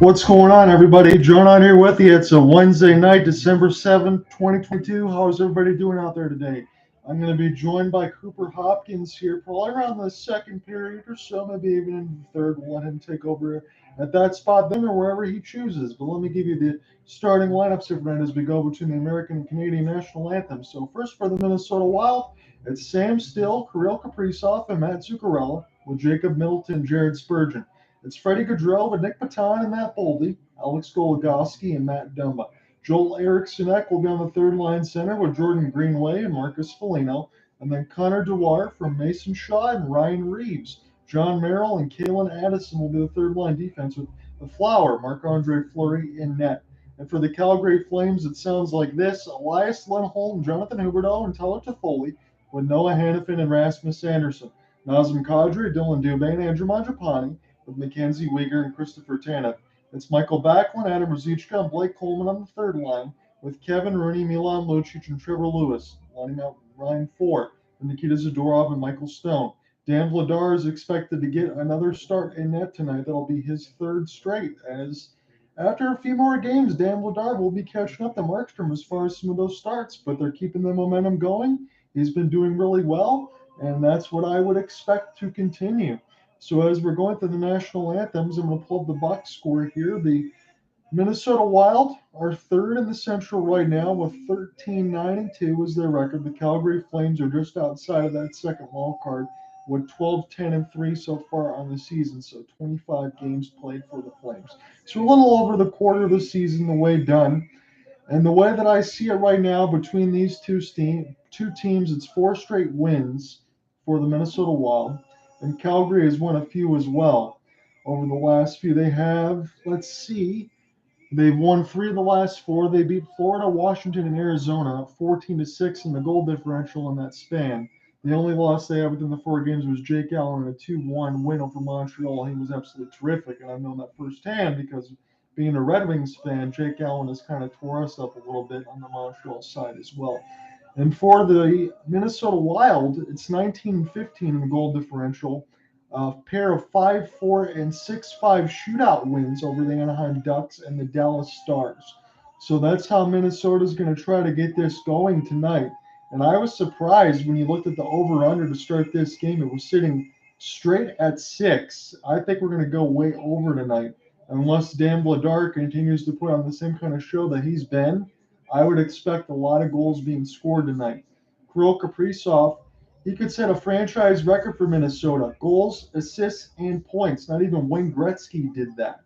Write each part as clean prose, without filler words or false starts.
What's going on, everybody? John on here with you. It's a Wednesday night, December 7th, 2022. How is everybody doing out there today? I'm going to be joined by Cooper Hopkins here, probably around the second period or so, maybe even in the third. We'll let him take over at that spot then or wherever he chooses. But let me give you the starting lineups here tonight as we go between the American and Canadian national anthems. So first for the Minnesota Wild, it's Sam Still, Kirill Kaprizov, and Matt Zuccarello with Jacob Middleton and Jared Spurgeon. It's Freddie Gaudreau with Nick Paton and Matt Boldy, Alex Goligoski and Matt Dumba. Joel Eriksson will be on the third line center with Jordan Greenway and Marcus Foligno, and then Connor Dewar from Mason Shaw and Ryan Reeves. John Merrill and Kalen Addison will be the third line defense with the Flower, Marc-Andre Fleury in net. And for the Calgary Flames, it sounds like this: Elias, Lindholm, Jonathan Huberdeau, and Tyler Toffoli with Noah Hanifin and Rasmus Anderson. Nazem, Kadri, Dillon, Dube, and Andrew Mangiapane with MacKenzie, Weegar, and Christopher Tanev. It's Michael Backlund, Adam Ruzicka, and Blake Coleman on the third line, with Kevin Rooney, Milan, Lucic, and Trevor Lewis lining out line four, with Nikita Zadorov and Michael Stone. Dan Vladar is expected to get another start in net tonight. That'll be his third straight, as after a few more games, Dan Vladar will be catching up to Markstrom as far as some of those starts, but they're keeping the momentum going. He's been doing really well, and that's what I would expect to continue. So as we're going through the national anthems, I'm going to pull up the box score here. The Minnesota Wild are third in the Central right now with 13-9-2 is their record. The Calgary Flames are just outside of that second wild card with 12-10-3 so far on the season. So 25 games played for the Flames. So a little over the quarter of the season the way done. And the way that I see it right now between these two teams, it's 4 straight wins for the Minnesota Wild. And Calgary has won a few as well over the last few. They have, let's see, they've won 3 of the last 4. They beat Florida, Washington, and Arizona 14-6 in the goal differential in that span. The only loss they had within the 4 games was Jake Allen in a 2-1 win over Montreal. He was absolutely terrific, and I've known that firsthand because being a Red Wings fan, Jake Allen has kind of tore us up a little bit on the Montreal side as well. And for the Minnesota Wild, it's 19-15 in the goal differential. A pair of 5-4 and 6-5 shootout wins over the Anaheim Ducks and the Dallas Stars. So that's how Minnesota's going to try to get this going tonight. And I was surprised when you looked at the over-under to start this game. It was sitting straight at 6. I think we're going to go way over tonight. Unless Dan Vladar continues to put on the same kind of show that he's been, I would expect a lot of goals being scored tonight. Kirill Kaprizov, he could set a franchise record for Minnesota. Goals, assists, and points. Not even Wayne Gretzky did that.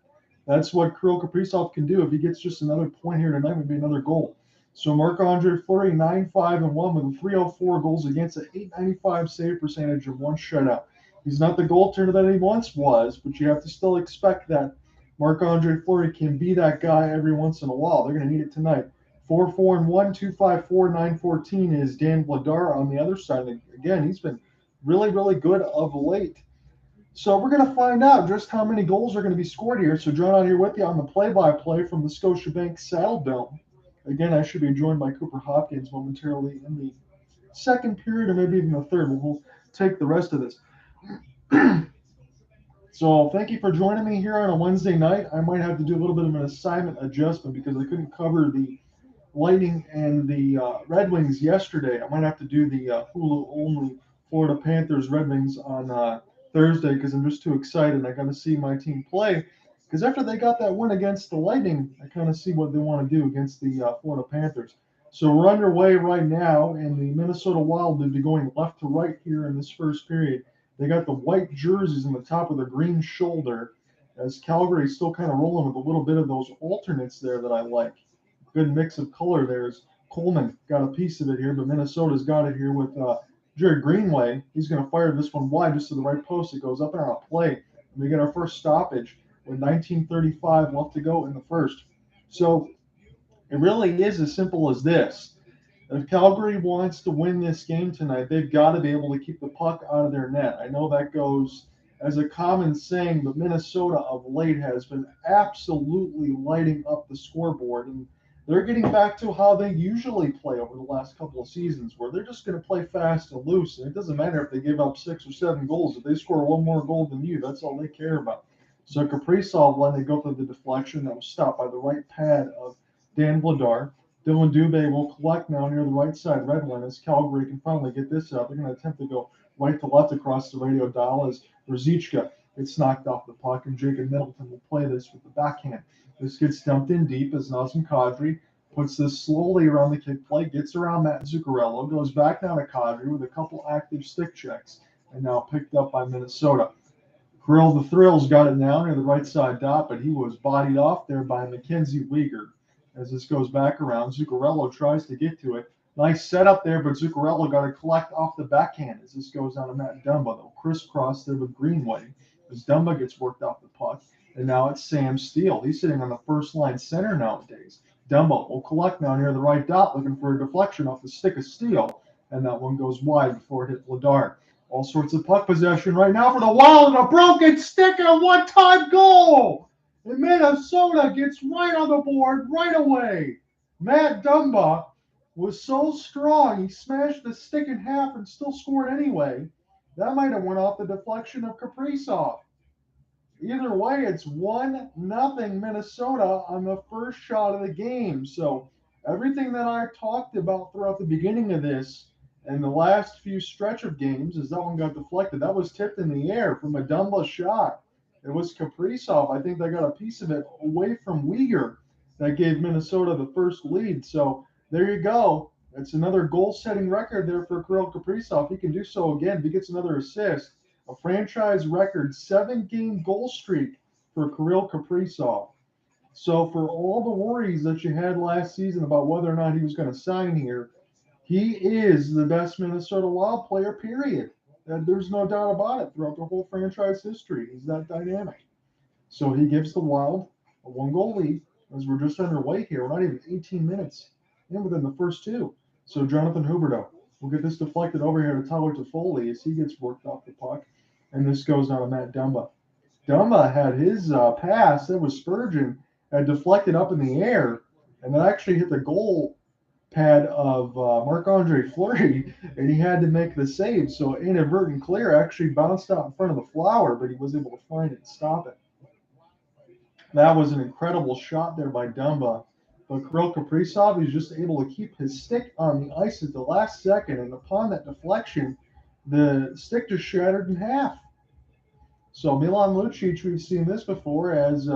That's what Kirill Kaprizov can do. If he gets just another point here tonight, would be another goal. So Marc-Andre Fleury, 9-5-1 with a 304 goals against an 895 save percentage and 1 shutout. He's not the goaltender that he once was, but you have to still expect that Marc-Andre Fleury can be that guy every once in a while. They're going to need it tonight. 4-4-1, 2-5-4, 9-14 is Dan Vladar on the other side. Again, he's been really, really good of late. So we're going to find out just how many goals are going to be scored here. So John out here with you on the play-by-play from the Scotiabank Saddle Dome. Again, I should be joined by Cooper Hopkins momentarily in the second period or maybe even the third. We'll take the rest of this. So thank you for joining me here on a Wednesday night. I might have to do a little bit of an assignment adjustment because I couldn't cover the Lightning and the Red Wings yesterday. I might have to do the Hulu only Florida Panthers Red Wings on Thursday because I'm just too excited. I got to see my team play because after they got that win against the Lightning, I kind of see what they want to do against the Florida Panthers. So we're underway right now, and the Minnesota Wild will be going left to right here in this first period. They got the white jerseys in the top of the green shoulder, as Calgary's still kind of rolling with a little bit of those alternates there that I like. Good mix of color there. As Coleman got a piece of it here, but Minnesota's got it here with Jared Greenway. He's going to fire this one wide just to the right post. It goes up and on a play. And we get our first stoppage with 19:35 left to go in the first. So it really is as simple as this. If Calgary wants to win this game tonight, they've got to be able to keep the puck out of their net. I know that goes as a common saying, but Minnesota of late has been absolutely lighting up the scoreboard. And they're getting back to how they usually play over the last couple of seasons, where they're just going to play fast and loose. And it doesn't matter if they give up 6 or 7 goals. If they score one more goal than you, that's all they care about. So Kaprizov letting it go through the deflection that was stopped by the right pad of Dan Vladar. Dillon Dube will collect now near the right side red line as Calgary can finally get this out. They're going to attempt to go right to left across the radio dial as Ruzicka gets knocked off the puck, and Jacob Middleton will play this with the backhand. This gets dumped in deep as Nazem Kadri puts this slowly around the kick play, gets around Matt Zuccarello, goes back down to Kadri with a couple active stick checks, and now picked up by Minnesota. Kirill the Thrills got it now near the right side dot, but he was bodied off there by MacKenzie Weegar. As this goes back around, Zuccarello tries to get to it. Nice setup there, but Zuccarello got to collect off the backhand as this goes on to Matt Dumba. They'll crisscross there with Greenway as Dumba gets worked off the puck. And now it's Sam Steele. He's sitting on the first line center nowadays. Dumba will collect now near the right dot, looking for a deflection off the stick of Steele. And that one goes wide before it hit Vladar. All sorts of puck possession right now for the Wild, and a broken stick and a one-time goal. And Minnesota gets right on the board right away. Matt Dumba was so strong, he smashed the stick in half and still scored anyway. That might have went off the deflection of Kaprizov. Either way, it's 1-0 Minnesota on the first shot of the game. So everything that I talked about throughout the beginning of this and the last few stretch of games, as that one got deflected, that was tipped in the air from a Dumba shot. It was Kaprizov. I think they got a piece of it away from Weegar that gave Minnesota the first lead. So there you go. It's another goal-setting record there for Kirill Kaprizov. He can do so again if he gets another assist. A franchise record 7-game goal streak for Kirill Kaprizov. So for all the worries that you had last season about whether or not he was going to sign here, he is the best Minnesota Wild player, period. There's no doubt about it throughout the whole franchise history. He's that dynamic. So he gives the Wild a 1-goal lead as we're just underway here. We're not even 18 minutes in within the first two. So Jonathan Huberdeau will get this deflected over here to Tyler Toffoli as he gets worked off the puck. And this goes on to Matt Dumba. Dumba had his pass, that was Spurgeon, had deflected up in the air, and that actually hit the goal pad of Marc-Andre Fleury, and he had to make the save. So inadvertent clear actually bounced out in front of the flower, but he was able to find it and stop it. That was an incredible shot there by Dumba. But Kirill Kaprizov is just able to keep his stick on the ice at the last second, and upon that deflection, the stick just shattered in half. So Milan Lucic, we've seen this before, as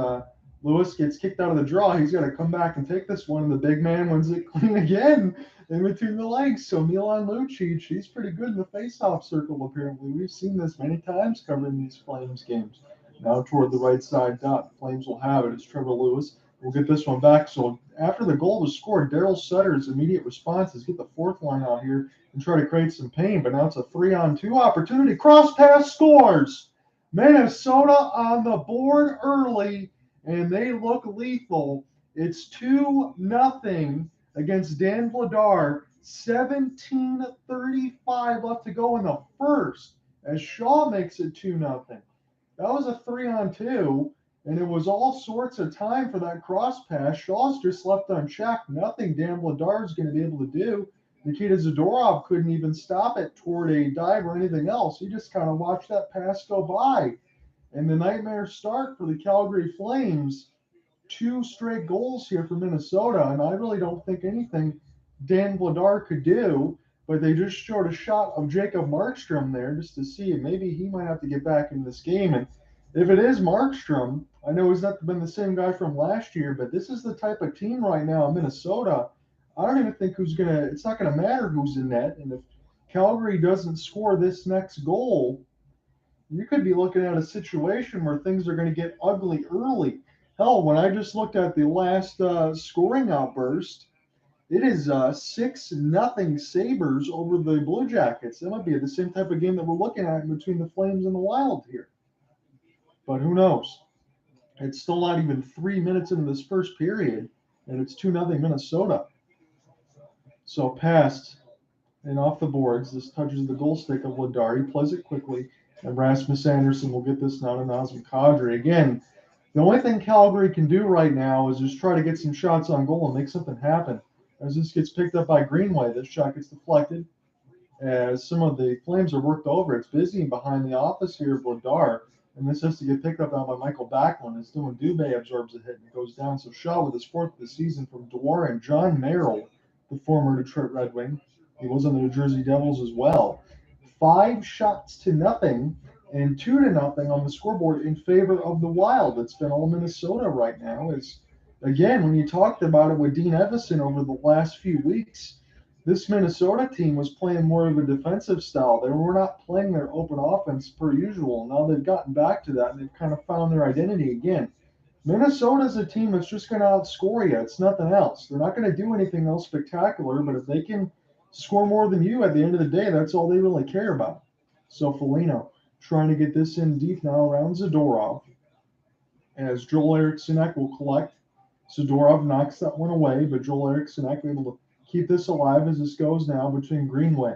Lewis gets kicked out of the draw. He's got to come back and take this one, and the big man wins it clean again in between the legs. So Milan Lucic, he's pretty good in the face-off circle, apparently. We've seen this many times covering these Flames games. Now toward the right side dot. Flames will have it. It's Trevor Lewis. We'll get this one back. So after the goal was scored, Daryl Sutter's immediate response is get the fourth line out here and try to create some pain. But now it's a 3-on-2 opportunity. Cross pass scores. Minnesota on the board early, and they look lethal. It's 2-0 against Dan Vladar. 17:35 left to go in the first as Shaw makes it 2-0. That was a 3-on-2, and it was all sorts of time for that cross pass. Shaw's just left unchecked. Nothing Dan Vladar is going to be able to do. Nikita Zadorov couldn't even stop it toward a dive or anything else. He just kind of watched that pass go by. And the nightmare start for the Calgary Flames. 2 straight goals here for Minnesota, and I really don't think anything Dan Vladar could do, but they just showed a shot of Jacob Markstrom there just to see if maybe he might have to get back in this game. And if it is Markstrom, I know he's not been the same guy from last year, but this is the type of team right now in Minnesota. I don't even think it's not going to matter who's in net. And if Calgary doesn't score this next goal, you could be looking at a situation where things are going to get ugly early. Hell, when I just looked at the last scoring outburst, it is 6-0 Sabres over the Blue Jackets. That might be the same type of game that we're looking at between the Flames and the Wild here. But who knows? It's still not even 3 minutes into this first period, and it's 2-0 Minnesota. So passed and off the boards. This touches the goal stick of Vladar. He plays it quickly, and Rasmus Andersson will get this now to Nazem Kadri. Again, the only thing Calgary can do right now is just try to get some shots on goal and make something happen. As this gets picked up by Greenway, this shot gets deflected. As some of the Flames are worked over, it's busy behind the office here of Vladar. And this has to get picked up now by Mikael Backlund as Dube absorbs a hit and it goes down. So Shaw with his 4th of the season from Dewar and John Merrill, the former Detroit Red Wing. He was on the New Jersey Devils as well. 5 shots to nothing and 2-0 on the scoreboard in favor of the Wild. It's been all Minnesota right now. It's, again, when you talked about it with Dean Evason over the last few weeks, this Minnesota team was playing more of a defensive style. They were not playing their open offense per usual. Now they've gotten back to that and they've kind of found their identity again. Minnesota's a team that's just going to outscore you. It's nothing else. They're not going to do anything else spectacular, but if they can score more than you at the end of the day, that's all they really care about. So Foligno trying to get this in deep now around Zadorov as Joel Eriksson will collect. Zadorov knocks that one away, but Joel Eriksson able to keep this alive as this goes now between Greenway.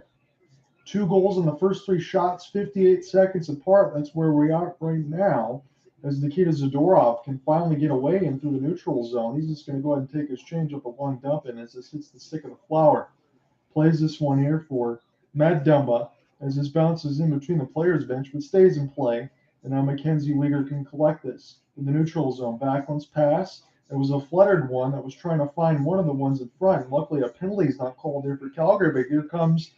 2 goals in the first 3 shots, 58 seconds apart. That's where we are right now as Nikita Zadorov can finally get away in through the neutral zone. He's just going to go ahead and take his change up a long dump in as this hits the stick of the flower. Plays this one here for Matt Dumba as this bounces in between the players' bench but stays in play. And now MacKenzie Weegar can collect this in the neutral zone. Backlund's pass. It was a fluttered one that was trying to find one of the ones in front. Luckily, a penalty is not called here for Calgary, but here comes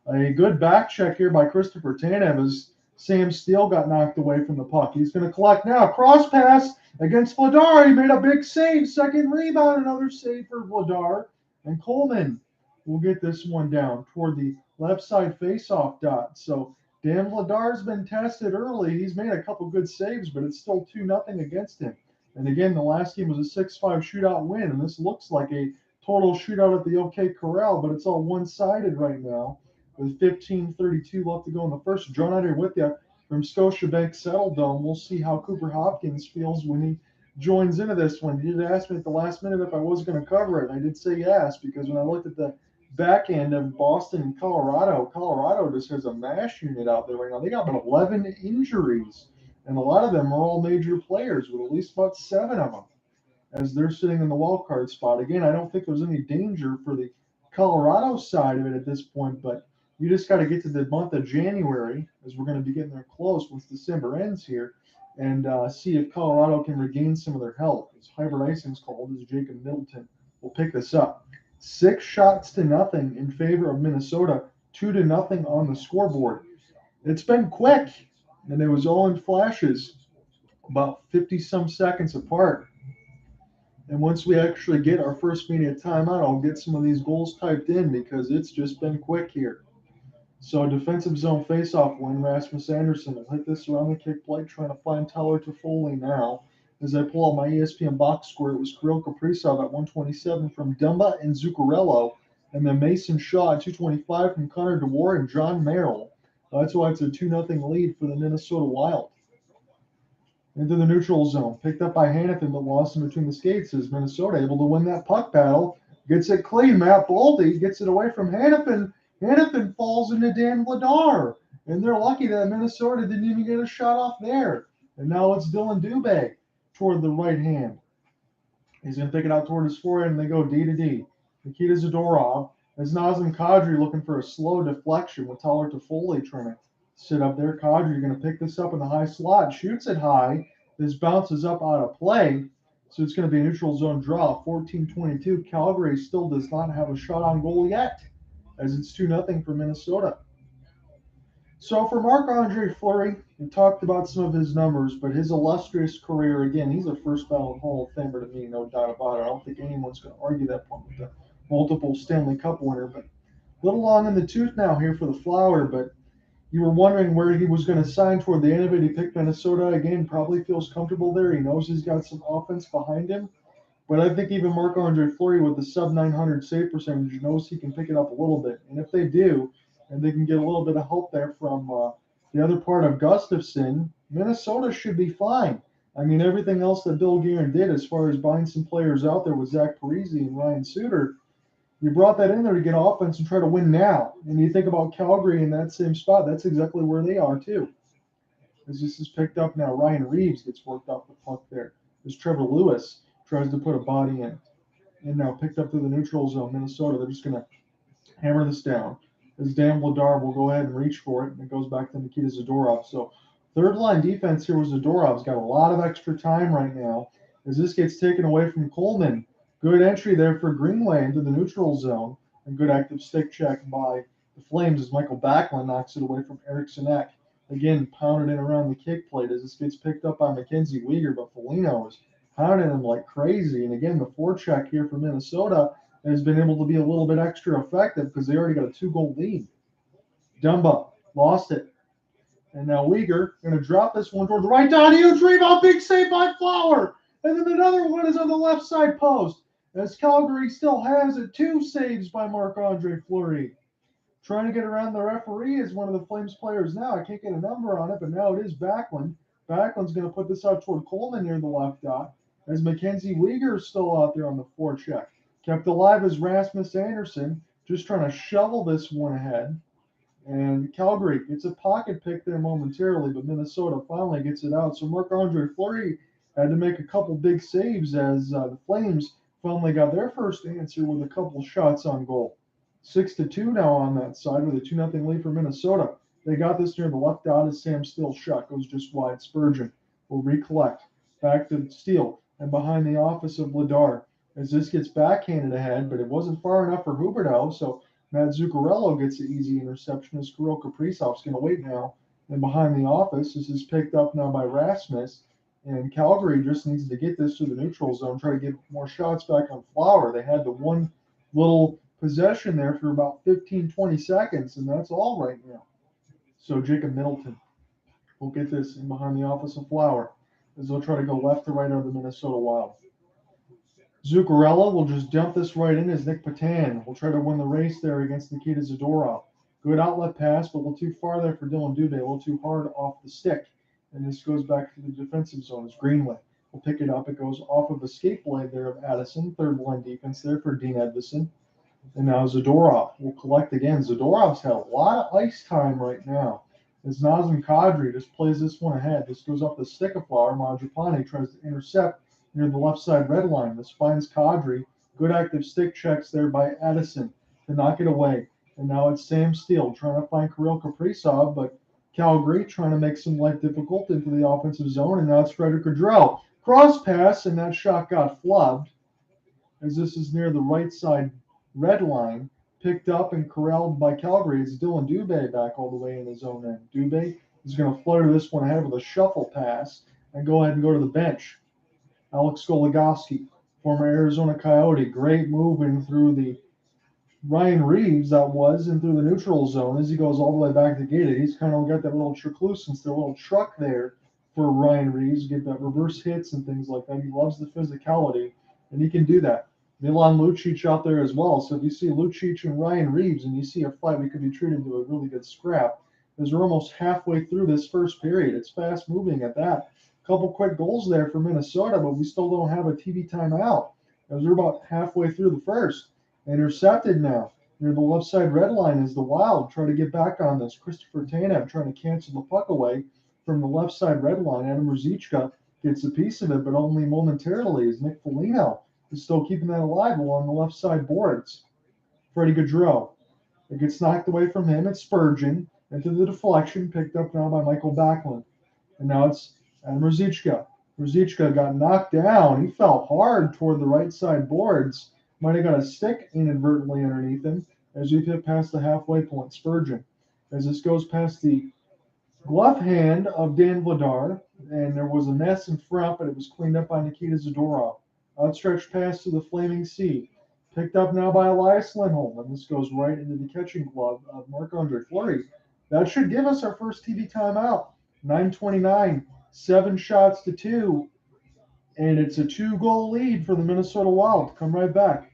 a good back check here by Christopher Tanev as Sam Steele got knocked away from the puck. He's going to collect now. Cross pass against Vladar. He made a big save. Second rebound, another save for Vladar. And Coleman will get this one down toward the left side faceoff dot. So Dan Vladar's been tested early. He's made a couple good saves, but it's still 2-0 against him. And again, the last game was a 6-5 shootout win, and this looks like a total shootout at the OK Corral, but it's all one-sided right now with 15:32 left to go in the first. John Under with you from Scotiabank Settle Dome. We'll see how Cooper Hopkins feels when he joins into this one. You did ask me at the last minute if I was going to cover it, and I did say yes, because when I looked at the back end of Boston and Colorado just has a mash unit out there right now. They got about 11 injuries. And a lot of them are all major players with at least about 7 of them as they're sitting in the wild card spot. Again, I don't think there's any danger for the Colorado side of it at this point, but you just got to get to the month of January as we're going to be getting there close once December ends here and see if Colorado can regain some of their health. As hybrid icing's called, as Jacob Middleton will pick this up. 6 shots to nothing in favor of Minnesota, 2-0 on the scoreboard. It's been quick. And it was all in flashes, about 50-some seconds apart. And once we actually get our first immediate timeout, I'll get some of these goals typed in because it's just been quick here. So defensive zone faceoff win. Rasmus Andersson will hit this around the kick plate, trying to find Tyler Toffoli now. As I pull out my ESPN box score, it was Kirill Kaprizov at 127 from Dumba and Zuccarello, and then Mason Shaw at 225 from Connor Dewar and John Merrill. That's why it's a 2-0 lead for the Minnesota Wild. Into the neutral zone. Picked up by Hanifin, but lost in between the skates. Is Minnesota able to win that puck battle? Gets it clean. Matt Boldy gets it away from Hanifin. Hanifin falls into Dan Vladar. And they're lucky that Minnesota didn't even get a shot off there. And now it's Dillon Dube toward the right hand. He's going to pick it out toward his forehead, and they go D to D. Nikita Zadorov. As Nazem Kadri looking for a slow deflection with Tyler Toffoli trying to sit up there. Kadri going to pick this up in the high slot, shoots it high. This bounces up out of play, so it's going to be a neutral zone draw. 14-22. Calgary still does not have a shot on goal yet, as it's 2-0 for Minnesota. So for Marc-Andre Fleury, we talked about some of his numbers, but his illustrious career, again, he's a first ballot Hall of Famer to me, no doubt about it. I don't think anyone's going to argue that point with the multiple Stanley Cup winner, but a little long in the tooth now here for the Flower, but you were wondering where he was going to sign toward the end of it. He picked Minnesota again, probably feels comfortable there. He knows he's got some offense behind him, but I think even Marc-Andre Fleury with the sub-900 save percentage knows he can pick it up a little bit, and if they do, and they can get a little bit of help there from the other part of Gustavsson, Minnesota should be fine. I mean, everything else that Bill Guerin did as far as buying some players out there with Zach Parise and Ryan Suter, you brought that in there to get offense and try to win now. And you think about Calgary in that same spot, that's exactly where they are too. As this is picked up now, Ryan Reeves gets worked off the puck there. As Trevor Lewis tries to put a body in. And now picked up through the neutral zone, Minnesota. They're just going to hammer this down. As Dan Vladar will go ahead and reach for it, and it goes back to Nikita Zadorov. So Third line defense here was Zadorov's got a lot of extra time right now as this gets taken away from Coleman. Good entry there for Greenway into the neutral zone, and good active stick check by the Flames as Michael Backlund knocks it away from Eriksson. Again, pounded in around the kick plate as this gets picked up by MacKenzie Weegar, but Foligno is pounding him like crazy. And again, the forecheck here for Minnesota has been able to be a little bit extra effective because they already got a 2-goal lead. Dumba lost it. And now Weegar going to drop this one toward the right. Down, huge rebound, big save by Flower. And then another one is on the left side post. As Calgary still has it, 2 saves by Marc-Andre Fleury. Trying to get around the referee is one of the Flames players now. I can't get a number on it, but now it is Backlund. Backlund's going to put this out toward Coleman near the left dot. As MacKenzie Weegar is still out there on the forecheck. Kept alive as Rasmus Andersson, just trying to shovel this one ahead. And Calgary gets a pocket pick there momentarily, but Minnesota finally gets it out. So Marc-Andre Fleury had to make a couple big saves as the Flames finally got their first answer with a couple shots on goal. 6-2 now on that side with a 2-0 lead for Minnesota. They got this near the left dot as Sam Steele's shot goes just wide. Spurgeon will recollect. Back to Steele and behind the office of Vladar as this gets backhanded ahead, but it wasn't far enough for Huberdeau, so Matt Zuccarello gets the easy interception as Kirill Kaprizov's going to wait now. And behind the office, this is picked up now by Rasmus. And Calgary just needs to get this to the neutral zone, try to get more shots back on Flower. They had the one little possession there for about 15, 20 seconds, and that's all right now. So Jacob Middleton will get this in behind the office of Flower as they'll try to go left to right of the Minnesota Wild. Zuccarello will just dump this right in as Nick Patan will try to win the race there against Nikita Zadorov. Good outlet pass, but a little too far there for Dillon Dube, a little too hard off the stick. And this goes back to the defensive zone as Greenway will pick it up. It goes off of the skate blade there of Addison. Third line defense there for Dean Edvison. And now Zadorov will collect again. Zadorov's had a lot of ice time right now as Nazem Kadri just plays this one ahead. This goes off the stick of Flower. Mangiapane tries to intercept near the left side red line. This finds Kadri. Good active stick checks there by Addison to knock it away. And now it's Sam Steele trying to find Kirill Kaprizov, but Calgary trying to make some life difficult into the offensive zone. And now it's Frederick Gaudreau. Cross pass, and that shot got flubbed as this is near the right side red line. Picked up and corralled by Calgary. It's Dillon Dube back all the way in his own end. Dube is going to flutter this one ahead with a shuffle pass and go ahead and go to the bench. Alex Goligoski, former Arizona Coyote, great moving through the Ryan Reeves that was and through the neutral zone as he goes all the way back to get it. He's kind of got that little truclucence, the little truck there for Ryan Reeves, get that reverse hits and things like that. He loves the physicality, and he can do that. Milan Lucic out there as well. So if you see Lucic and Ryan Reeves and you see a fight, we could be treated to a really good scrap as we're almost halfway through this first period. It's fast moving at that. Couple quick goals there for Minnesota, but we still don't have a TV timeout as we're about halfway through the first. Intercepted now near the left side red line is the Wild trying to get back on this. Christopher Tanev trying to cancel the puck away from the left side red line. Adam Ruzicka gets a piece of it, but only momentarily as Nick Foligno is still keeping that alive along the left side boards. Freddie Gaudreau. It gets knocked away from him. It's Spurgeon into the deflection, picked up now by Michael Backlund. And now it's Adam Ruzicka. Ruzicka got knocked down. He fell hard toward the right side boards. Might have got a stick inadvertently underneath him as we hit past the halfway point. Spurgeon. As this goes past the glove hand of Dan Vladar, and there was a mess in front, but it was cleaned up by Nikita Zadorov. Outstretched pass to the Flaming Sea. Picked up now by Elias Lindholm, and this goes right into the catching glove of Marc-Andre Fleury. That should give us our first TV timeout. 9:29, 7 shots to 2, and it's a 2-goal lead for the Minnesota Wild. Come right back.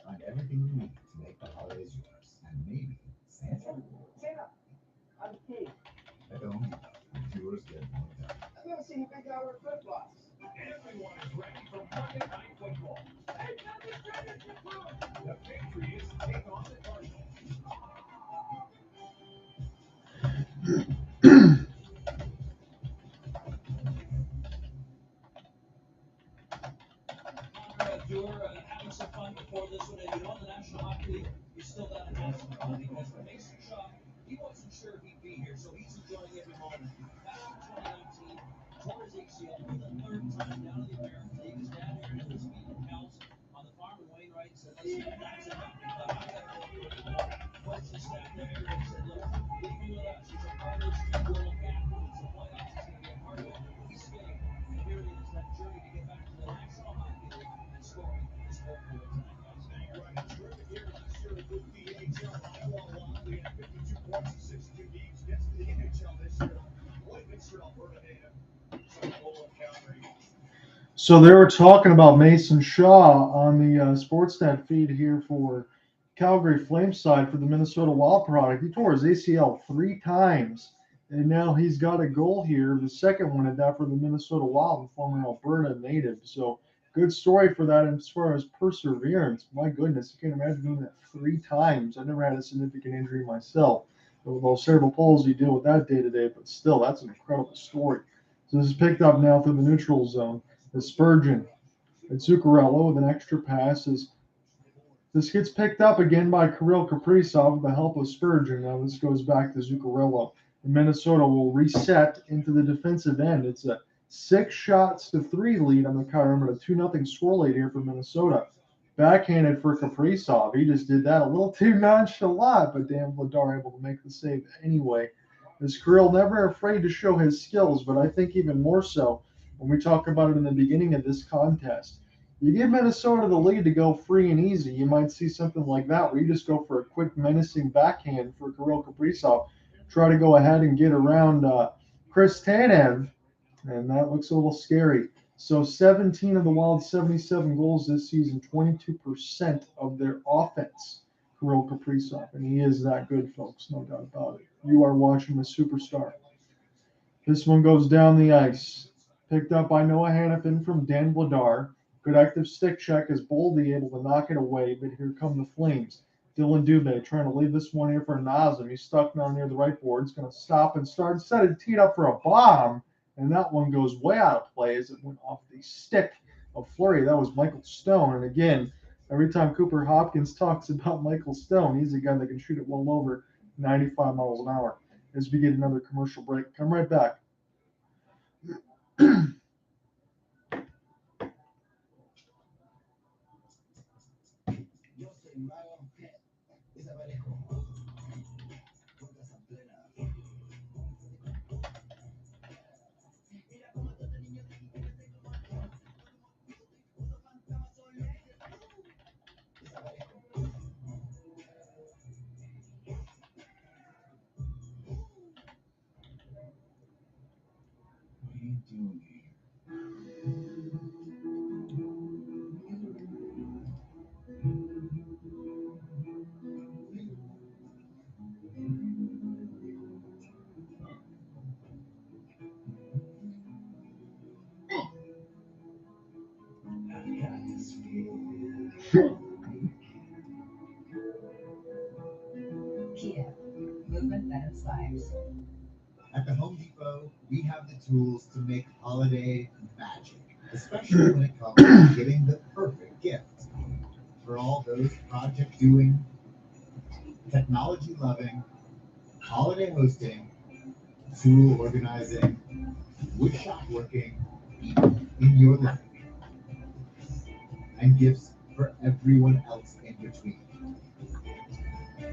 Find everything you need to make the holidays yours, and maybe Santa. At the Home Depot, viewers get more done. Everyone is ready for Monday Night Football. The Patriots take on the Cardinals. Having some fun before this one, and you know the National Hockey League, you still got to have some fun because for Mason Shaw, he wasn't sure if he'd be here, so he's enjoying every moment. Back in 2019, tore his ACL for the third time down in the American League. His dad here at his feet and counts on the farm in Wainwright said, listen, that's enough. I got to go. Coach and staff there and said, look, leave him with us. He's a part of this team. We'll look after him. So playoffs is going to be a part of it. He's staying. And here it is, that journey to get back to the National Hockey League and scoring his whole career tonight, guys. Right, terrific year last year in the DHL. Iowa Wild, had 52 points in 62 games. Gets to the NHL this year. Lloydminster, Alberta native. Calgary. So they were talking about Mason Shaw on the Sportsnet feed here for Calgary Flames side for the Minnesota Wild product. He tore his ACL 3 times, and now he's got a goal here, the second one at that for the Minnesota Wild, the former Alberta native. So good story for that as far as perseverance. My goodness, you can't imagine doing that 3 times. I never had a significant injury myself. But with those cerebral palsy, you deal with that day to day, but still, that's an incredible story. So this is picked up now through the neutral zone. The Spurgeon and Zuccarello with an extra pass. This gets picked up again by Kirill Kaprizov with the help of Spurgeon. Now this goes back to Zuccarello. And Minnesota will reset into the defensive end. It's a 6-3 lead on the Calgary, but a 2-0 score lead here for Minnesota. Backhanded for Kaprizov. He just did that a little too nonchalant, but Dan Vladar able to make the save anyway. This Kirill never afraid to show his skills, but I think even more so when we talk about it in the beginning of this contest. You give Minnesota the lead to go free and easy. You might see something like that where you just go for a quick menacing backhand for Kirill Kaprizov. Try to go ahead and get around Chris Tanev, and that looks a little scary. So 17 of the Wild's 77 goals this season, 22% of their offense, Kirill Kaprizov. And he is that good, folks, no doubt about it. You are watching the superstar. This one goes down the ice. Picked up by Noah Hanifin from Dan Vladar. Good active stick check as Boldy able to knock it away, but here come the Flames. Dillon Dube trying to leave this one here for Nazem. He's stuck down near the right board. He's going to stop and start. Instead of teed up for a bomb, and that one goes way out of play as it went off the stick of Fleury. That was Michael Stone. And again, every time Cooper Hopkins talks about Michael Stone, he's a guy that can shoot it well over 95 miles an hour. As we get another commercial break. Come right back. Movement that inspires. At the Home Depot, we have the tools to make holiday magic, especially when it comes to getting the perfect gift. For all those project doing, technology loving, holiday hosting, tool organizing, woodshop working, in your life, and gifts for everyone else in between.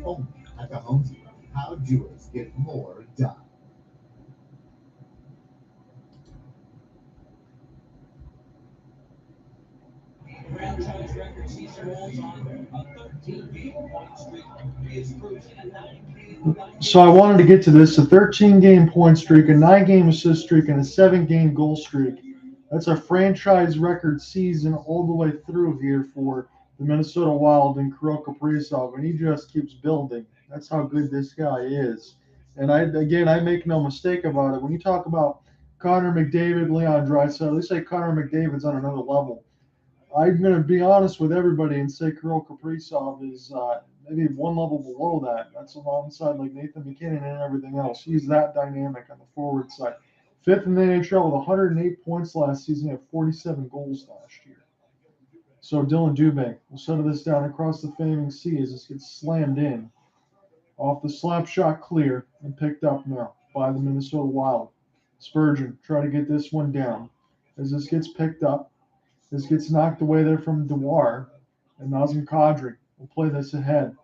Only at the Home Depot, how doers get more done. Franchise record season rolls on a 13-game point streak. He is cruising a 9-game. So I wanted to get to this, a 13-game point streak, a 9-game assist streak, and a 7-game goal streak. That's a franchise record season all the way through here for the Minnesota Wild and Kirill Kaprizov, and he just keeps building. That's how good this guy is. And I make no mistake about it. When you talk about Connor McDavid, Leon Draisaitl, at least say Connor McDavid's on another level. I'm going to be honest with everybody and say Kirill Kaprizov is maybe one level below that. That's alongside like Nathan McKinnon and everything else. He's that dynamic on the forward side. Fifth in the NHL with 108 points last season. He had 47 goals last year. So Dillon Dube will settle this down across the flaming sea as this gets slammed in. Off the slap shot clear and picked up now by the Minnesota Wild. Spurgeon try to get this one down. As this gets picked up, this gets knocked away there from Dewar. And Nazem Kadri will play this ahead.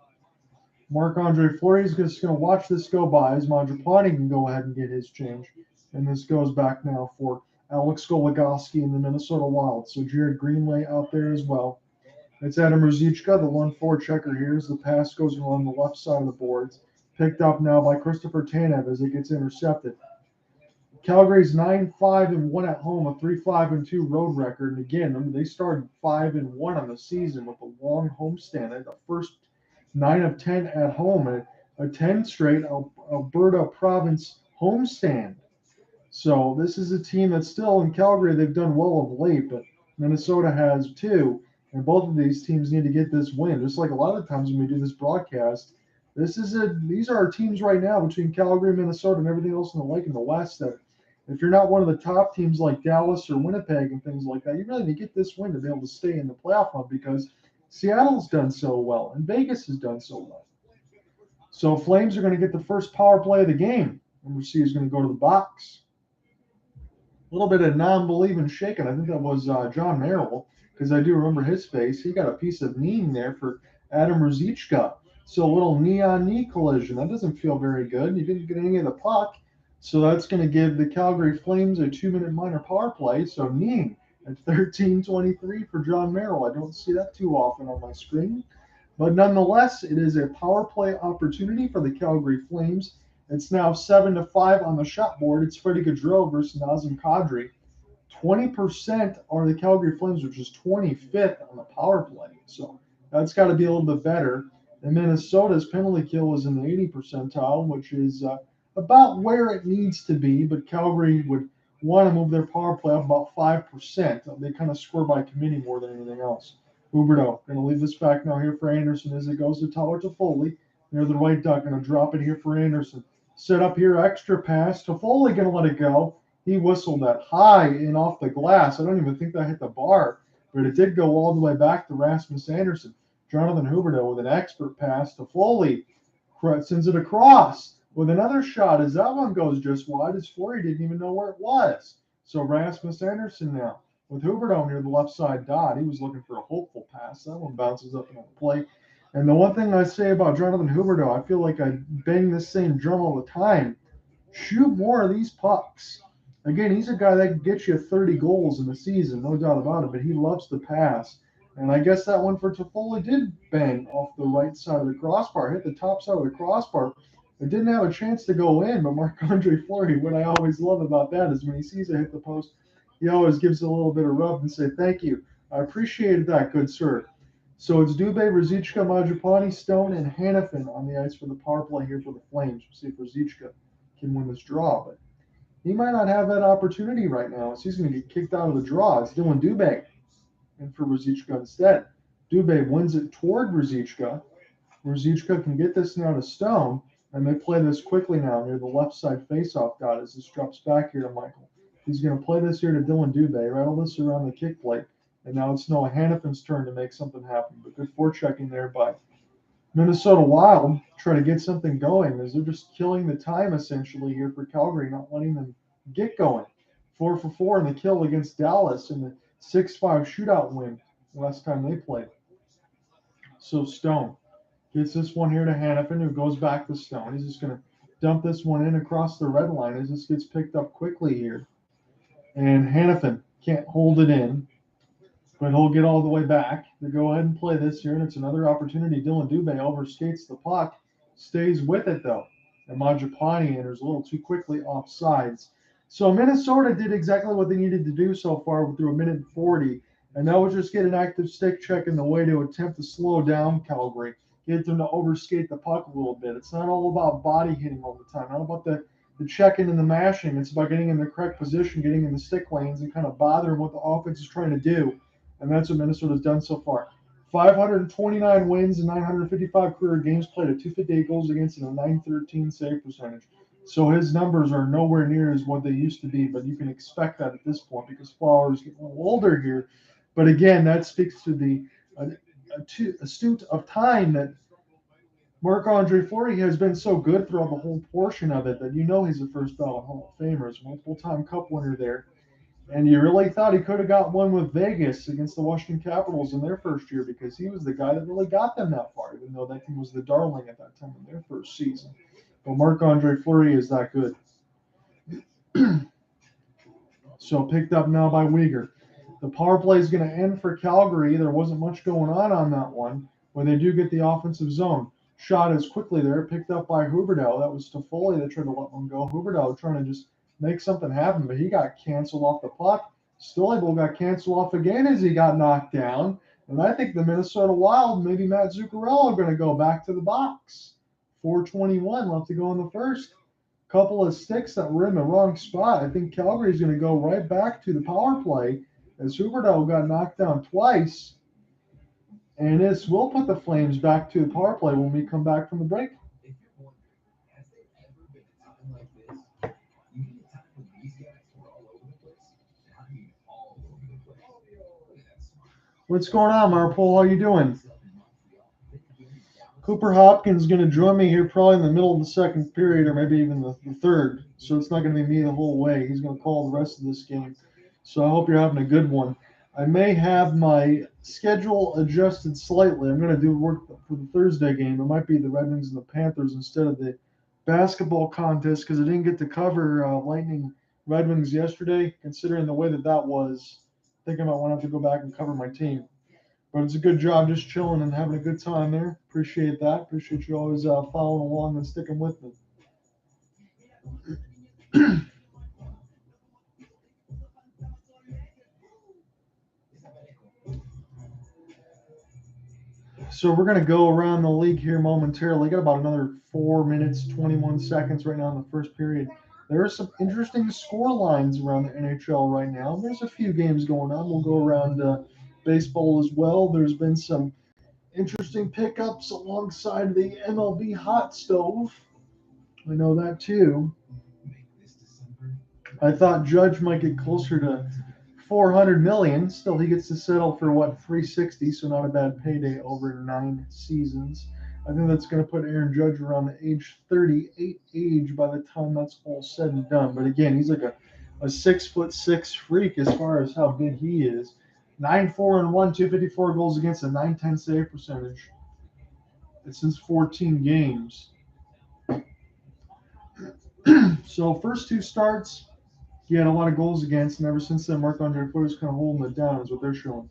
Marc-Andre Fleury is just going to watch this go by as Mangiapane can go ahead and get his change. And this goes back now for Alex Goligoski in the Minnesota Wild. So Jared Greenway out there as well. It's Adam Ruzicka, the 1-4 checker here as the pass goes along the left side of the boards. Picked up now by Christopher Tanev as it gets intercepted. Calgary's 9-5-1 at home, a 3-5-2 road record. And again, they started 5-1 on the season with a long homestand. The first 9 of 10 at home, and a 10 straight Alberta province homestand. So this is a team that's still in Calgary. They've done well of late, but Minnesota has too. And both of these teams need to get this win. Just like a lot of times when we do this broadcast, these are our teams right now between Calgary, Minnesota, and everything else in the lake in the West. That if you're not one of the top teams like Dallas or Winnipeg and things like that, you really need to get this win to be able to stay in the playoff hunt because Seattle's done so well and Vegas has done so well. So Flames are going to get the first power play of the game. Number C is going to go to the box. A little bit of non-believing shaking. I think that was John Merrill, because I do remember his face. He got a piece of kneeing there for Adam Ruzicka. So a little knee-on-knee collision. That doesn't feel very good. He didn't get any of the puck. So that's going to give the Calgary Flames a 2-minute minor power play. So kneeing at 13:23 for John Merrill. I don't see that too often on my screen. But nonetheless, it is a power play opportunity for the Calgary Flames. It's now 7-5 on the shot board. It's Freddie Gaudreau versus Nazem Kadri. 20% are the Calgary Flames, which is 25th on the power play. So that's got to be a little bit better. And Minnesota's penalty kill is in the 80 percentile, which is about where it needs to be. But Calgary would want to move their power play up about 5%. They kind of score by committee more than anything else. Huberdeau going to leave this back now here for Anderson as it goes to Toffoli near the right dot. Going to drop it here for Anderson. Set up here, extra pass. Toffoli going to let it go. He whistled that high and off the glass. I don't even think that hit the bar, but it did go all the way back to Rasmus Anderson. Jonathan Huberdeau with an expert pass. Toffoli sends it across with another shot as that one goes just wide as Fleury didn't even know where it was. So Rasmus Anderson now with Huberdeau near the left side dot. He was looking for a hopeful pass. That one bounces up into the plate. And the one thing I say about Jonathan Huberdeau, I feel like I bang this same drum all the time. Shoot more of these pucks. Again, he's a guy that can get you 30 goals in the season, no doubt about it, but he loves to pass. And I guess that one for Toffoli did bang off the right side of the crossbar, hit the top side of the crossbar. It didn't have a chance to go in, but Marc-Andre Fleury, what I always love about that is when he sees it hit the post, he always gives it a little bit of rub and say, thank you. I appreciated that, good sir. So it's Dube, Ruzicka, Mangiapane, Stone, and Hanifin on the ice for the power play here for the Flames. We'll see if Ruzicka can win this draw, but he might not have that opportunity right now. So he's going to get kicked out of the draw. It's Dillon Dube and for Ruzicka instead. Dube wins it toward Ruzicka. Ruzicka can get this now to Stone, and they play this quickly now near the left side faceoff dot as this drops back here to Michael. He's going to play this here to Dillon Dube, rattle this around the kick plate. And now it's Noah Hanifin's turn to make something happen. But good forechecking there by Minnesota Wild. Try to get something going as they're just killing the time essentially here for Calgary, not letting them get going. 4 for 4 in the kill against Dallas in the 6-5 shootout win last time they played. So Stone gets this one here to Hanifin, who goes back to Stone. He's just going to dump this one in across the red line as this gets picked up quickly here. And Hanifin can't hold it in, but he'll get all the way back to go ahead and play this here, and it's another opportunity. Dillon Dube overskates the puck, stays with it though, and Mangiapane enters a little too quickly off sides. So Minnesota did exactly what they needed to do so far through 1:40, and that was just get an active stick check in the way to attempt to slow down Calgary, get them to overskate the puck a little bit. It's not all about body hitting all the time, not about the checking and the mashing. It's about getting in the correct position, getting in the stick lanes, and kind of bothering what the offense is trying to do. And that's what Minnesota's done so far. 529 wins and 955 career games played at 258 goals against and a 913 save percentage. So his numbers are nowhere near as what they used to be, but you can expect that at this point because Flowers getting a little older here. But again, that speaks to the astute of time that Marc-Andre Fleury has been so good throughout the whole portion of it that you know he's a first ballot Hall of Famer, multiple-time Cup winner there. And you really thought he could have got one with Vegas against the Washington Capitals in their first year because he was the guy that really got them that far, even though that team was the darling at that time in their first season. But Marc-Andre Fleury is that good. So picked up now by Weegar. The power play is going to end for Calgary. There wasn't much going on that one, but they do get the offensive zone. Shot is quickly there, picked up by Huberdeau. That was Toffoli that tried to let one go. Huberdeau trying to just make something happen, but he got canceled off the puck. Stillable got canceled off again as he got knocked down. And I think the Minnesota Wild, maybe Matt Zuccarello, are going to go back to the box. 4:21 left to go in the first. Couple of sticks that were in the wrong spot. I think Calgary's going to go right back to the power play as Huberdeau got knocked down twice. And this will put the Flames back to the power play when we come back from the break. If you're wondering, has there ever been a time like this? You need a time when these guys were all over the place. And I mean all over the place. Look at that smile. What's going on, Marpole? How you doing? Cooper Hopkins is going to join me here probably in the middle of the second period or maybe even the third. So it's not going to be me the whole way. He's going to call the rest of this game. So I hope you're having a good one. I may have my schedule adjusted slightly. I'm going to do work for the Thursday game. It might be the Red Wings and the Panthers instead of the basketball contest because I didn't get to cover Lightning Red Wings yesterday. Considering the way that was, I think I might want to have to go back and cover my team. But it's a good job just chilling and having a good time there. Appreciate that. Appreciate you always following along and sticking with me. So we're going to go around the league here momentarily. Got about another 4 minutes, 21 seconds right now in the first period. There are some interesting score lines around the NHL right now. There's a few games going on. We'll go around baseball as well. There's been some interesting pickups alongside the MLB hot stove. I know that too. I thought Judge might get closer to $400 million. Still, he gets to settle for $360, so not a bad payday over 9 seasons. I think that's going to put Aaron Judge around the age 38 age by the time that's all said and done. But again, he's like a 6'6" freak as far as how big he is. 9-4-1, 254 goals against, a 910 save percentage. It's since 14 games. So first 2 starts, he had a lot of goals against, and ever since then, Marc-Andre Fleury's kind of holding it down, is what they're showing.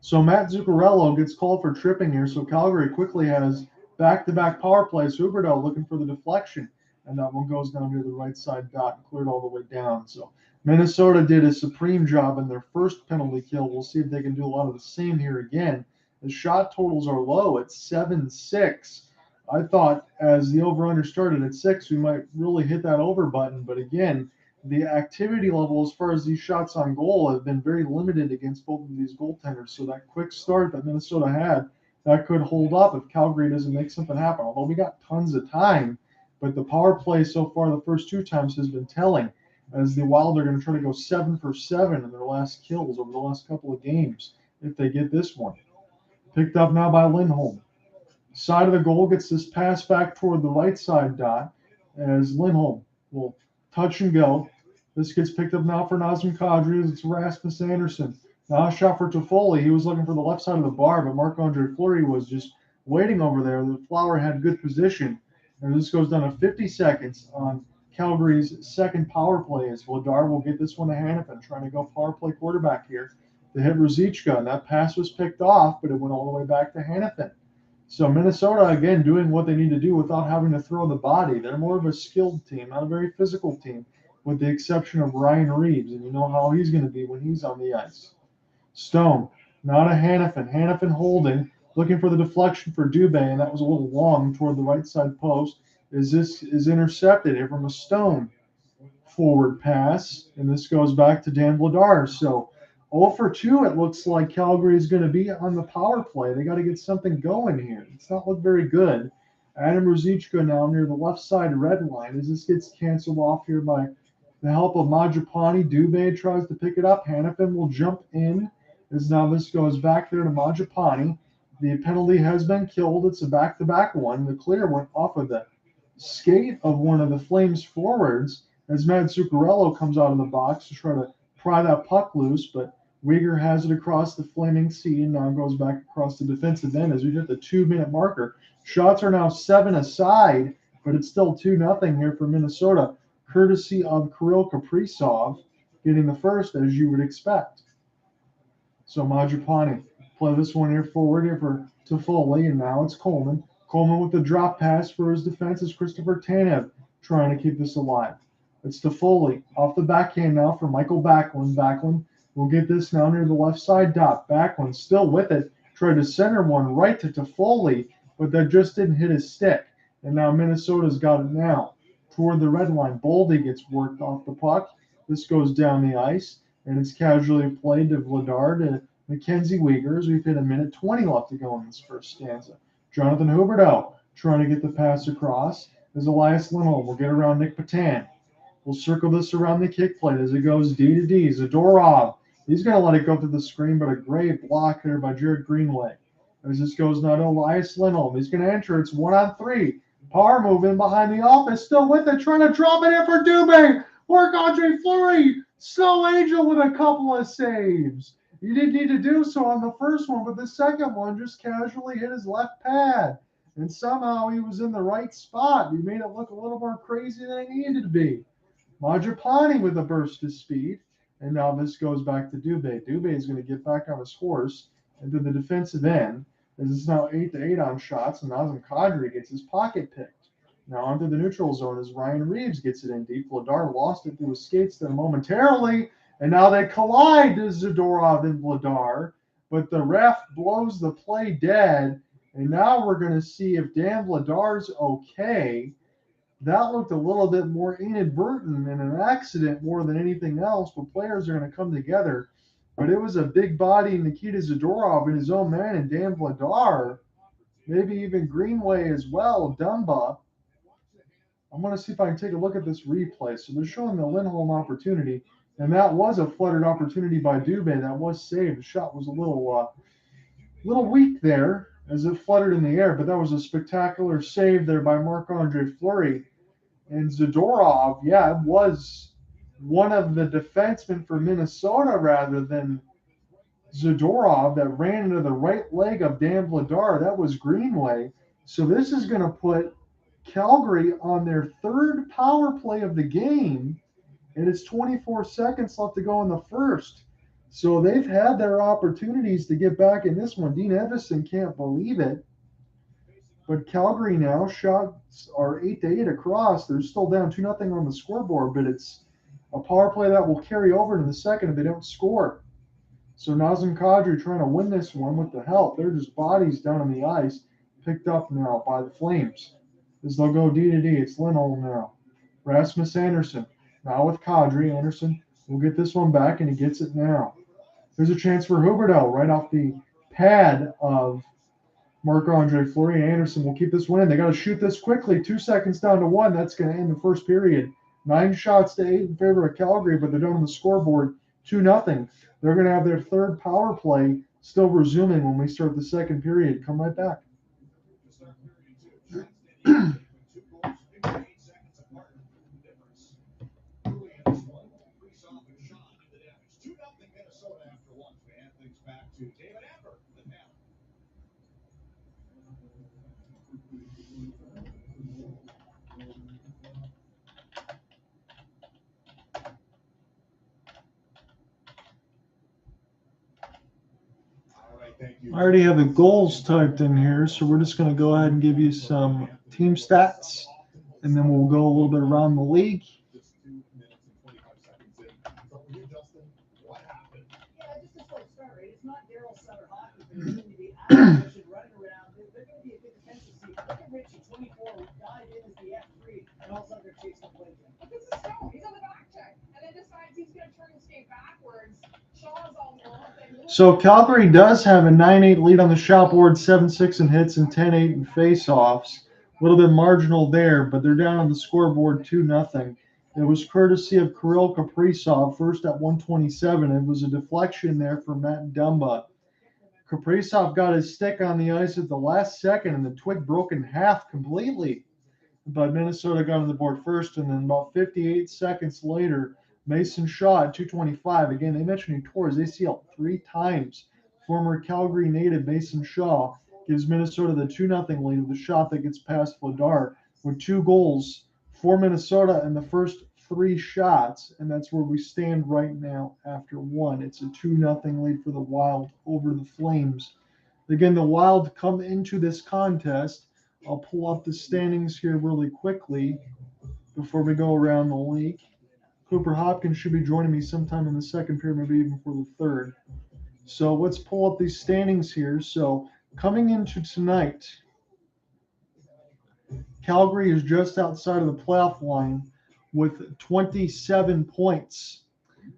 So Matt Zuccarello gets called for tripping here, so Calgary quickly has back-to-back power plays. Huberdeau looking for the deflection, and that one goes down to the right side dot and cleared all the way down. So Minnesota did a supreme job in their first penalty kill. We'll see if they can do a lot of the same here again. The shot totals are low at 7-6. I thought as the over-under started at 6, we might really hit that over button, but again, the activity level as far as these shots on goal have been very limited against both of these goaltenders. So that quick start that Minnesota had, that could hold up if Calgary doesn't make something happen. Although we got tons of time, but the power play so far the first 2 times has been telling, as the Wild are going to try to go 7 for 7 in their last kills over the last couple of games if they get this one. Picked up now by Lindholm. Side of the goal gets this pass back toward the right side dot as Lindholm will touch and go. This gets picked up now for Nazem Kadri. It's Rasmus Andersson. Now a shot for Toffoli. He was looking for the left side of the bar, but Marc-Andre Fleury was just waiting over there. The Flower had good position. And this goes down to 50 seconds on Calgary's second power play as Weegar will get this one to Hanifin, trying to go power play quarterback here to hit Ruzicka. And that pass was picked off, but it went all the way back to Hanifin. So Minnesota, again, doing what they need to do without having to throw the body. They're more of a skilled team, not a very physical team. with the exception of Ryan Reeves, and you know how he's going to be when he's on the ice. Stone, now to Hanifin. Hanifin holding, looking for the deflection for Dube, and that was a little long toward the right side post. This is intercepted here from a Stone forward pass, and this goes back to Dan Vladar. So 0 for 2, it looks like Calgary is going to be on the power play. They got to get something going here. It's not look very good. Adam Ruzicka now near the left side red line as this gets canceled off here by the help of Mangiapane. Dube tries to pick it up. Hanifin will jump in as now this goes back there to Mangiapane. The penalty has been killed. It's a back-to-back one. The clear went off of the skate of one of the Flames forwards as Matt Zuccarello comes out of the box to try to pry that puck loose, but Weegar has it across the Flaming C and now goes back across the defensive end as we hit the 2-minute marker. Shots are now 7 aside, but it's still 2-0 here for Minnesota, courtesy of Kirill Kaprizov getting the first, as you would expect. So Mangiapane play this one here forward here for Toffoli, and now it's Coleman. Coleman with the drop pass for his defense is Christopher Tanev trying to keep this alive. It's Toffoli off the backhand now for Michael Backlund. Backlund will get this now near the left side dot. Backlund still with it. Tried to center one right to Toffoli, but that just didn't hit his stick. And now Minnesota's got it now. Toward the red line, Boldy gets worked off the puck. This goes down the ice, and it's casually played to Vladar to MacKenzie Weegar as we've hit 1:20 left to go in this first stanza. Jonathan Huberdeau trying to get the pass across as Elias Lindholm will get around Nick Patan. We'll circle this around the kick plate as it goes D to D. Zadorov, he's going to let it go through the screen, but a great block there by Jared Greenway. As this goes now to Elias Lindholm. He's going to enter. It's 1-on-3. Power move in behind the office. Still with it. Trying to drop it in for Dube. Marc-Andre Fleury. Snow Angel with a couple of saves. He didn't need to do so on the first one, but the second one just casually hit his left pad. And somehow he was in the right spot. He made it look a little more crazy than it needed to be. Mangiapane with a burst of speed. And now this goes back to Dube. Dube is going to get back on his horse into the defensive end. As it's now 8-8 on shots, and Nazem Kadri gets his pocket picked. Now onto the neutral zone as Ryan Reeves gets it in deep. Vladar lost it through his skates there momentarily, and now they collide to Zadorov and Vladar, but the ref blows the play dead, and now we're going to see if Dan Vladar's okay. That looked a little bit more inadvertent and an accident more than anything else, but players are going to come together. But it was a big body Nikita Zadorov and his own man and Dan Vladar, maybe even Greenway as well, Dumba. I'm going to see if I can take a look at this replay. So they're showing the Lindholm opportunity, and that was a fluttered opportunity by Dube. That was saved. The shot was a little weak there as it fluttered in the air, but that was a spectacular save there by Marc-Andre Fleury. And Zadorov, yeah, it was one of the defensemen for Minnesota rather than Zadorov that ran into the right leg of Dan Vladar. That was Greenway. So this is going to put Calgary on their third power play of the game, and it's 24 seconds left to go in the first. So they've had their opportunities to get back in this one. Dean Evison can't believe it. But Calgary now, shots are 8-8 across. They're still down 2-0 on the scoreboard, but it's a power play that will carry over to the second if they don't score. So Nazem Kadri trying to win this one with the help. They're just bodies down on the ice, picked up now by the Flames. As they'll go D to D, it's Lindholm now. Rasmus Andersson now with Kadri. Andersson will get this one back, and he gets it now. There's a chance for Huberdeau right off the pad of Marc-Andre Fleury. Andersson will keep this one in. They got to shoot this quickly. 2 seconds down to 1. That's going to end the first period. 9 shots to 8 in favor of Calgary, but they're down on the scoreboard 2-0. They're going to have their third power play still resuming when we start the second period. Come right back. I already have the goals typed in here, so we're just going to go ahead and give you some team stats, and then we'll go a little bit around the league. This is Stone. He's on the back check. And then decides he's going to turn and skate backwards. Shaw's all off. So Calgary does have a 9-8 lead on the shot board, 7-6 in hits and 10-8 in faceoffs. A little bit marginal there, but they're down on the scoreboard 2-0. It was courtesy of Kirill Kaprizov, first at 127. It was a deflection there from Matt Dumba. Kaprizov got his stick on the ice at the last second, and the twig broke in half completely. But Minnesota got on the board first, and then about 58 seconds later, Mason Shaw at 225. Again, they mentioned he tore his ACL 3 times. Former Calgary native Mason Shaw gives Minnesota the 2-0 lead with a shot that gets past Vladar with 2 goals for Minnesota in the first 3 shots, and that's where we stand right now after 1. It's a 2-0 lead for the Wild over the Flames. Again, the Wild come into this contest. I'll pull up the standings here really quickly before we go around the league. Cooper Hopkins should be joining me sometime in the second period, maybe even for the third. So let's pull up these standings here. So coming into tonight, Calgary is just outside of the playoff line with 27 points.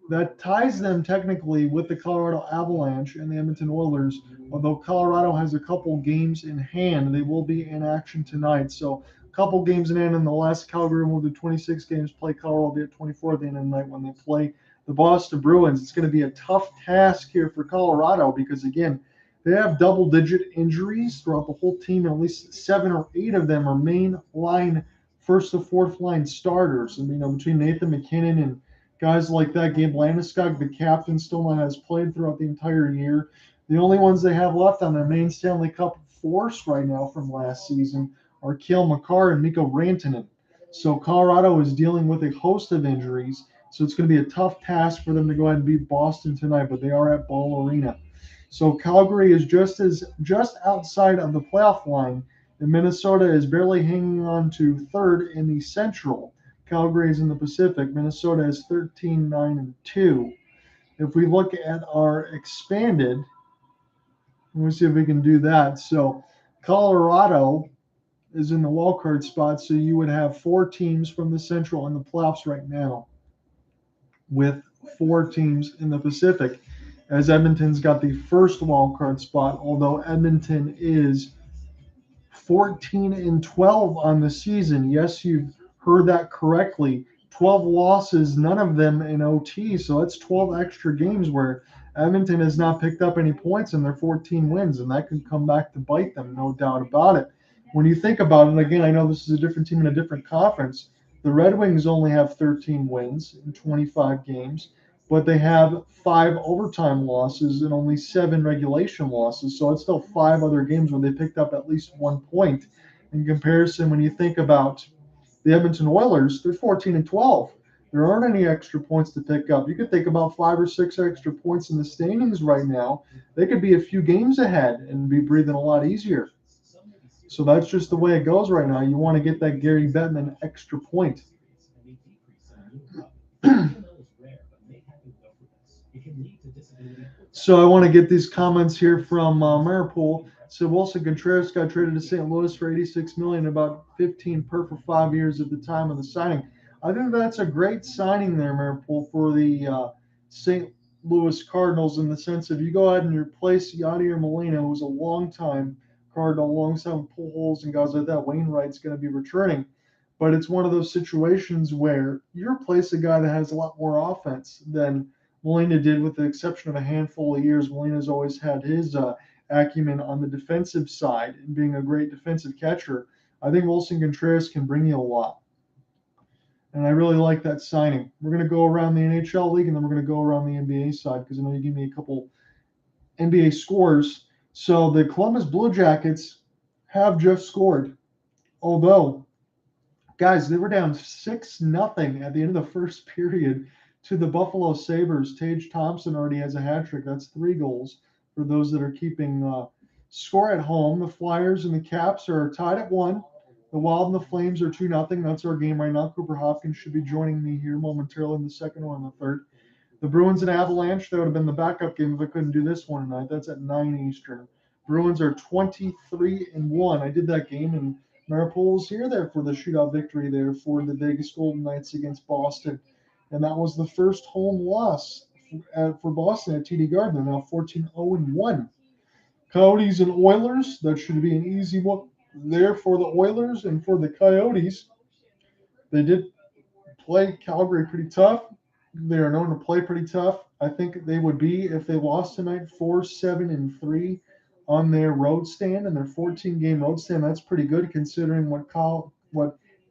That ties them technically with the Colorado Avalanche and the Edmonton Oilers. Although Colorado has a couple games in hand, they will be in action tonight. So a couple games in hand in the last Calgary will do 26 games play. Colorado will be at 24 at the end of the night when they play the Boston Bruins. It's going to be a tough task here for Colorado because, again, they have double-digit injuries throughout the whole team, and at least 7 or 8 of them are main line, first to fourth line starters. I mean, between Nathan McKinnon and guys like that, Gabe Landeskog, the captain, still not has played throughout the entire year. The only ones they have left on their main Stanley Cup force right now from last season are Cale Makar and Mikko Rantanen. So Colorado is dealing with a host of injuries, so it's going to be a tough task for them to go ahead and beat Boston tonight, but they are at Ball Arena. So Calgary is just outside of the playoff line, and Minnesota is barely hanging on to third in the Central. Calgary is in the Pacific. Minnesota is 13-9-2. If we look at our expanded, let me see if we can do that. So Colorado is in the wild card spot, so you would have 4 teams from the Central in the playoffs right now, with 4 teams in the Pacific, as Edmonton's got the first wild card spot, although Edmonton is 14-12 on the season. Yes, you've heard that correctly. 12 losses, none of them in OT, so that's 12 extra games where Edmonton has not picked up any points in their 14 wins, and that could come back to bite them, no doubt about it. When you think about it, and again, I know this is a different team in a different conference, the Red Wings only have 13 wins in 25 games, but they have 5 overtime losses and only 7 regulation losses. So it's still 5 other games where they picked up at least 1 point. In comparison, when you think about the Edmonton Oilers, they're 14-12. There aren't any extra points to pick up. You could think about 5 or 6 extra points in the standings right now. They could be a few games ahead and be breathing a lot easier. So that's just the way it goes right now. You want to get that Gary Bettman extra point. So I want to get these comments here from Maripool. So Wilson Contreras got traded to St. Louis for $86 million, about 15 per for 5 years at the time of the signing. I think that's a great signing there, Maripool, for the St. Louis Cardinals, in the sense of you go ahead and replace Yadier Molina, who's a long-time Cardinal, alongside Pujols and guys like that. Wainwright's going to be returning. But it's one of those situations where you replace a guy that has a lot more offense than Molina did, with the exception of a handful of years. Molina's always had his acumen on the defensive side and being a great defensive catcher. I think Wilson Contreras can bring you a lot. And I really like that signing. We're going to go around the NHL league, and then we're going to go around the NBA side, because I know you gave me a couple NBA scores. So the Columbus Blue Jackets have just scored. Although, guys, they were down 6-0 at the end of the first period to the Buffalo Sabres. Tage Thompson already has a hat trick. That's 3 goals for those that are keeping score at home. The Flyers and the Caps are tied at 1. The Wild and the Flames are 2-0. That's our game right now. Cooper Hopkins should be joining me here momentarily in the second or in the third. The Bruins and Avalanche, that would have been the backup game if I couldn't do this one tonight. That's at 9 Eastern. Bruins are 23-1. I did that game, and Maripol was there for the shootout victory there for the Vegas Golden Knights against Boston. And that was the first home loss for Boston at TD Garden. They're now 14-0-1. Coyotes and Oilers, that should be an easy one there for the Oilers. And for the Coyotes, they did play Calgary pretty tough. They are known to play pretty tough. I think they would be, if they lost tonight, 4-7-3 on their road stand and their 14-game road stand. That's pretty good considering what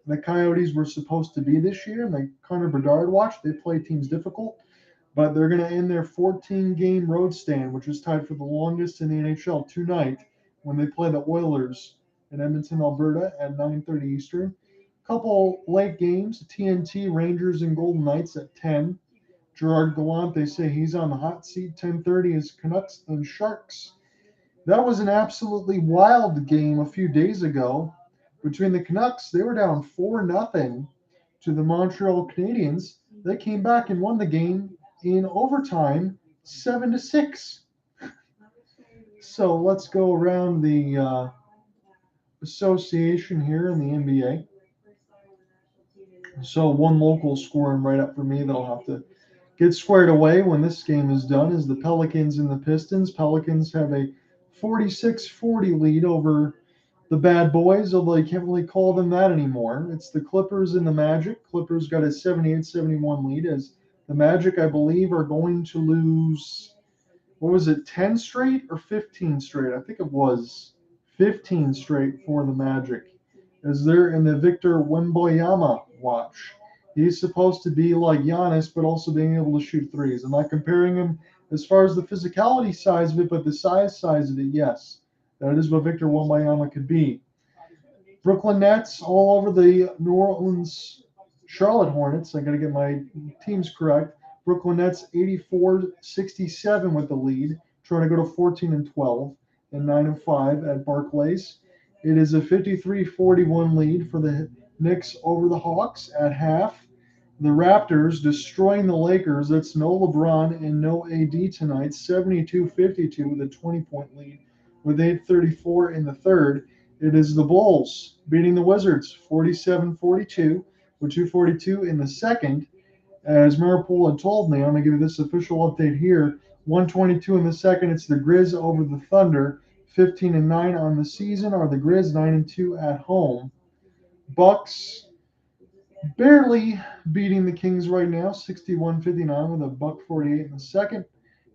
the Coyotes were supposed to be this year. And the Connor Bedard watch, they play teams difficult, but they're going to end their 14-game road stand, which is tied for the longest in the NHL tonight when they play the Oilers in Edmonton, Alberta at 9:30 Eastern. Couple late games, TNT, Rangers, and Golden Knights at 10. Gerard Gallant, they say he's on the hot seat. 10:30 is Canucks and Sharks. That was an absolutely wild game a few days ago between the Canucks. They were down 4-0 to the Montreal Canadiens. They came back and won the game in overtime, 7-6. So let's go around the association here in the NBA. So one local scoring right up for me that I'll have to get squared away when this game is done is the Pelicans and the Pistons. Pelicans have a 46-40 lead over the Bad Boys, although you can't really call them that anymore. It's the Clippers and the Magic. Clippers got a 78-71 lead as the Magic, I believe, are going to lose, 10 straight or 15 straight? I think it was 15 straight for the Magic, as they're in the Victor Wembanyama watch. He's supposed to be like Giannis, but also being able to shoot threes. I'm not comparing him as far as the physicality size of it, but the size of it, yes. That is what Victor Wembanyama could be. Brooklyn Nets all over the New Orleans Charlotte Hornets. I got to get my teams correct. Brooklyn Nets 84-67 with the lead, trying to go to 14-12 and 9-5 at Barclays. It is a 53-41 lead for the Knicks over the Hawks at half. The Raptors destroying the Lakers. That's no LeBron and no AD tonight. 72-52 with a 20-point lead with 8:34 in the third. It is the Bulls beating the Wizards 47-42 with 2:42 in the second. As Maripol had told me, I'm going to give you this official update here. 1:22 in the second. It's the Grizz over the Thunder. 15-9 on the season are the Grizz, 9-2 at home. Bucks barely beating the Kings right now, 61-59 with a $1.48 in the second.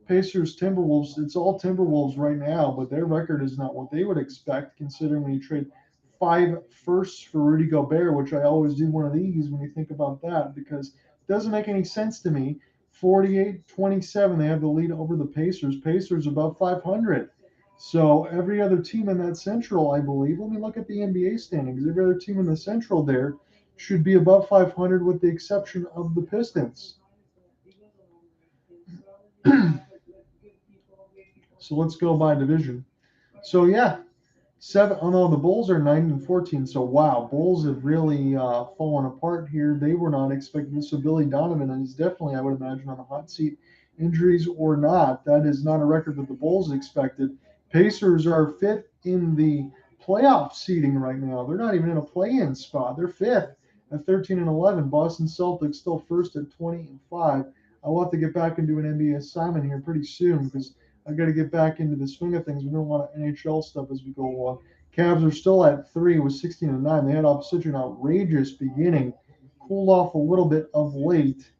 Pacers, Timberwolves, it's all Timberwolves right now, but their record is not what they would expect, considering when you trade 5 firsts for Rudy Gobert, which I always do one of these when you think about that, because it doesn't make any sense to me. 48-27, they have the lead over the Pacers. Pacers above 500. So every other team in that Central, I believe, let me look at the NBA standings. Every other team in the Central there should be above 500 with the exception of the Pistons. So let's go by division. So yeah, the Bulls are 9-14. So wow, Bulls have really fallen apart here. They were not expecting this. So Billy Donovan is definitely, I would imagine, on the hot seat, injuries or not. That is not a record that the Bulls expected. Pacers are fifth in the playoff seeding right now. They're not even in a play-in spot. They're fifth at 13-11. Boston Celtics still first at 20-5. I'll have to get back into an NBA assignment here pretty soon because I got to get back into the swing of things. We're doing a lot of NHL stuff as we go along. Cavs are still at 3 with 16-9. They had such an outrageous beginning, cooled off a little bit of late.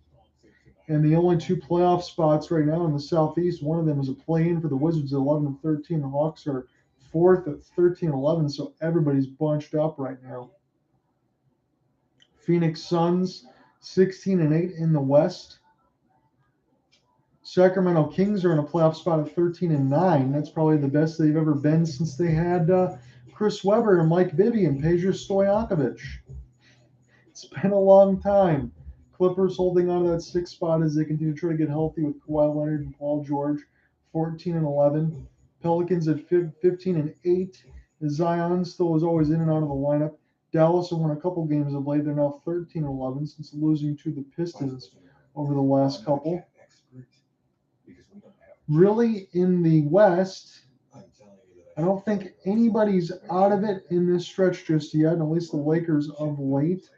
And the only 2 playoff spots right now in the Southeast, one of them is a play-in for the Wizards at 11-13. The Hawks are 4th at 13-11, so everybody's bunched up right now. Phoenix Suns 16-8 in the West. Sacramento Kings are in a playoff spot at 13-9. That's probably the best they've ever been since they had Chris Webber and Mike Bibby and Peja Stojakovic. It's been a long time. Clippers holding on to that 6th spot as they continue to try to get healthy with Kawhi Leonard and Paul George, 14-11. Pelicans at 15-8. Zion still is always in and out of the lineup. Dallas have won a couple games of late. They're now 13-11 since losing to the Pistons over the last couple. Really, in the West, I don't think anybody's out of it in this stretch just yet, at least the Lakers of late.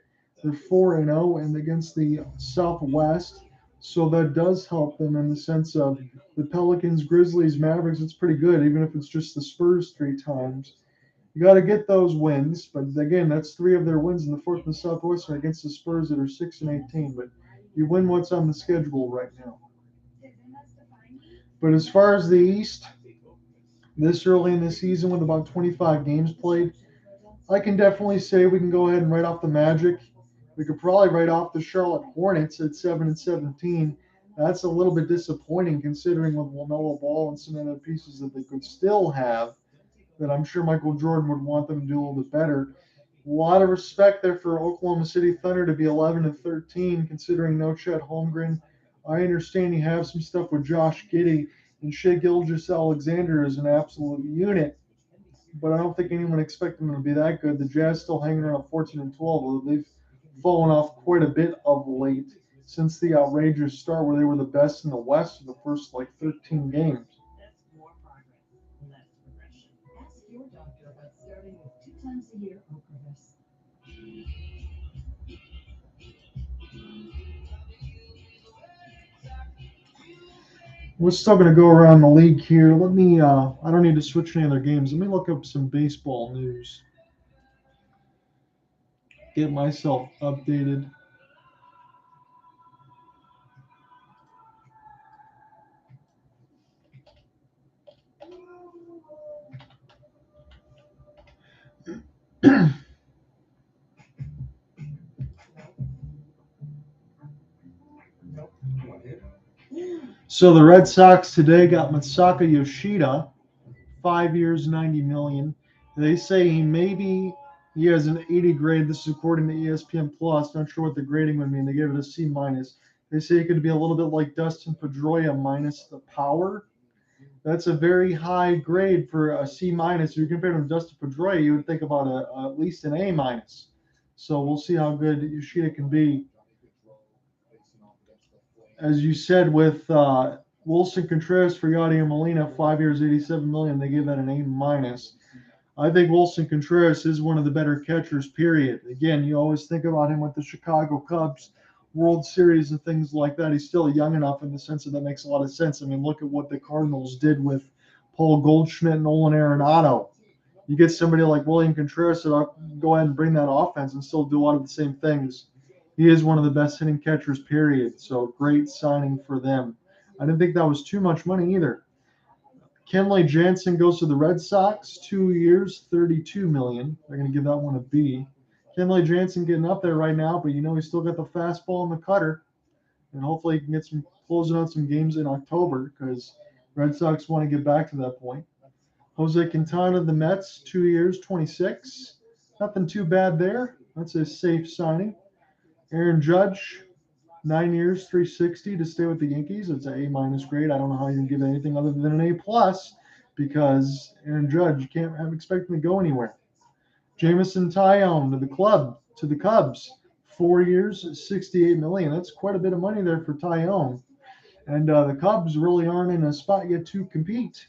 They're 4-0 and against the Southwest, so that does help them in the sense of the Pelicans, Grizzlies, Mavericks. It's pretty good, even if it's just the Spurs 3 times. You got to get those wins, but again, that's 3 of their wins in the fourth and the Southwest are against the Spurs that are 6-18. But you win what's on the schedule right now. But as far as the East, this early in the season with about 25 games played, I can definitely say we can go ahead and write off the Magic. We could probably write off the Charlotte Hornets at 7-17. That's a little bit disappointing considering with LaMelo Ball and some other pieces that they could still have that I'm sure Michael Jordan would want them to do a little bit better. A lot of respect there for Oklahoma City Thunder to be 11-13 considering no Chet Holmgren. I understand you have some stuff with Josh Giddey and Shea Gilgeous-Alexander is an absolute unit, but I don't think anyone expected them to be that good. The Jazz still hanging around 14-12, although they've fallen off quite a bit of late since the outrageous start where they were the best in the West for the first 13 games. Ask your doctor about starting with 2 times a year Ocrevus. We're still going to go around the league here. Let me, I don't need to switch any other games. Let me look up some baseball news. Get myself updated. So the Red Sox today got Masaka Yoshida, 5 years, $90 million. They say he has an 80 grade. This is according to ESPN Plus. Not sure what the grading would mean. They gave it a C minus. They say it could be a little bit like Dustin Pedroia minus the power. That's a very high grade for a C minus. If you compare him to Dustin Pedroia, you would think about at least an A minus. So we'll see how good Yoshida can be. As you said with Wilson Contreras for Yadier Molina, 5 years, $87 million. They gave that an A minus. I think Wilson Contreras is one of the better catchers, period. Again, you always think about him with the Chicago Cubs, World Series and things like that. He's still young enough in the sense that makes a lot of sense. I mean, look at what the Cardinals did with Paul Goldschmidt and Nolan Arenado. You get somebody like William Contreras that'll go ahead and bring that offense and still do a lot of the same things. He is one of the best hitting catchers, period. So great signing for them. I didn't think that was too much money either. Kenley Jansen goes to the Red Sox, 2 years, $32 million. They're going to give that one a B. Kenley Jansen getting up there right now, but he's still got the fastball and the cutter. And hopefully he can get closing out some games in October because Red Sox want to get back to that point. Jose Quintana, the Mets, 2 years, 26. Nothing too bad there. That's a safe signing. Aaron Judge, 9 years, 360 to stay with the Yankees. It's an A minus grade. I don't know how you can give anything other than an A plus because Aaron Judge, you can't expect him to go anywhere. Jamison Tyone to the Cubs, 4 years, $68 million. That's quite a bit of money there for Tyone. And the Cubs really aren't in a spot yet to compete,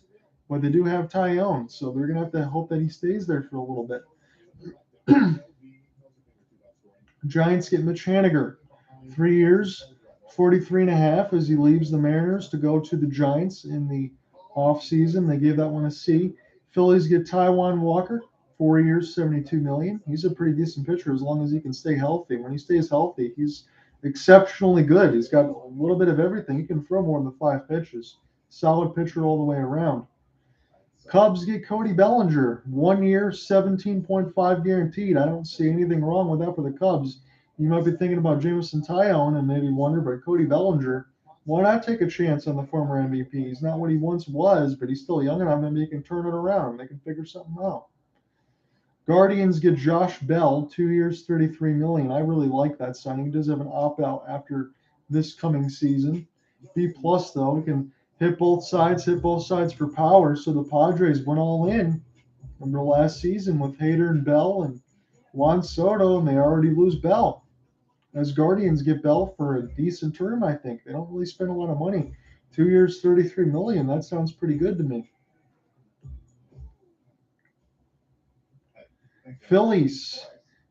but they do have Tyone, so they're going to hope that he stays there for a little bit. Giants get Mitch Haniger, 3 years, $43.5 as he leaves the Mariners to go to the Giants in the offseason. They gave that one a C. Phillies get Taijuan Walker, 4 years, $72 million. He's a pretty decent pitcher as long as he can stay healthy. When he stays healthy, he's exceptionally good. He's got a little bit of everything. He can throw more than 5 pitches. Solid pitcher all the way around. Cubs get Cody Bellinger, 1 year, $17.5 guaranteed. I don't see anything wrong with that for the Cubs. You might be thinking about Jamison Tyone and maybe wonder, but Cody Bellinger, why not take a chance on the former MVP? He's not what he once was, but he's still young enough. Maybe he can turn it around. They can figure something out. Guardians get Josh Bell, 2 years, $33 million. I really like that signing. He does have an opt-out after this coming season. B plus though, he can hit both sides for power. So the Padres went all in. Remember last season with Hader and Bell and Juan Soto, and they already lose Bell. As Guardians get Bell for a decent term, I think. They don't really spend a lot of money. 2 years, $33 million. That sounds pretty good to me. Phillies.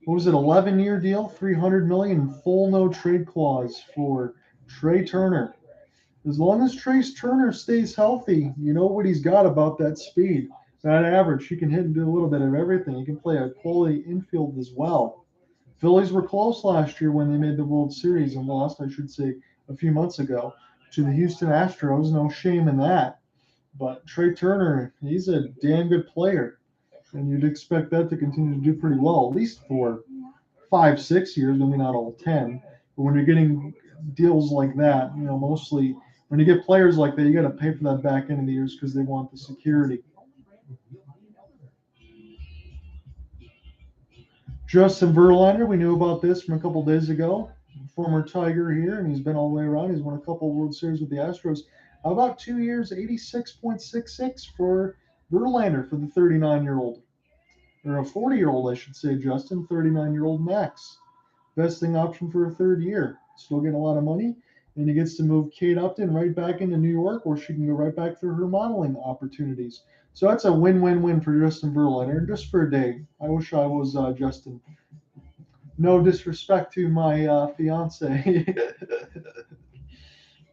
What was it? 11-year deal, $300 million, full no trade clause for Trey Turner. As long as Trey Turner stays healthy, you know what he's got about that speed, that average. He can hit and do a little bit of everything. He can play a quality infield as well. Phillies were close last year when they made the World Series and lost, I should say, a few months ago to the Houston Astros. No shame in that. But Trey Turner, he's a damn good player. And you'd expect that to continue to do pretty well, at least for 5-6 years, maybe not all 10. But when you're getting deals like that, you know, mostly when you get players like that, you got to pay for that back end of the years because they want the security. Justin Verlander, we knew about this from a couple days ago. Former Tiger here, and he's been all the way around. He's won a couple World Series with the Astros. How about 2 years, 86.66 for Verlander for the 39-year-old? Or a 40-year-old, I should say, Justin, 39-year-old Max. Vesting option for a third year. Still getting a lot of money. And he gets to move Kate Upton right back into New York, or she can go right back through her modeling opportunities. So that's a win-win-win for Justin Verlander, just for a day. I wish I was Justin. No disrespect to my fiance,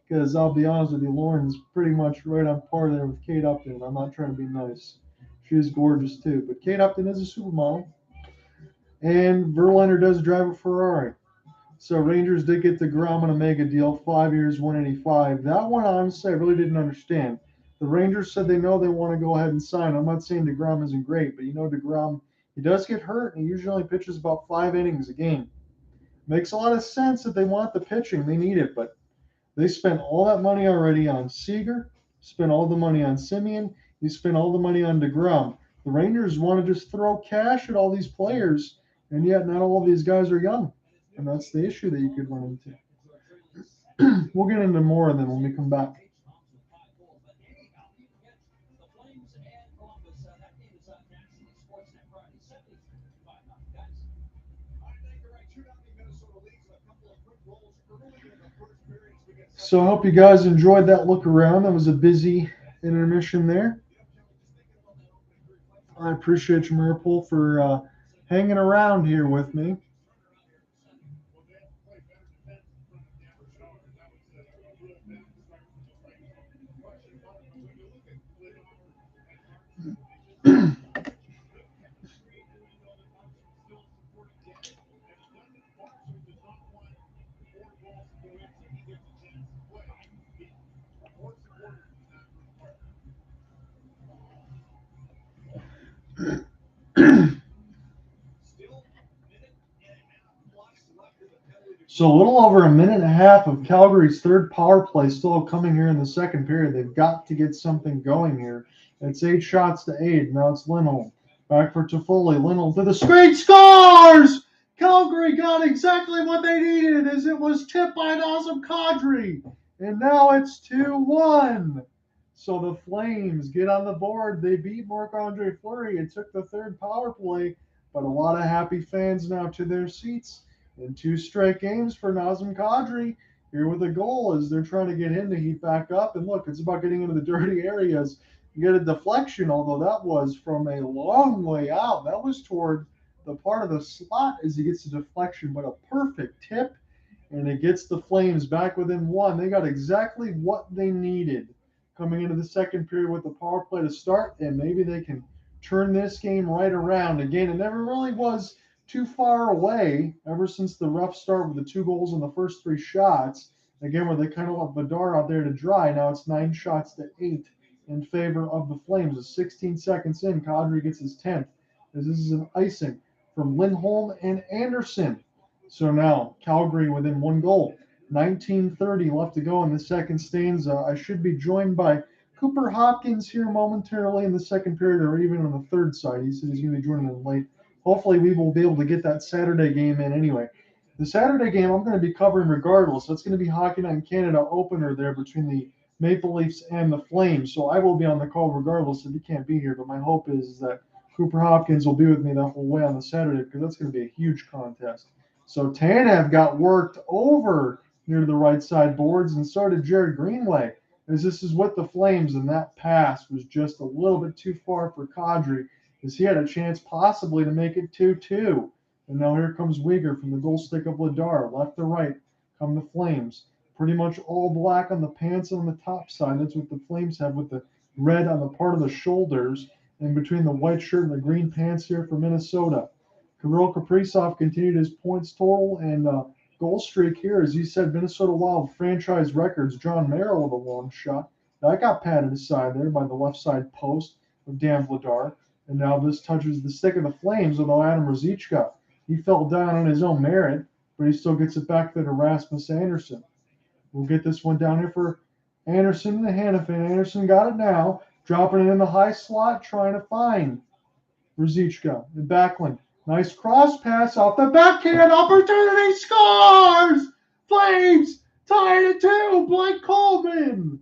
because I'll be honest with you, Lauren's pretty much right on par there with Kate Upton. I'm not trying to be nice. She is gorgeous too, but Kate Upton is a supermodel. And Verlander does drive a Ferrari. So Rangers did get DeGrom on a mega deal, 5 years, 185. That one, honestly, I really didn't understand. The Rangers said they know they want to go ahead and sign. I'm not saying DeGrom isn't great, but you know DeGrom, he does get hurt, and he usually only pitches about 5 innings a game. Makes a lot of sense that they want the pitching. They need it, but they spent all that money already on Seager, spent all the money on Simeon, you spent all the money on DeGrom. The Rangers want to just throw cash at all these players, and yet not all of these guys are young. And that's the issue that you could run into. We'll get into more of them when we come back. So I hope you guys enjoyed that look around. That was a busy intermission there. I appreciate you, Maripol, for hanging around here with me. So a little over a minute and a half of Calgary's third power play still coming here in the second period. They've got to get something going here. It's 8 shots to 8. Now it's Lindholm. Back for Toffoli. Lindholm to the screen. Scores! Calgary got exactly what they needed as it was tipped by Nazem Kadri. And now it's 2-1. So the Flames get on the board. They beat Marc-Andre Fleury. It took the third power play, but a lot of happy fans now to their seats. In 2 straight games for Nazem Kadri, here with a goal as they're trying to get him to heat back up. And look, it's about getting into the dirty areas. You get a deflection, although that was from a long way out. That was toward the part of the slot as he gets the deflection, but a perfect tip. And it gets the Flames back within 1. They got exactly what they needed coming into the second period with the power play to start. And maybe they can turn this game right around. Again, it never really was too far away ever since the rough start with the 2 goals in the first 3 shots. Again, where they kind of left Vidar out there to dry. Now it's 9 shots to 8 in favor of the Flames. With 16 seconds in, Kadri gets his 10th. As this is an icing from Lindholm and Anderson. So now Calgary within 1 goal. 19:30 left to go in the second stanza. I should be joined by Cooper Hopkins here momentarily in the second period, or even on the third side. He said he's going to be joining in late. Hopefully we will be able to get that Saturday game in anyway. The Saturday game I'm going to be covering regardless. That's going to be Hockey Night in Canada opener there between the Maple Leafs and the Flames. So I will be on the call regardless if he can't be here. But my hope is that Cooper Hopkins will be with me the whole way on the Saturday, because that's going to be a huge contest. So Tanev got worked over near the right side boards, and so did Jared Greenway. as this is with the Flames, and that pass was just a little bit too far for Kadri, as he had a chance possibly to make it 2-2. And now here comes Weegar from the goal stick of Ladar, left to right, come the Flames. Pretty much all black on the pants and on the top side. That's what the Flames have with the red on the part of the shoulders and between the white shirt and the green pants here for Minnesota. Kirill Kaprizov continued his points total and goal streak here. As he said, Minnesota Wild franchise records. John Merrill with a long shot. That got patted aside there by the left side post of Dan Vladar. And now this touches the stick of the Flames, although Adam Ruzicka, he fell down on his own merit, but he still gets it back there to Rasmus Andersson. We'll get this one down here for Andersson and Hanifin. Andersson got it now, dropping it in the high slot, trying to find Ruzicka and Backlund. Nice cross pass off the backhand. Opportunity, scores! Flames tied at 2. Blake Coleman.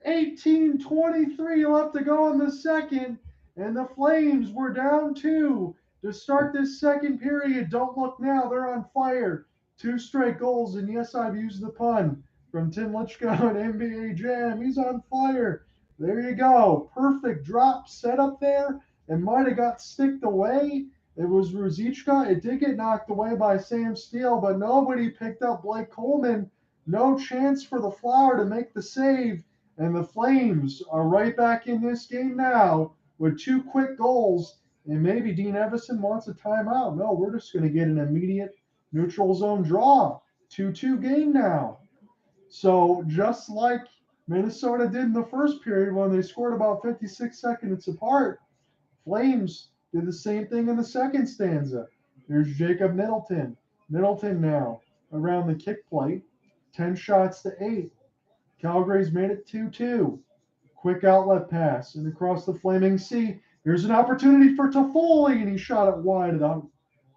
18:23 left to go in the second, and the Flames were down 2 to start this second period. Don't look now, they're on fire. 2 straight goals, and yes, I've used the pun from Tim Lichko and NBA Jam. He's on fire. There you go. Perfect drop set up there. It might have got sticked away. It was Ruzicka. It did get knocked away by Sam Steele, but nobody picked up Blake Coleman. No chance for the Flower to make the save. And the Flames are right back in this game now with 2 quick goals. And maybe Dean Evison wants a timeout. No, we're just going to get an immediate neutral zone draw. 2-2 game now. So just like Minnesota did in the first period when they scored about 56 seconds apart, Flames did the same thing in the second stanza. Here's Jacob Middleton. Middleton now around the kick plate. 10 shots to 8. Calgary's made it 2-2. Quick outlet pass and across the flaming sea. Here's an opportunity for Toffoli, and he shot it wide on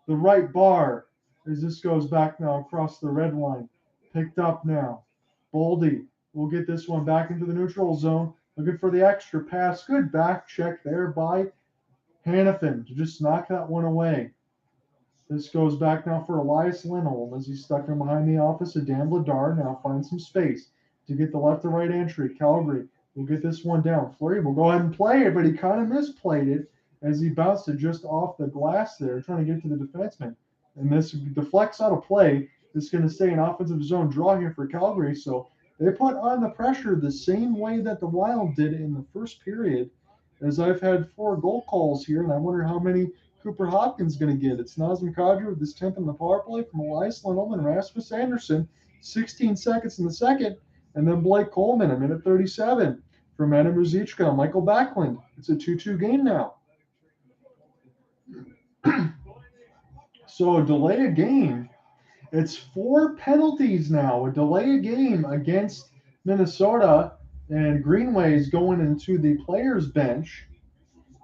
the right bar as this goes back now across the red line. Picked up now. Boldy will get this one back into the neutral zone. Looking for the extra pass. Good back check there by Hanifin to just knock that one away. This goes back now for Elias Lindholm as he's stuck in behind the office of Dan Vladar. Now finds some space to get the left to right entry. Calgary will get this one down. Fleury will go ahead and play it, but he kind of misplayed it as he bounced it just off the glass there, trying to get to the defenseman. And this deflects out of play. This is going to stay an offensive zone draw here for Calgary. So they put on the pressure the same way that the Wild did in the first period. As I've had 4 goal calls here, and I wonder how many Cooper Hopkins going to get. It's Nazem Kadri with his 10th on the power play from Elias Lindholm and Rasmus Andersson. 16 seconds in the second. And then Blake Coleman, 1:37 from Adam Ruzicka and Michael Backlund. It's a 2-2 game now. So a delay a game. It's 4 penalties now. A delay a game against Minnesota, and Greenway's going into the players' bench.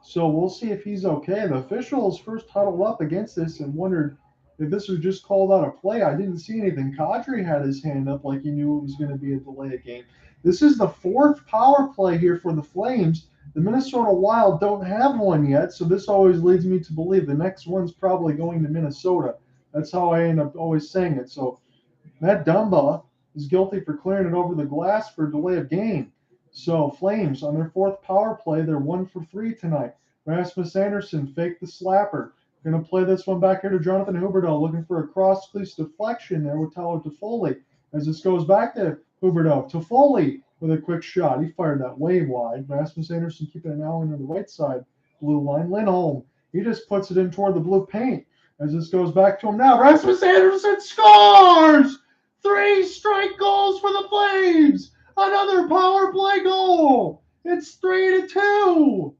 So we'll see if he's okay. The officials first huddled up against this and wondered if this was just called out of play. I didn't see anything. Kadri had his hand up like he knew it was going to be a delay game. This is the 4th power play here for the Flames. The Minnesota Wild don't have one yet, so this always leads me to believe the next one's probably going to Minnesota. That's how I end up always saying it. So Matt Dumba is guilty for clearing it over the glass for delay of game. So Flames on their 4th power play, they're 1 for 3 tonight. Rasmus Andersson faked the slapper. Going to play this one back here to Jonathan Huberdeau, looking for a cross-crease deflection there with Tyler Toffoli. As this goes back to Huberdeau. Toffoli with a quick shot. He fired that way wide. Rasmus Andersson keeping it now into the right side blue line. Lindholm, he just puts it in toward the blue paint. As this goes back to him now. Rasmus Andersson scores! 3 straight goals for the Flames! Another power play goal! It's 3-2!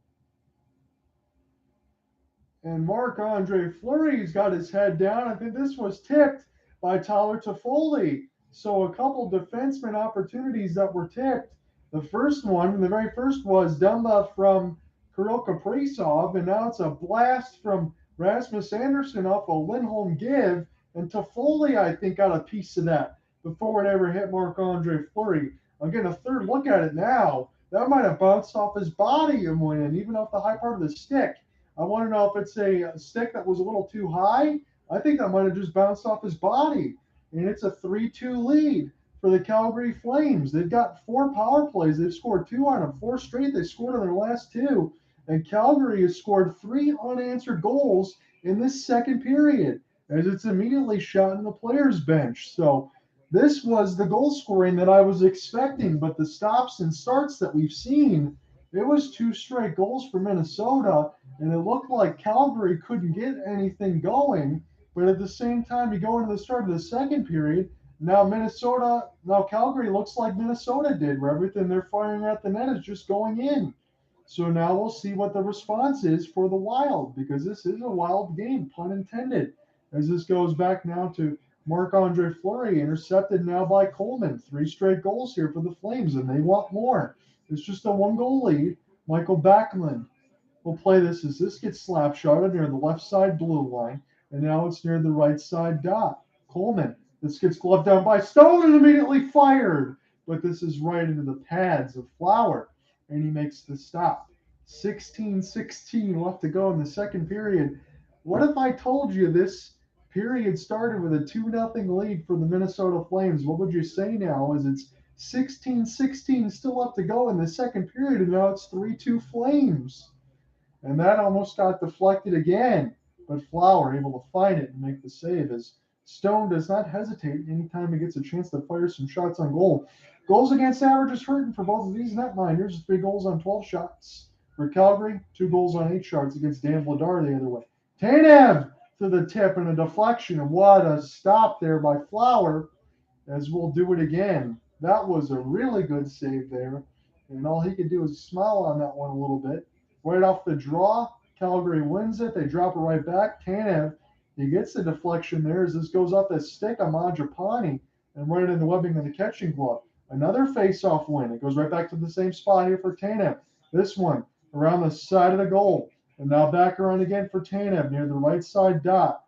And Marc-Andre Fleury's got his head down. I think this was tipped by Tyler Toffoli. So a couple defenseman opportunities that were tipped. The very first was Dumba from Kirill Kaprizov, and now it's a blast from Rasmus Andersson off a Lindholm give. And Toffoli, I think, got a piece of that before it ever hit Marc-Andre Fleury. I'm getting a third look at it now. That might have bounced off his body and went in, even off the high part of the stick. I want to know if it's a stick that was a little too high. I think that might have just bounced off his body. And it's a 3-2 lead for the Calgary Flames. They've got 4 power plays. They've scored 2 on them, 4 straight. They scored on their last 2. And Calgary has scored 3 unanswered goals in this second period, as it's immediately shot in the players' bench. So this was the goal scoring that I was expecting, but the stops and starts that we've seen, it was 2 straight goals for Minnesota, and it looked like Calgary couldn't get anything going. But at the same time, you go into the start of the second period, now Calgary looks like Minnesota did, where everything they're firing at the net is just going in. So now we'll see what the response is for the Wild, because this is a Wild game, pun intended, as this goes back now to Marc-Andre Fleury, intercepted now by Coleman. 3 straight goals here for the Flames, and they want more. It's just a 1-goal lead. Michael Backlund will play this as this gets slap shotted near the left side blue line, and now it's near the right side dot. Coleman, this gets gloved down by Stone and immediately fired, but this is right into the pads of Flower, and he makes the stop. 16-16 left to go in the second period. What if I told you this period started with a 2-0 lead for the Minnesota Flames? What would you say now? As it's 16-16 still left to go in the second period, and now it's 3-2 Flames. And that almost got deflected again, but Flower able to find it and make the save, as Stone does not hesitate anytime he gets a chance to fire some shots on goal. Goals against average is hurting for both of these netminders. 3 goals on 12 shots for Calgary, 2 goals on 8 shots against Dan Vladar the other way. Tanev to the tip and a deflection, and what a stop there by Flower, as we'll do it again. That was a really good save there, and all he could do is smile on that one a little bit. Right off the draw, Calgary wins it. They drop it right back. Tanev, he gets the deflection there as this goes off the stick of Mangiapane and right in the webbing of the catching glove. Another face-off win. It goes right back to the same spot here for Tanev. This one around the side of the goal. And now back around again for Tanev near the right side dot.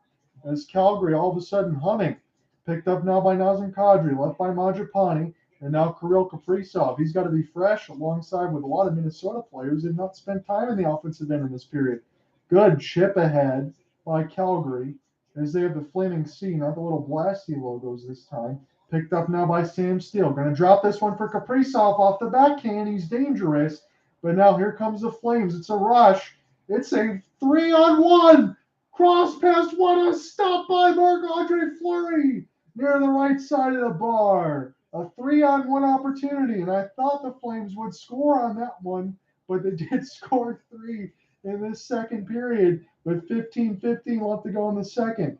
As Calgary all of a sudden humming. Picked up now by Nazem Kadri, left by Mangiapane, and now Kirill Kaprizov. He's got to be fresh alongside with a lot of Minnesota players who have not spent time in the offensive end in this period. Good chip ahead by Calgary as they have the flaming C, not the little blasty logos this time. Picked up now by Sam Steele. Going to drop this one for Kaprizov off the backhand. He's dangerous. But now here comes the Flames. It's a rush. It's a 3-on-1. Cross pass. What a stop by Marc-Andre Fleury near the right side of the bar. A 3-on-1 opportunity. And I thought the Flames would score on that one, but they did score 3 in this second period with 15-15 left to go in the second.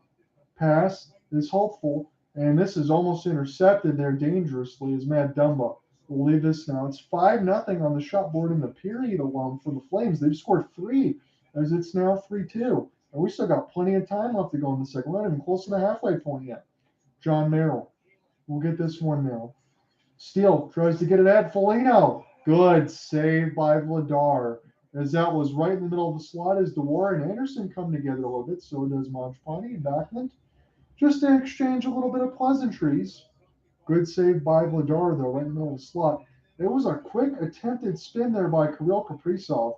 Pass is hopeful. And this is almost intercepted there dangerously as Matt Dumba will leave this now. It's 5-0 on the shot board in the period alone for the Flames. They've scored 3 as it's now 3-2. And we still got plenty of time left to go in the second. We're not even close to the halfway point yet. John Merrill will get this one now. Steele tries to get it at Foligno. Good save by Vladar, as that was right in the middle of the slot as DeWar and Anderson come together a little bit. So does Mangiapane and Backlund. Just to exchange a little bit of pleasantries. Good save by Vladar, though, right in the middle of the slot. It was a quick attempted spin there by Kirill Kaprizov.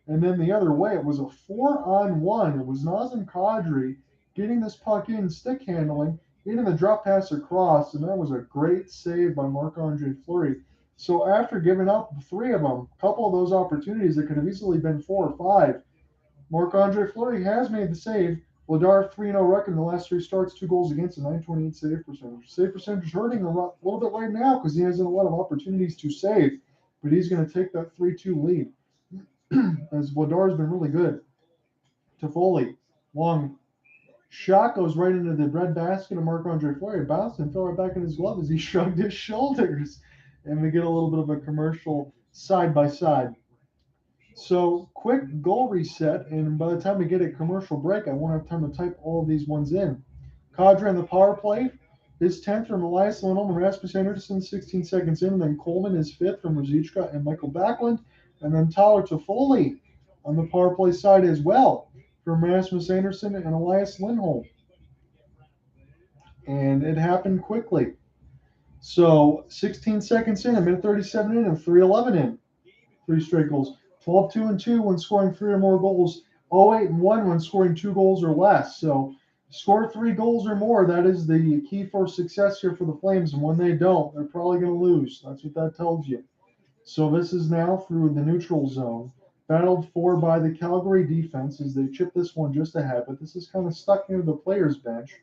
And then the other way, it was a 4-on-1. It was Nazem Kadri getting this puck in, stick handling, getting the drop pass across, and that was a great save by Marc-Andre Fleury. So after giving up 3 of them, a couple of those opportunities that could have easily been 4 or 5, Marc-Andre Fleury has made the save. Vladar 3-0 record in the last 3 starts, 2 goals against, a 928 save percentage. Save percentage is hurting a little bit right now because he hasn't a lot of opportunities to save, but he's going to take that 3-2 lead as Vladar's been really good. Toffoli, long shot goes right into the bread basket of Marc-Andre Fleury. Bounced and fell right back in his glove as he shrugged his shoulders. And we get a little bit of a commercial side by side. So quick goal reset, and by the time we get a commercial break, I won't have time to type all of these ones in. Kadri on the power play, his 10th from Elias, Lindholm, and Rasmus Anderson, 16 seconds in, and then Coleman is 5th from Lucic and Michael Backlund, and then Tyler Toffoli on the power play side as well from Rasmus Anderson and Elias Lindholm. And it happened quickly. So 16 seconds in, a minute 37 in, and 3:11 in. 3 straight goals. 12-2-2 when scoring 3 or more goals. 0-8-1 when scoring 2 goals or less. So Score 3 goals or more. That is the key for success here for the Flames. And when they don't, they're probably going to lose. That's what that tells you. So this is now through the neutral zone. Battled for by the Calgary defense as they chip this one just ahead. But this is kind of stuck near the players' bench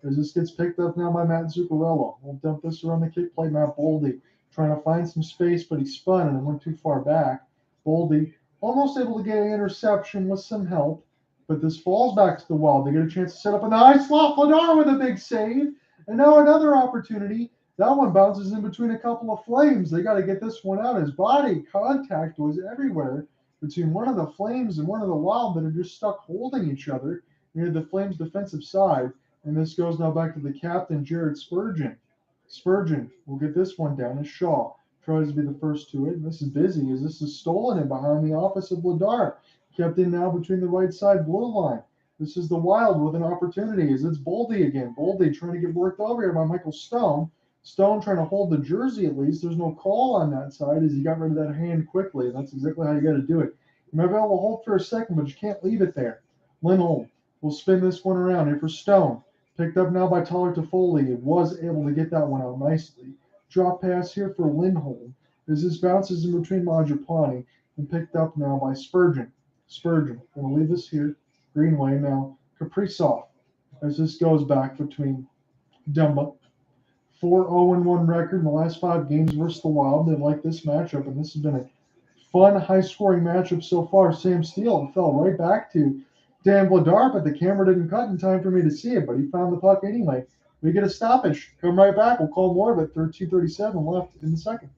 as this gets picked up now by Matt Zuccarello. We'll dump this around the kick plate. Matt Boldy trying to find some space, but he spun and it went too far back. Boldy almost able to get an interception with some help. But this falls back to the Wild. They get a chance to set up a nice slot. Vladar with a big save. And now another opportunity. That one bounces in between a couple of Flames. They got to get this one out. His body contact was everywhere between one of the Flames and one of the Wild that are just stuck holding each other near the Flames' defensive side. And this goes now back to the captain, Jared Spurgeon. Spurgeon will get this one down as Shaw tries to be the first to it. And this is busy as this is stolen in behind the office of Vladar. Kept in now between the right side blue line. This is the Wild with an opportunity as it's Boldy again. Boldy trying to get worked over here by Michael Stone. Stone trying to hold the jersey at least. There's no call on that side as he got rid of that hand quickly. That's exactly how you got to do it. You might be able to hold for a second, but you can't leave it there. Lindholm will spin this one around here for Stone. Picked up now by Tyler Toffoli. Was able to get that one out nicely. Drop pass here for Lindholm as this bounces in between Mangiapane and picked up now by Spurgeon. Spurgeon going to leave this here. Greenway now. Kaprizov as this goes back between Dumba. 4-0-1 record in the last 5 games versus the Wild. They like this matchup, and this has been a fun, high-scoring matchup so far. Sam Steele fell right back to Dan Vladar, but the camera didn't cut in time for me to see it, but he found the puck anyway. We get a stoppage. Come right back. We'll call more of it. 2:37 left in the second.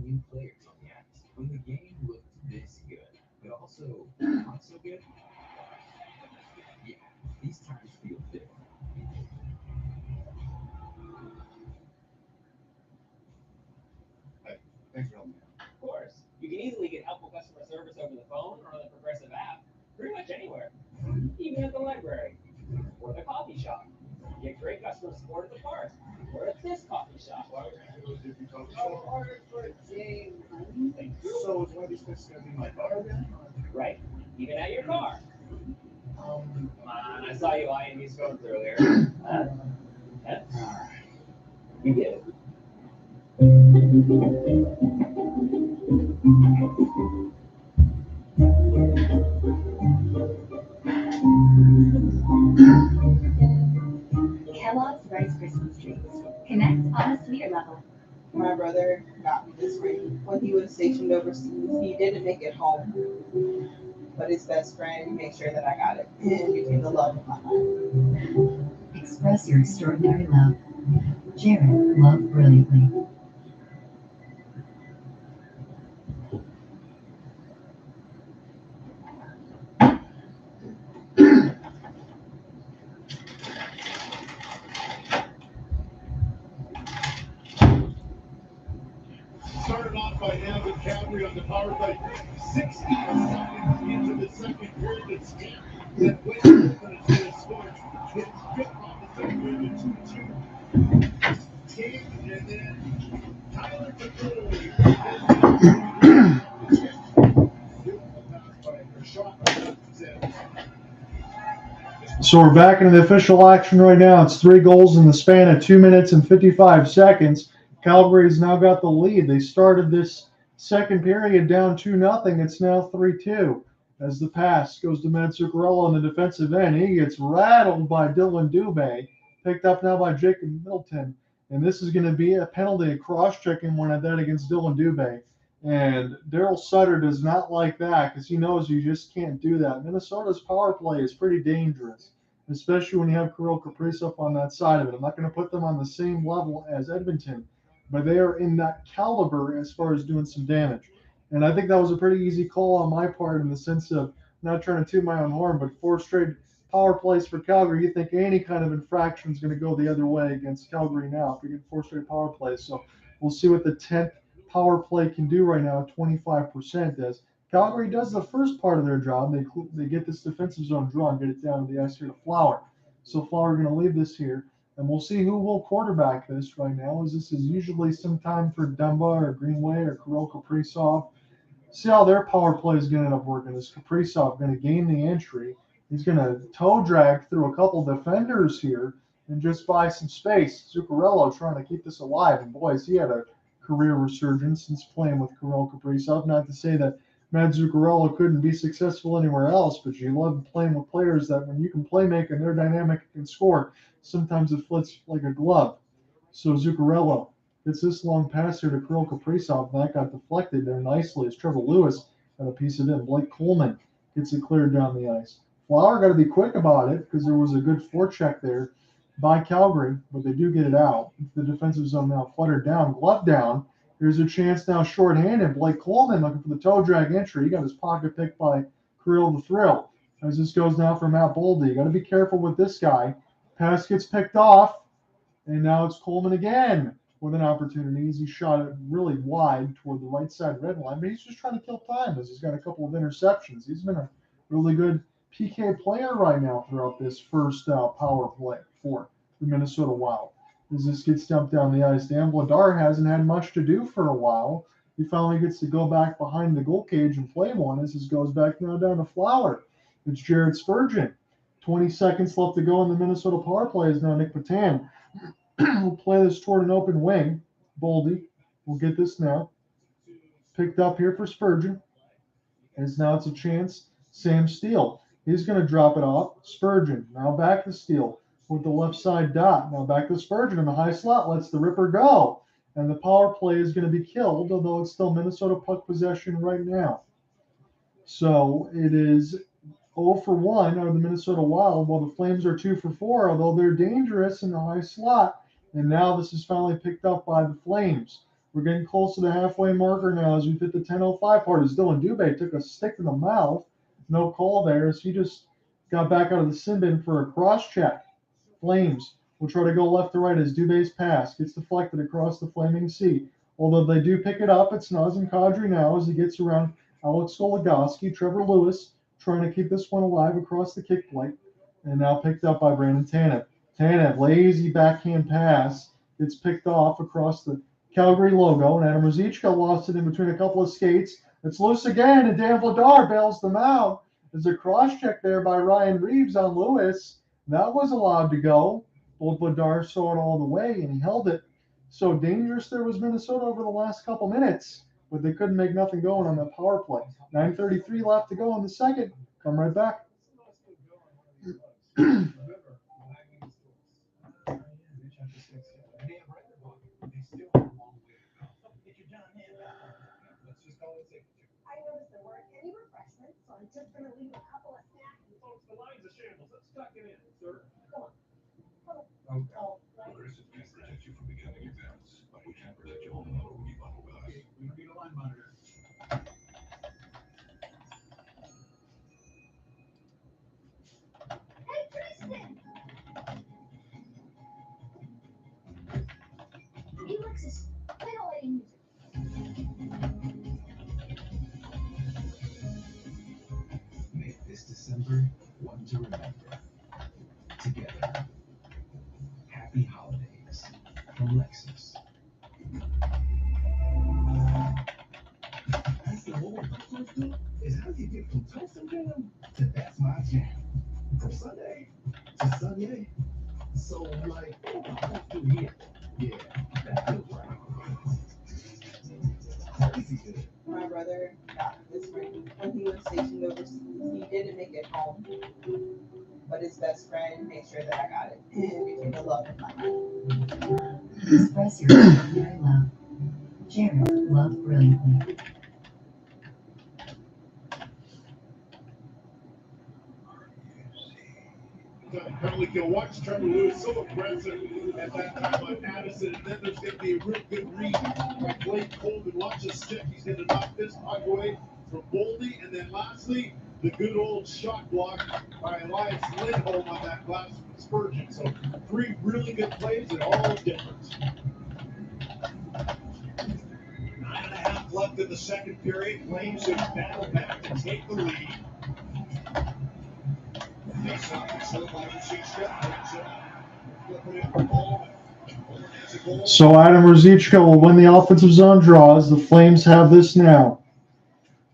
New players on the ice when the game looked this good, but also not so good. Yeah, these times feel different. Hey, thanks for helping me out. Of course. You can easily get helpful customer service over the phone or on the Progressive app. Pretty much anywhere. Even at the library. Or the coffee shop. Get great customer support at the park. Or at this coffee shop. So is one of these places going to be my car then? Right. Even at your car. Come on, I saw you eyeing these phones earlier. Yeah? You get it. Kellogg's Rice Krispies Treats. Connect on a sweeter level. My brother got me this ring when he was stationed overseas. He didn't make it home, but his best friend made sure that I got it, and it became the love of my life. Express your extraordinary love. Jared loved brilliantly. Started off by Nazem Kadri on the power play. 60 seconds into the second period, it's scary. That way Minnesota scores. It's good off the second period, 2-2. King, and then Tyler So we're back into the official action right now. It's 3 goals in the span of 2 minutes and 55 seconds. Calgary's now got the lead. They started this second period down 2-0. It's now 3-2 as the pass goes to Zuccarello on the defensive end. He gets rattled by Dillon Dube, picked up now by Jacob Middleton. And this is going to be a penalty, a cross-checking one at that against Dillon Dube. And Daryl Sutter does not like that because he knows you just can't do that. Minnesota's power play is pretty dangerous, especially when you have Kirill Kaprizov on that side of it. I'm not going to put them on the same level as Edmonton, but they are in that caliber as far as doing some damage. And I think that was a pretty easy call on my part in the sense of not trying to toot my own horn, but 4 straight power plays for Calgary. You think any kind of infraction is going to go the other way against Calgary now if we get 4 straight power plays. So we'll see what the 10th power play can do right now at 25%. As Calgary does the first part of their job, they get this defensive zone draw and get it down to the ice here to Flower. So Flower going to leave this here, and we'll see who will quarterback this right now, as this is usually some time for Dumba or Greenway or Kirill Kaprizov. See how their power play is going to end up working. Is Kaprizov going to gain the entry? He's going to toe drag through a couple defenders here and just buy some space. Zuccarello trying to keep this alive. And boys, he had a career resurgence since playing with Kirill Kaprizov. Not to say that Matt Zuccarello couldn't be successful anywhere else, but you love playing with players that when you can play make and they're dynamic and can score, sometimes it fits like a glove. So Zuccarello gets this long pass here to Kirill Kaprizov. That got deflected there nicely as Trevor Lewis got a piece of it. Blake Coleman gets it cleared down the ice. Flower got to be quick about it because there was a good forecheck there by Calgary, but they do get it out. The defensive zone now fluttered down, glove down. Here's a chance now shorthanded. Blake Coleman looking for the toe drag entry. He got his pocket picked by Kirill the Thrill. As this goes now for Matt Boldy. You got to be careful with this guy. Pass gets picked off, and now it's Coleman again with an opportunity. He shot it really wide toward the right side red line, but he's just trying to kill time as he's got a couple of interceptions. He's been a really good PK player right now throughout this first power play for the Minnesota Wild. As this gets dumped down the ice, Dan Vladar hasn't had much to do for a while. He finally gets to go back behind the goal cage and play one as this goes back now down to Flower. It's Jared Spurgeon. 20 seconds left to go in the Minnesota power play is now Nick Patan. We'll play this toward an open wing. Boldy will get this now. Picked up here for Spurgeon. As now it's a chance. Sam Steele. He's going to drop it off. Spurgeon now back to Steele with the left side dot. Now back to Spurgeon in the high slot. Lets the Ripper go. And the power play is going to be killed, although it's still Minnesota puck possession right now. So it is 0 for 1 out of the Minnesota Wild, while the Flames are 2 for 4, although they're dangerous in the high slot. And now this is finally picked up by the Flames. We're getting close to the halfway marker now as we hit the 10:05 part. As Dillon Dube took a stick to the mouth. No call there as he just got back out of the sin bin for a cross check. Flames will try to go left to right as Dube's pass gets deflected across the flaming sea. Although they do pick it up, it's Nazem Kadri now as he gets around Alex Goligoski. Trevor Lewis trying to keep this one alive across the kick plate. And now picked up by Brandon Tanev. Tanev, lazy backhand pass, gets picked off across the Calgary logo. And Adam Ruzicka lost it in between a couple of skates. It's loose again, and Dan Vladar bails them out. There's a cross check there by Ryan Reeves on Lewis. That was allowed to go. Old Vladar saw it all the way, and he held it. So dangerous there was Minnesota over the last couple minutes, but they couldn't make nothing going on the power play. 9:33 left to go in the second. Come right back. I noticed there weren't any refreshments, so I'm just going to leave a couple of snacks. Folks, the line's a shambles. Let's tuck it in, sir. Come on. Okay. Oh, right. Progressive can protect you from becoming exams, but we can't protect your home auto rebuttal with us. We don't need a line monitor. Hey, Tristan! Hey, Alexis, play the lady music. Make this December one to remember. Together. Happy holidays from Lexus. That's the whole toaster is how you get from toaster jam to that's my jam. From Sunday to Sunday. So like through here. Yeah, that feels right. Crazy good. My brother got this ring when he was stationed overseas. He didn't make it home, but his best friend made sure that I got it and became the love of my life. Express your extraordinary love. Jared loved brilliantly. Penalty kill. Watch Trevor Lewis so aggressive at that time on Addison, and then there's going to be a real good read by Blake Coleman. Watch his stick. He's going to knock this puck away from Boldy, and then lastly, the good old shot block by Elias Lindholm on that last Spurgeon. So 3 really good plays and all different. 9.5 left in the second period. Flames have battled back to take the lead. Face off control by Lucic. Flipping it for Boldy. Boldy has a goal. So Adam Ruzicka will win the offensive zone draws. The Flames have this now.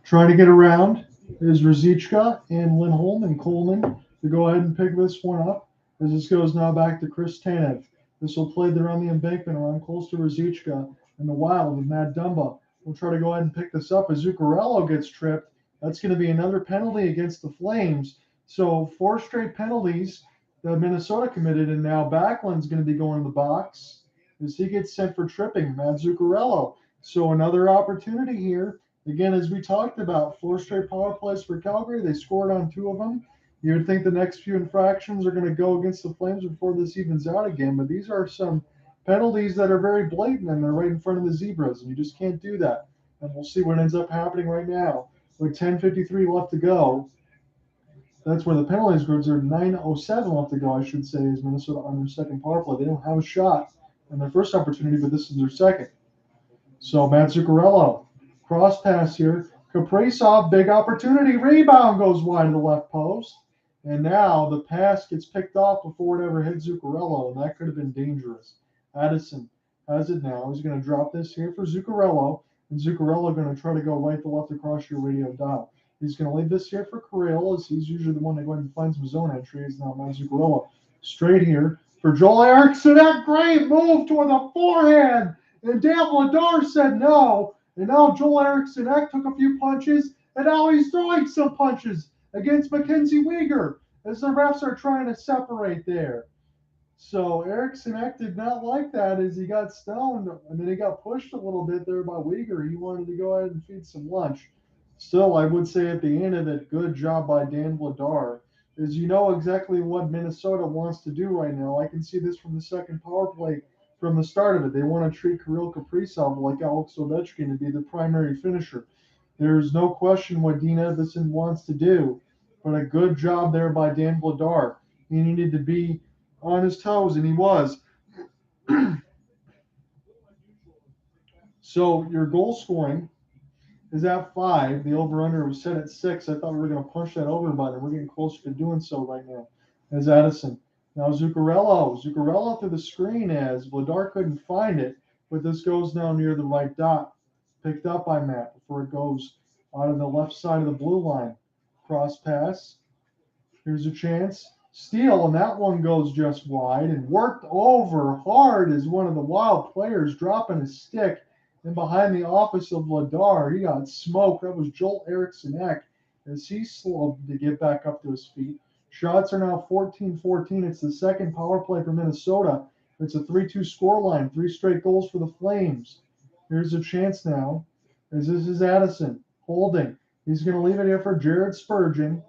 Trying to get around is Ruzicka and Lindholm and Coleman to go ahead and pick this one up. As this goes now back to Chris Tanev. This will play there on the embankment around close to Ruzicka and the Wild with Matt Dumba. We'll try to go ahead and pick this up as Zuccarello gets tripped. That's going to be another penalty against the Flames. So 4 straight penalties that Minnesota committed, and now Backlund's going to be going to the box as he gets sent for tripping Matt Zuccarello. So another opportunity here. Again, as we talked about, 4 straight power plays for Calgary. They scored on 2 of them. You would think the next few infractions are going to go against the Flames before this evens out again, but these are some penalties that are very blatant, and they're right in front of the Zebras, and you just can't do that. And we'll see what ends up happening right now. With 10:53 left to go, that's where the penalties go. There's 9:07 left to go, I should say, is Minnesota on their second power play. They don't have a shot in their first opportunity, but this is their second. So Matt Zuccarello, cross pass here. Kaprizov, big opportunity. Rebound goes wide to the left post. And now the pass gets picked off before it ever hit Zuccarello, and that could have been dangerous. Addison has it now. He's going to drop this here for Zuccarello, and Zuccarello going to try to go right to left across your radio dial. He's going to leave this here for Kirill, as he's usually the one that goes and finds some zone entry. It's now Matt Zuccarello. Straight here for Joel Eriksson. That great move toward the forehand, and Dan Vladar said no. And now Joel Eriksson took a few punches, and now he's throwing some punches against MacKenzie Weegar as the refs are trying to separate there. So Eriksson did not like that as he got stoned, and then he got pushed a little bit there by Weegar. He wanted to go ahead and feed some lunch. Still, I would say at the end of it, good job by Dan Vladar, as you know exactly what Minnesota wants to do right now. I can see this from the second power play from the start of it. They want to treat Kirill Kaprizov like Alex Ovechkin to be the primary finisher. There's no question what Dean Evason wants to do, but a good job there by Dan Vladar. He needed to be on his toes, and he was. So your goal scoring is at 5. The over-under was set at 6. I thought we were going to punch that over button. We're getting closer to doing so right now. As Addison. Now Zuccarello through the screen as Vladar couldn't find it, but this goes now near the right dot. Picked up by Matt before it goes out of the left side of the blue line. Cross pass. Here's a chance. Steal, and that one goes just wide and worked over hard as one of the Wild players dropping his stick. And behind the office of Vladar, he got smoked. That was Joel Eriksson as he slowed to get back up to his feet. Shots are now 14-14. It's the second power play for Minnesota. It's a 3-2 scoreline. 3 straight goals for the Flames. Here's a chance now, as this is Addison holding. He's going to leave it here for Jared Spurgeon.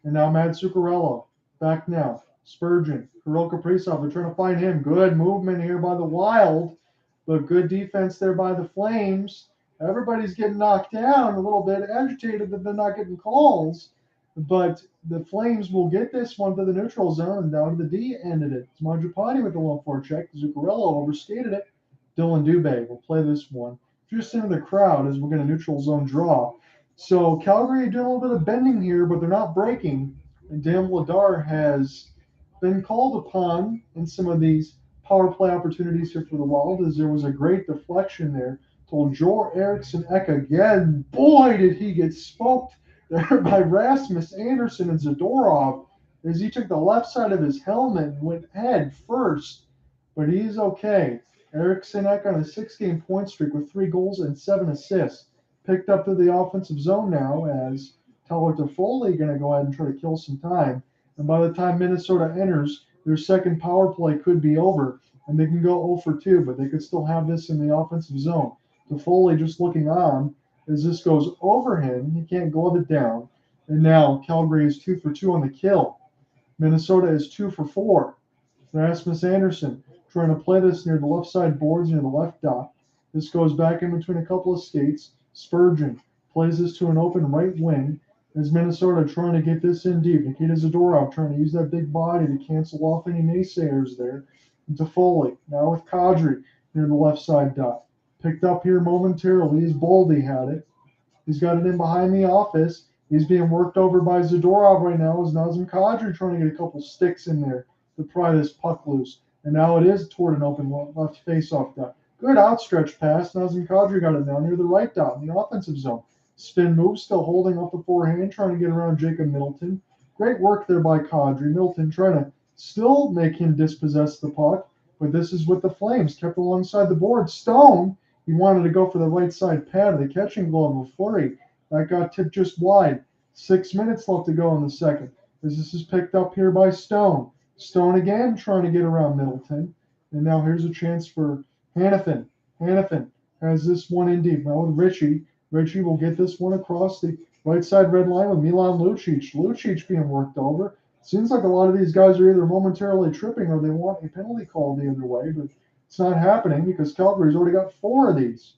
And now Matt Zuccarello. Back now. Spurgeon. Kirill Kaprizov. They're trying to find him. Good movement here by the Wild. But good defense there by the Flames. Everybody's getting knocked down, a little bit agitated that they're not getting calls. But the Flames will get this one to the neutral zone and down to the D ended it. It's Mangiapane with the low forecheck. Zuccarello overskated it. Dillon Dube will play this one just into the crowd as we're going to neutral zone draw. So Calgary doing a little bit of bending here, but they're not breaking. And Dan Vladar has been called upon in some of these power play opportunities here for the Wild, as there was a great deflection there. Told Joel Eriksson again. Boy, did he get smoked there by Rasmus Andersson and Zadorov as he took the left side of his helmet and went head first. But he's okay. Eriksson on a 6-game point streak with 3 goals and 7 assists. Picked up to the offensive zone now as Tyler Toffoli going to go ahead and try to kill some time. And by the time Minnesota enters, their second power play could be over. And they can go 0 for 2, but they could still have this in the offensive zone. Toffoli just looking on as this goes over him. He can't glove it down. And now Calgary is 2 for 2 on the kill. Minnesota is 2 for 4. Rasmus Andersson trying to play this near the left side boards, near the left dot. This goes back in between a couple of skates. Spurgeon plays this to an open right wing as Minnesota trying to get this in deep. Nikita Zadorov trying to use that big body to cancel off any naysayers there. And Toffoli now with Kadri near the left side dot. Picked up here momentarily as Boldy had it. He's got it in behind the office. He's being worked over by Zadorov right now as Nazem Kadri trying to get a couple sticks in there to pry this puck loose. And now it is toward an open left face-off dot. Good outstretched pass. Nazem Kadri got it down near the right dot in the offensive zone. Spin move, still holding up the forehand, trying to get around Jacob Middleton. Great work there by Kadri. Middleton trying to still make him dispossess the puck, but this is with the Flames. Kept alongside the board. Stone, he wanted to go for the right side pad of the catching glove of Fleury. That got tipped just wide. 6 minutes left to go in the second. As this is picked up here by Stone. Stone again trying to get around Middleton. And now here's a chance for Hanifin. Hanifin has this one in deep. Now with Ritchie. Ritchie will get this one across the right side red line with Milan Lucic. Lucic being worked over. Seems like a lot of these guys are either momentarily tripping or they want a penalty call the other way, but it's not happening because Calgary's already got 4 of these.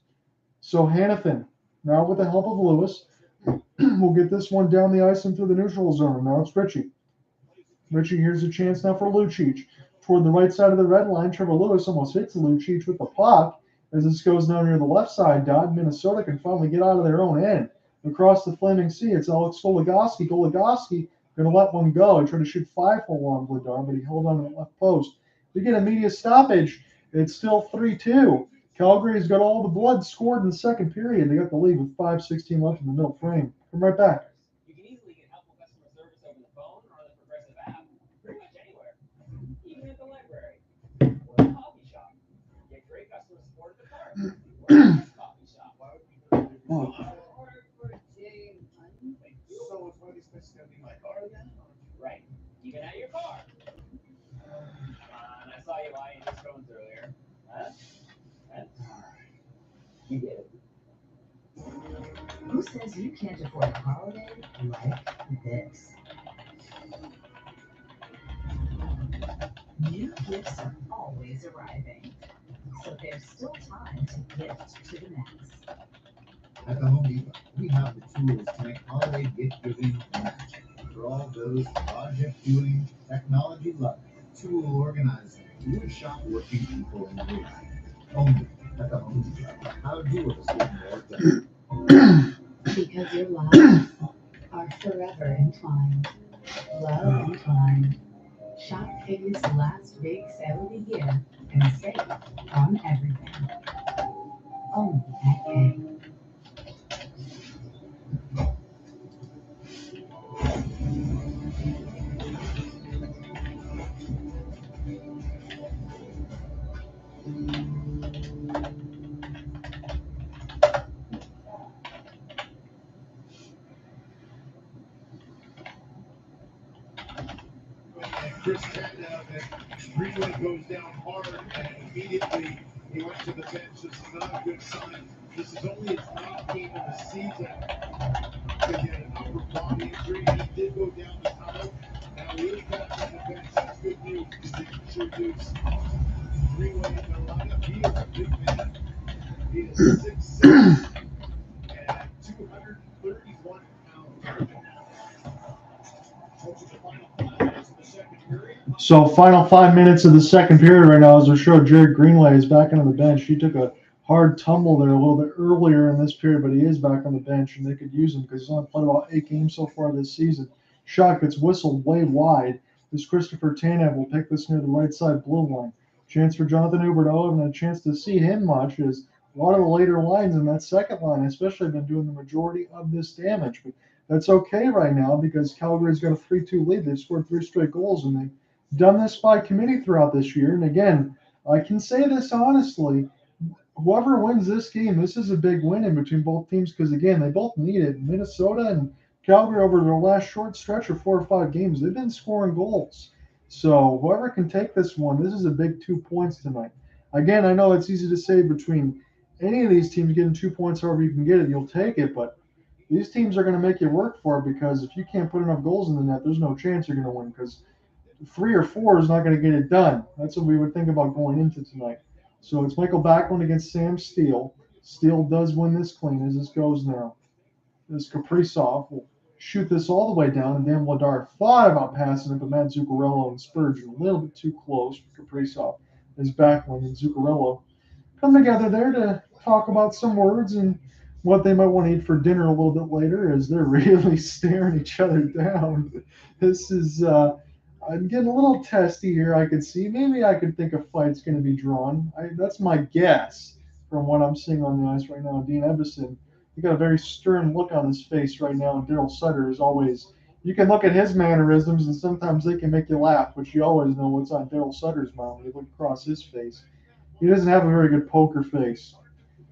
So Hanifin, now with the help of Lewis, will get this one down the ice and through the neutral zone. Now it's Ritchie. Ritchie, here's a chance now for Lucic. Toward the right side of the red line, Trevor Lewis almost hits Lucic with the puck. As this goes down near the left side dot, Minnesota can finally get out of their own end. Across the Flaming Sea, it's Alex Goligoski. Goligoski going to let one go. He tried to shoot 5-hole on Vladar, but he held on to the left post. We get immediate stoppage. It's still 3-2. Calgary's got all the blood scored in the second period. They got the lead with 5:16 left in the middle frame. Come right back. You can easily get helpful customer service over the phone or on the Progressive app, pretty much anywhere, even at the library or the coffee shop. Get great customer support at the park or the coffee shop. Oh. So it's one of these places gonna be my car again? Right, even at your car. I saw you buying these phones earlier. Huh? You get it. Who says you can't afford a holiday like this? New gifts are always arriving, so there's still time to gift to the max. At the Home Depot, we have the tools to make holiday gift giving magic for all those project-doing, technology-loving, tool-organizing, do-it-shop working people in real life. Only at the Home Depot. How doers get more done. Because your lives are forever entwined. Love entwined. Shop Piggy's last big sale of the year and save on everything. Only at Pig. Chris Tanev, and Greenway goes down hard, and immediately he went to the bench. This is not a good sign. This is only his 9th game of the season to get an upper body injury. He did go down the tunnel. Now he is back on the bench. That's good news. He's sure dudes. Greenway in the lineup. He is a big man. He is 6'6" and 231 pounds. So final 5 minutes of the second period right now as we show Jared Greenway is back on the bench. He took a hard tumble there a little bit earlier in this period, but he is back on the bench and they could use him because he's only played about 8 games so far this season. Shot gets whistled way wide as Christopher Tanev will pick this near the right side blue line. Chance for Jonathan Huberdeau, and a chance to see him much as a lot of the later lines in that second line especially have been doing the majority of this damage. But that's okay right now because Calgary's got a 3-2 lead. They've scored 3 straight goals, and they've done this by committee throughout this year. And again, I can say this honestly, whoever wins this game, this is a big win in between both teams because, again, they both need it. Minnesota and Calgary over their last short stretch of 4 or 5 games, they've been scoring goals. So whoever can take this one, this is a big 2 points tonight. Again, I know it's easy to say between any of these teams getting 2 points, however you can get it, you'll take it. But these teams are going to make you work for it because if you can't put enough goals in the net, there's no chance you're going to win because 3 or 4 is not going to get it done. That's what we would think about going into tonight. So it's Michael Backlund against Sam Steele. Steele does win this clean as this goes now. This Kaprizov will shoot this all the way down, and Dan Vladar thought about passing it, but Matt Zuccarello and Spurgeon a little bit too close for Kaprizov as Backlund and Zuccarello come together there to talk about some words and what they might want to eat for dinner a little bit later as they're really staring each other down. This is, I'm getting a little testy here. I could see. Maybe I could think a fight's going to be drawn. That's my guess from what I'm seeing on the ice right now. Dean Ebbison, he got a very stern look on his face right now. And Daryl Sutter is always, you can look at his mannerisms and sometimes they can make you laugh, but you always know what's on Daryl Sutter's mind when you look across his face. He doesn't have a very good poker face.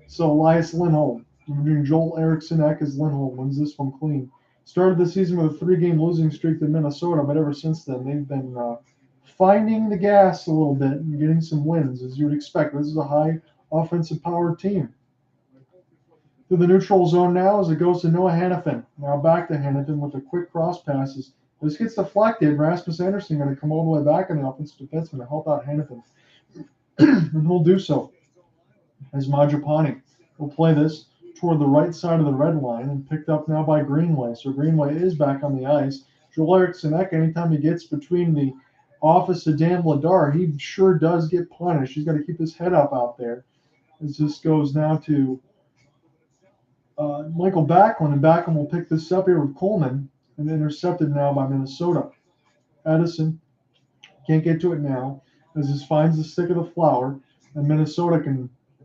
So Elias Lindholm, doing Joel Eriksson as Lindholm, wins this one clean. Started the season with a 3-game losing streak to Minnesota, but ever since then they've been finding the gas a little bit and getting some wins, as you would expect. This is a high offensive power team. To the neutral zone now as it goes to Noah Hanifin. Now back to Hanifin with the quick cross passes. This gets deflected. Rasmus Andersson going to come all the way back on the offensive defenseman to help out Hanifin. And he'll do so as Mangiapane will play this toward the right side of the red line and picked up now by Greenway. So Greenway is back on the ice. Joel Eriksson, anytime he gets between the office of Dan Vladar, he sure does get punished. He's got to keep his head up out there. As this goes now to Michael Backlund, and Backlund will pick this up here with Coleman and intercepted now by Minnesota. Edison can't get to it now as this finds the stick of the flower, and Minnesota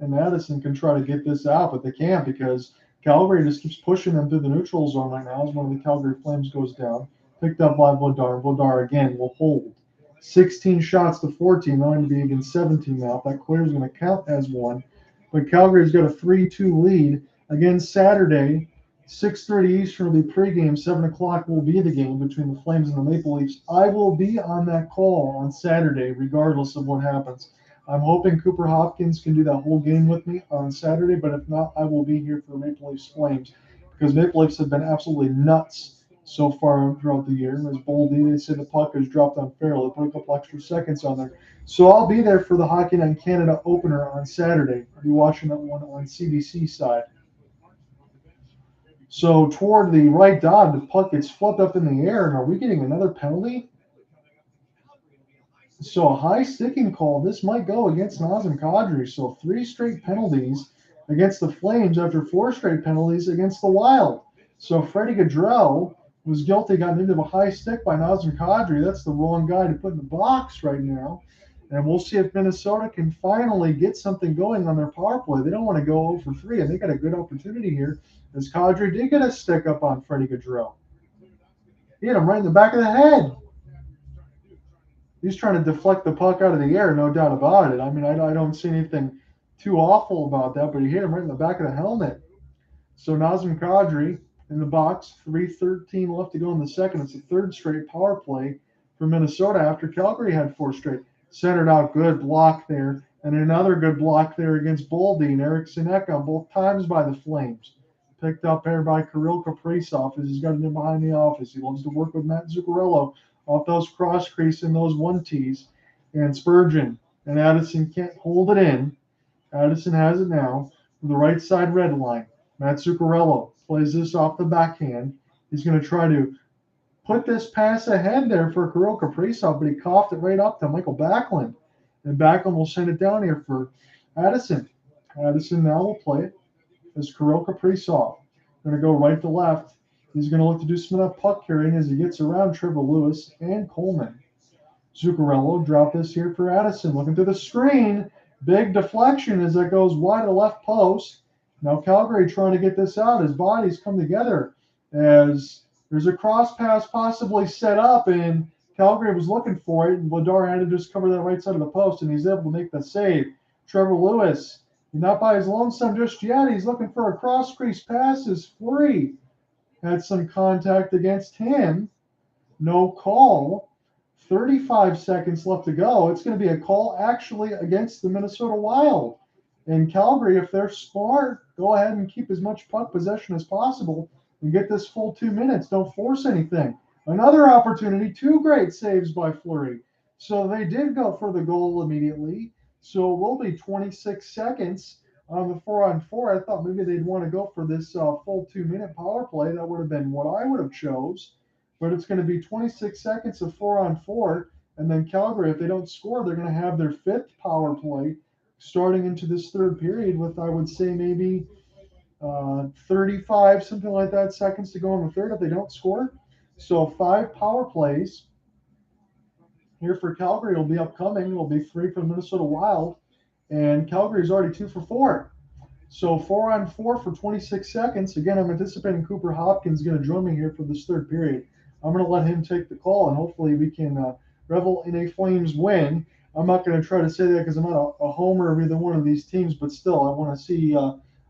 and Addison can try to get this out, but they can't because Calgary just keeps pushing them through the neutral zone right now as one of the Calgary Flames goes down. Picked up by Vladar. Vladar again will hold. 16 shots to 14, going to be against 17 now. If that clear is going to count as one. But Calgary's got a 3-2 lead. Again, Saturday, 6:30 Eastern will be pregame. 7 o'clock will be the game between the Flames and the Maple Leafs. I will be on that call on Saturday, regardless of what happens. I'm hoping Cooper Hopkins can do that whole game with me on Saturday, but if not, I will be here for Maple Leafs Flames because Maple Leafs have been absolutely nuts so far throughout the year. As Boldy, they say the puck has dropped unfairly. Put a couple extra seconds on there. So I'll be there for the Hockey Night in Canada opener on Saturday. I'll be watching that one on CBC side. So toward the right dot, the puck gets flipped up in the air, and are we getting another penalty? So a high sticking call. This might go against Nazem Kadri. So 3 straight penalties against the Flames after 4 straight penalties against the Wild. So Freddie Gaudreau was guilty, got into a high stick by Nazem Kadri. That's the wrong guy to put in the box right now. And we'll see if Minnesota can finally get something going on their power play. They don't want to go 0 for 3, and they got a good opportunity here as Kadri did get a stick up on Freddie Gaudreau. He hit him right in the back of the head. He's trying to deflect the puck out of the air, no doubt about it. I mean, I don't see anything too awful about that, but he hit him right in the back of the helmet. So Nazem Kadri in the box, 3:13 left to go in the second. It's the 3rd straight power play for Minnesota after Calgary had 4 straight. Centered out, good block there, and another good block there against Boldy and Eriksson on both times by the Flames. Picked up there by Kirill Kaprizov as he's got it in behind the office. He loves to work with Matt Zuccarello off those cross crease and those 1-Ts. And Spurgeon and Addison can't hold it in. Addison has it now from the right side red line. Matt Zuccarello plays this off the backhand. He's going to try to put this pass ahead there for Kirill Kaprizov, but he coughed it right up to Michael Backlund. And Backlund will send it down here for Addison. Addison now will play it as Kirill Kaprizov. Going to go right to left. He's going to look to do some of that puck carrying as he gets around Trevor Lewis and Coleman. Zuccarello drop this here for Addison. Looking through the screen. Big deflection as it goes wide of left post. Now Calgary trying to get this out. His bodies come together as there's a cross pass possibly set up, and Calgary was looking for it, and Vladar had to just cover that right side of the post, and he's able to make the save. Trevor Lewis, not by his lonesome just yet. He's looking for a cross crease pass as Fleury had some contact against him. No call. 35 seconds left to go. It's going to be a call actually against the Minnesota Wild. And Calgary, if they're smart, go ahead and keep as much puck possession as possible and get this full 2 minutes. Don't force anything. Another opportunity, 2 great saves by Fleury. So they did go for the goal immediately. So it will be 26 seconds on the 4-on-4. I thought maybe they'd want to go for this full 2-minute power play. That would have been what I would have chose. But it's going to be 26 seconds of 4-on-4. And then Calgary, if they don't score, they're going to have their 5th power play starting into this third period with, I would say, maybe 35, something like that, seconds to go in the third if they don't score. So 5 power plays here for Calgary will be upcoming. It'll be 3 for the Minnesota Wild, and Calgary's already 2 for 4. So 4 on 4 for 26 seconds. Again, I'm anticipating Cooper Hopkins is going to join me here for this third period. I'm going to let him take the call, and hopefully we can revel in a Flames win. I'm not going to try to say that because I'm not a homer of either one of these teams, but still, I want to see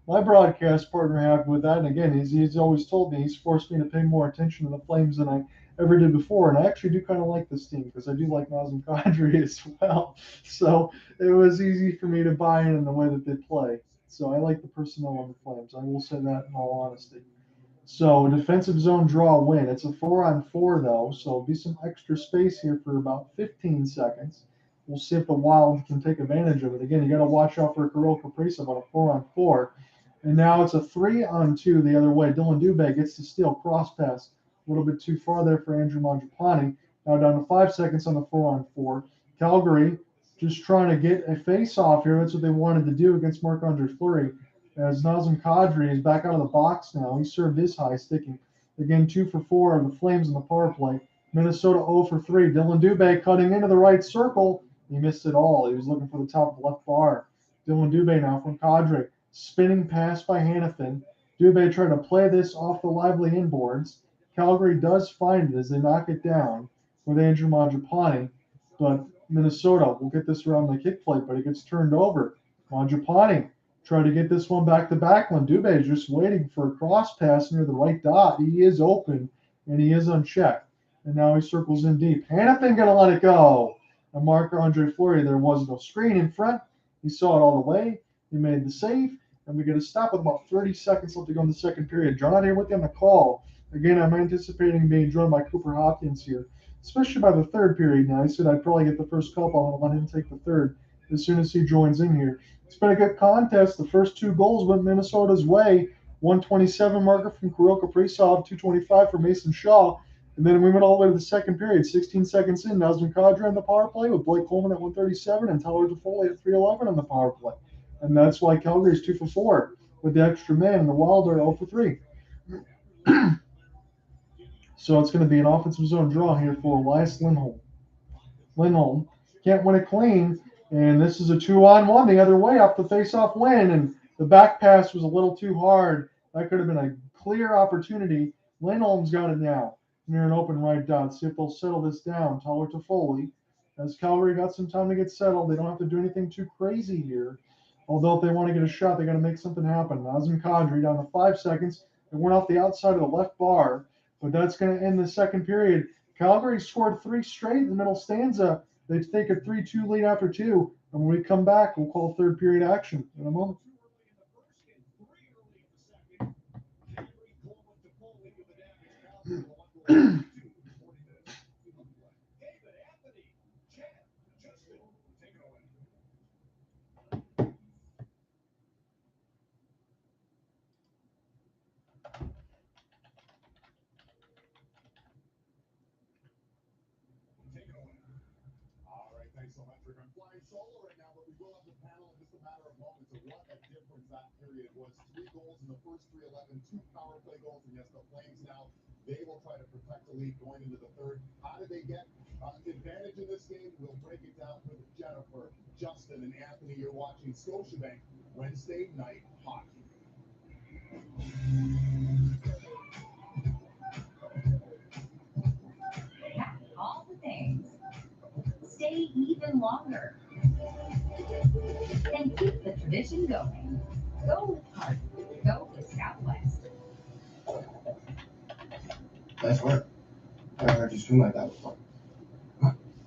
my broadcast partner happy with that. And again, he's always told me, he's forced me to pay more attention to the Flames than I ever did before. And I actually do kind of like this team because I do like Nazem Kadri as well. So it was easy for me to buy in the way that they play. So I like the personnel on the Flames. I will say that in all honesty. So defensive zone draw win. It's a 4 on 4 though, so it'll be some extra space here for about 15 seconds. We'll see if the Wild can take advantage of it. Again, you got to watch out for Kirill Kaprizov on a 4 on 4. And now it's a 3 on 2 the other way. Dillon Dube gets to steal cross pass. A little bit too far there for Andrew Mangiapane. Now down to 5 seconds on the 4 on 4. Calgary just trying to get a face off here. That's what they wanted to do against Marc-Andre Fleury. As Nazem Kadri is back out of the box now. He served his high sticking. Again, 2 for 4 of the Flames in the power play. Minnesota 0 for 3. Dillon Dube cutting into the right circle. He missed it all. He was looking for the top of the left bar. Dillon Dube now from Kadri. Spinning pass by Hanifin. Dube tried to play this off the lively inboards. Calgary does find it as they knock it down with Andrew Mangiapane. But Minnesota will get this around the kick plate, but it gets turned over. Mangiapane tried to get this one back to Backlund. Dube is just waiting for a cross pass near the right dot. He is open, and he is unchecked. And now he circles in deep. Hanifin going to let it go. And Marc-Andre Fleury, there was no screen in front. He saw it all the way. He made the save. And we get a stop with about 30 seconds left to go in the second period. John out here with you on the call. Again, I'm anticipating being joined by Cooper Hopkins here, especially by the third period now. He said I'd probably get the first couple. I'm going to let him take the third as soon as he joins in here. It's been a good contest. The first 2 goals went Minnesota's way. 127 marker from Kirill Kaprizov, 225 for Mason Shaw. And then we went all the way to the second period. 16 seconds in, Nazem Kadri on the power play with Blake Coleman at 137 and Tyler Toffoli at 311 on the power play. And that's why Calgary's 2 for 4 with the extra man. And the Wild are 0 for 3. So it's going to be an offensive zone draw here for Elias Lindholm. Lindholm can't win it clean. And this is a 2-on-1 the other way off the face-off win. And the back pass was a little too hard. That could have been a clear opportunity. Lindholm's got it now near an open right dot. See if they'll settle this down. Tyler Toffoli. As Calgary got some time to get settled, they don't have to do anything too crazy here. Although if they want to get a shot, they got to make something happen. Nazem Kadri down to 5 seconds. It went off the outside of the left bar. But that's going to end the second period. Calgary scored 3 straight in the middle stanza. They take a 3-2 lead after 2. And when we come back, we'll call third period action in a moment. Thanks so much, Rick. I'm flying solo right now, but we will have the panel in just a matter of moments of what a difference that period was. 3 goals in the first 3:11, 2 power play goals, and yes, the Flames now, they will try to protect the lead going into the third. How did they get advantage in this game? We'll break it down with Jennifer, Justin, and Anthony. You're watching Scotiabank Wednesday Night Hockey. All the things. Stay even longer. And keep the tradition going. Go with heart. Go with Southwest. Nice work. I never heard you swim like that before.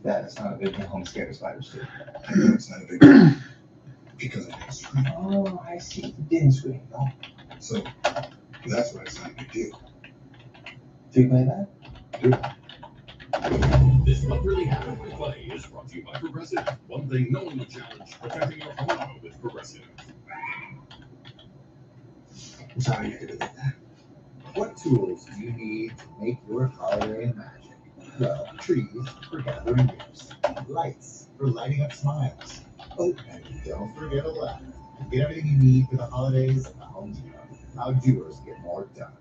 Yeah, it's not a big deal. I'm scared of spiders too. I know it's not a big deal because I didn't scream. Oh, I see. You didn't scream, no? So that's why it's not a big deal. Do you play that? This What Really Happened Play is brought to you by Progressive. One thing no one will challenge, protecting your home with Progressive. I'm sorry you had to do that. What tools do you need to make your holiday magic? Well, trees for gathering gifts, lights for lighting up smiles, Oh, and don't forget a ladder. Get everything you need for the holidays at the Home Depot. How doers get more done.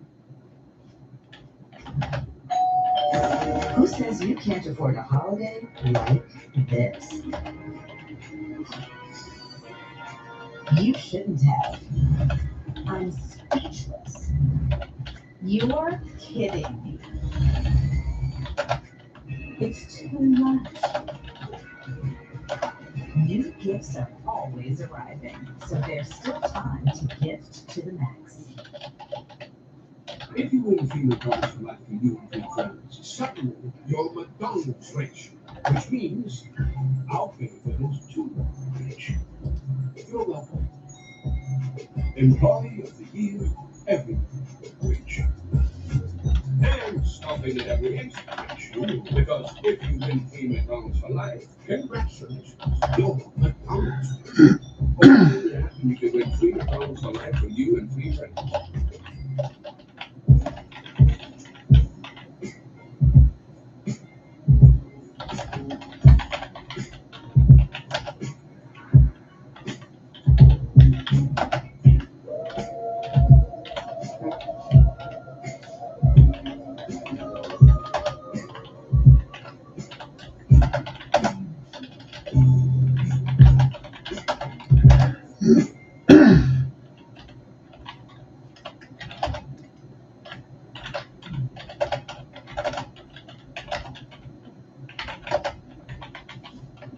Who says you can't afford a holiday like this? You shouldn't have. I'm speechless. You're kidding me. It's too much. New gifts are always arriving, so there's still time to gift to the max. If you win FEMA cards for life for you and three friends, suddenly you're McDonald's rich, which means I'll pay for those too rich. You're welcome. Employee of the Year, every rich. And stopping at every extra rich. Because if you win free McDonald's for life, congratulations, you're McDonald's rich. Oh, you can win free McDonald's for life for you and three friends.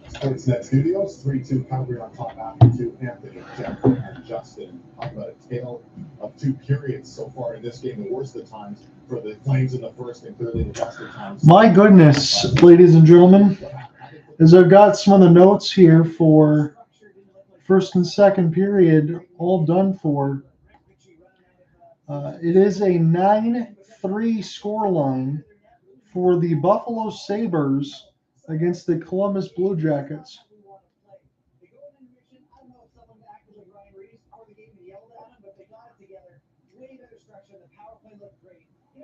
Sportsnet Studios, 3-2 Calgary on top after two. Anthony, Jeff, and Justin. Talk about a tale of two periods so far in this game. The worst of times for the Flames in the first, and clearly the best of times. My goodness, ladies and gentlemen, as I've got some of the notes here for first and second period all done for. It is a 9-3 scoreline for the Buffalo Sabres against the Columbus Blue Jackets.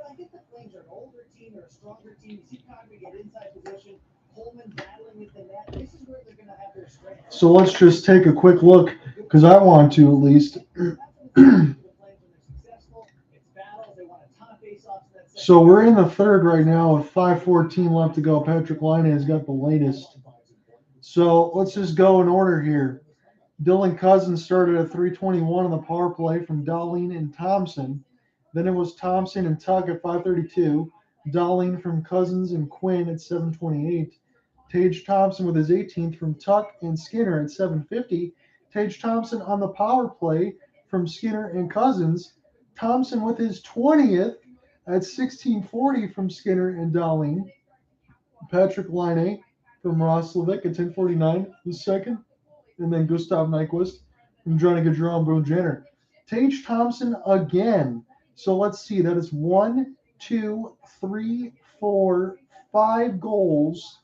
I think the Flames are an older team, they're a stronger team. You see Kadri get inside position, Holman battling with the net. This is where they're going to have their strength. So let's just take a quick look, because I want to at least. So we're in the third right now with 5:14 left to go. Patrick Laine has got the latest. So let's just go in order here. Dylan Cousins started at 3:21 on the power play from Dahlin and Thompson. Then it was Thompson and Tuck at 5:32. Dahlin from Cousins and Quinn at 7:28. Tage Thompson with his 18th from Tuck and Skinner at 7:50. Tage Thompson on the power play from Skinner and Cousins. Thompson with his 20th at 16:40 from Skinner and Dahlin. Patrick Laine from Roslovic at 10:49 the second. And then Gustav Nyquist from Johnny Gaudreau and Boone Jenner. Tage Thompson again. So let's see. That is 1, 2, 3, 4, 5 goals.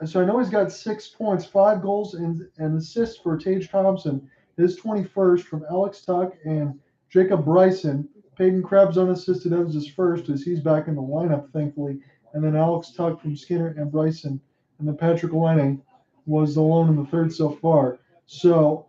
So I know he's got 6 points, 5 goals and assists for Tage Thompson. His 21st from Alex Tuck and Jacob Bryson. Peyton Krebs unassisted. That was his first, as he's back in the lineup, thankfully. And then Alex Tuck from Skinner and Bryson. And then Patrick Laine was alone in the third so far. So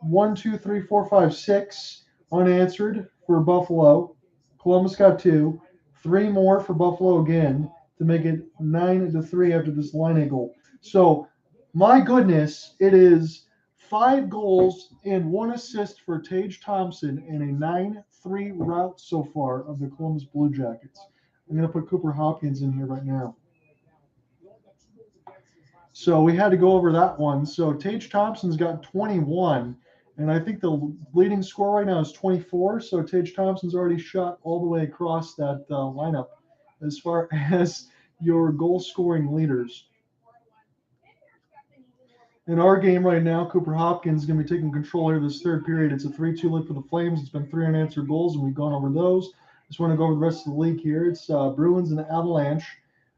1, 2, 3, 4, 5, 6 unanswered for Buffalo. Columbus got 2. 3 more for Buffalo again to make it 9-3 after this Laine goal. So my goodness, it is 5 goals and 1 assist for Tage Thompson in a 9-3 rout so far of the Columbus Blue Jackets. I'm going to put Cooper Hopkins in here right now. So we had to go over that one. So Tage Thompson's got 21, and I think the leading score right now is 24. So Tage Thompson's already shot all the way across that lineup as far as your goal-scoring leaders. In our game right now, Cooper Hopkins is going to be taking control here this third period. It's a 3-2 lead for the Flames. It's been 3 unanswered goals, and we've gone over those. Just want to go over the rest of the league here. It's Bruins and the Avalanche.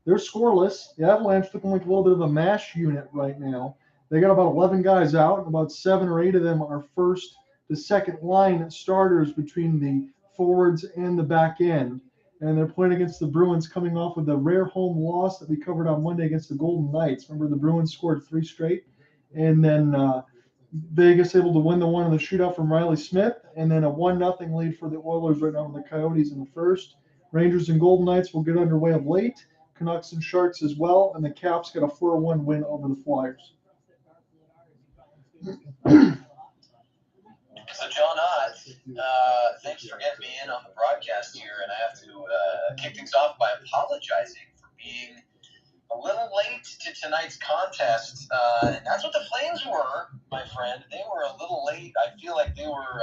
They're scoreless. The Avalanche looking like a little bit of a mash unit right now. They got about 11 guys out, and about 7 or 8 of them are first to second line starters between the forwards and the back end. And they're playing against the Bruins, coming off with a rare home loss that we covered on Monday against the Golden Knights. Remember, the Bruins scored 3 straight, and then Vegas able to win the one in the shootout from Riley Smith, and then a 1-0 lead for the Oilers right now with the Coyotes in the first. Rangers and Golden Knights will get underway of late. Canucks and Sharks as well, and the Caps got a 4-1 win over the Flyers. So, John Ott, thanks for getting me in on the broadcast here, and I have to kick things off by apologizing for being a little late to tonight's contest, and that's what the Flames were, my friend. They were a little late. I feel like they were,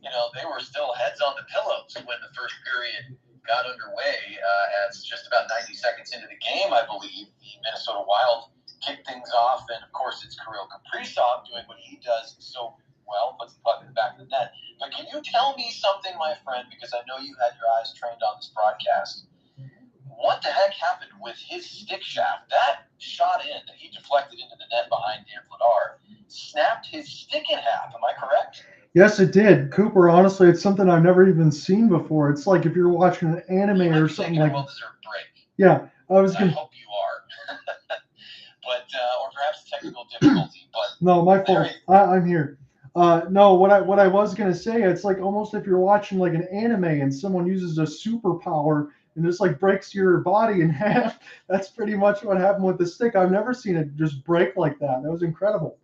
they were still heads on the pillows when the first period got underway. As just about 90 seconds into the game, I believe, the Minnesota Wild kicked things off, and of course it's Kirill Kaprizov doing what he does so well, puts the puck in the back of the net. But can you tell me something, my friend, because I know you had your eyes trained on this broadcast. What the heck happened with his stick shaft? That shot in that he deflected into the net behind Dan Vladar snapped his stick in half. Am I correct? Yes, it did. Cooper, honestly, it's something I've never even seen before. It's like if you're watching an anime or something like that. Well-deserved break. Yeah, I was I going to. hope you are. But, or perhaps technical difficulty. But No, my fault. I'm here. No, what I was gonna say, it's like almost if you're watching like an anime and someone uses a superpower and just like breaks your body in half. That's pretty much what happened with the stick. I've never seen it just break like that. That was incredible.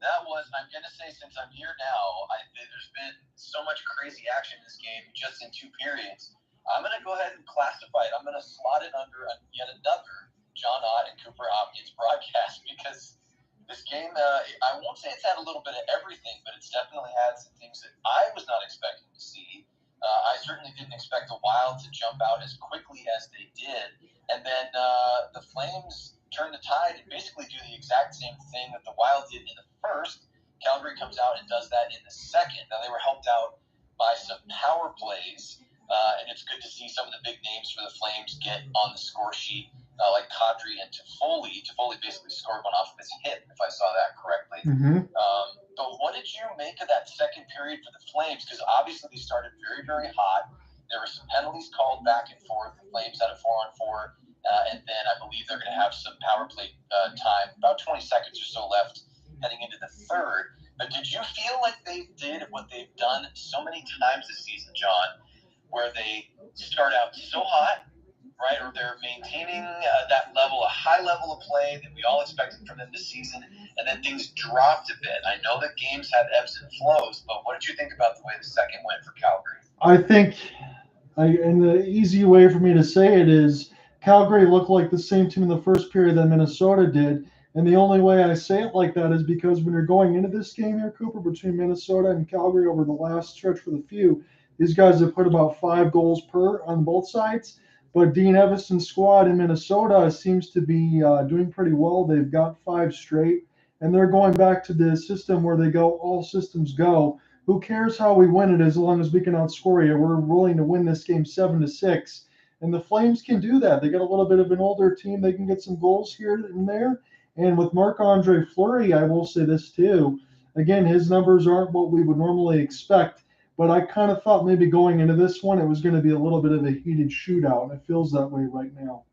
That was, I'm gonna say, since I'm here now, there's been so much crazy action in this game just in 2 periods. I'm gonna go ahead and classify it. I'm gonna slot it under yet another John Ott and Cooper Hopkins broadcast because this game, I won't say it's had a little bit of everything, but it's definitely had some things that I was not expecting to see. I certainly didn't expect the Wild to jump out as quickly as they did. And then the Flames turn the tide and basically do the exact same thing that the Wild did in the first. Calgary comes out and does that in the second. Now, they were helped out by some power plays, and it's good to see some of the big names for the Flames get on the score sheet, like Kadri and Toffoli. Toffoli basically scored one off of his hip, if I saw that correctly. Mm-hmm. But what did you make of that second period for the Flames? Because obviously they started very, very hot. There were some penalties called back and forth. The Flames had a 4-on-4, and then I believe they're going to have some power play time, about 20 seconds or so left heading into the third. But did you feel like they did what they've done so many times this season, John, where they start out so hot, right, or they're maintaining that level, a high level of play that we all expected from them this season, and then things dropped a bit? I know that games have ebbs and flows, but what did you think about the way the second went for Calgary? I think, and the easy way for me to say it is Calgary looked like the same team in the first period that Minnesota did. And the only way I say it like that is because when you're going into this game here, Cooper, between Minnesota and Calgary over the last stretch for the few, these guys have put about 5 goals per on both sides. But Dean Evason's squad in Minnesota seems to be doing pretty well. They've got 5 straight, and they're going back to the system where they go all systems go. Who cares how we win it as long as we can outscore you? We're willing to win this game 7-6. And the Flames can do that. They got a little bit of an older team. They can get some goals here and there. And with Marc-Andre Fleury, I will say this too. Again, his numbers aren't what we would normally expect. But I kind of thought maybe going into this one, it was going to be a little bit of a heated shootout. It feels that way right now.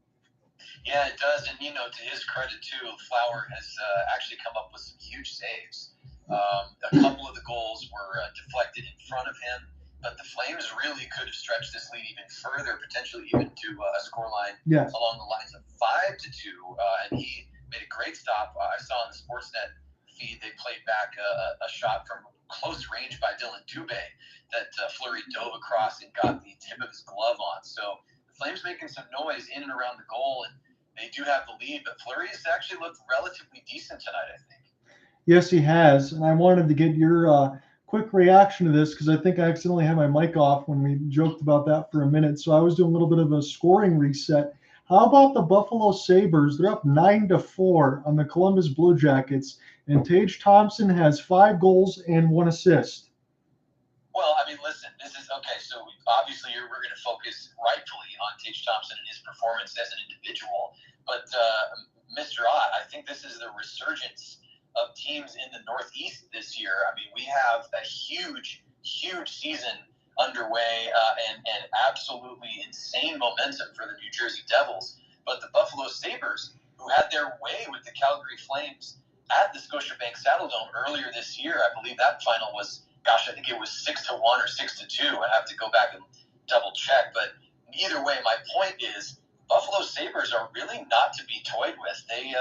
Yeah, it does. And, to his credit, too, Flower has actually come up with some huge saves. A couple of the goals were deflected in front of him. But the Flames really could have stretched this lead even further, potentially even to a scoreline along the lines of 5-2. And he made a great stop. I saw on the Sportsnet feed they played back a shot from close range by Dillon Dube that Fleury dove across and got the tip of his glove on. So the Flames making some noise in and around the goal, and they do have the lead. But Fleury has actually looked relatively decent tonight, I think. Yes, he has. And I wanted to get your quick reaction to this because I think I accidentally had my mic off when we joked about that for a minute. So I was doing a little bit of a scoring reset. How about the Buffalo Sabres? They're up 9-4 on the Columbus Blue Jackets, and Tage Thompson has 5 goals and 1 assist. Well, I mean, listen, this is okay. So obviously, we're going to focus rightfully on Tage Thompson and his performance as an individual. But Mr. Ott, I think this is the resurgence of teams in the Northeast this year. I mean, we have a huge season underway and absolutely insane momentum for the New Jersey Devils. But the Buffalo Sabres, who had their way with the Calgary Flames at the Scotiabank Saddledome earlier this year. I believe that final was, I think it was 6-1 or 6-2. I have to go back and double check. But either way, my point is Buffalo Sabres are really not to be toyed with. They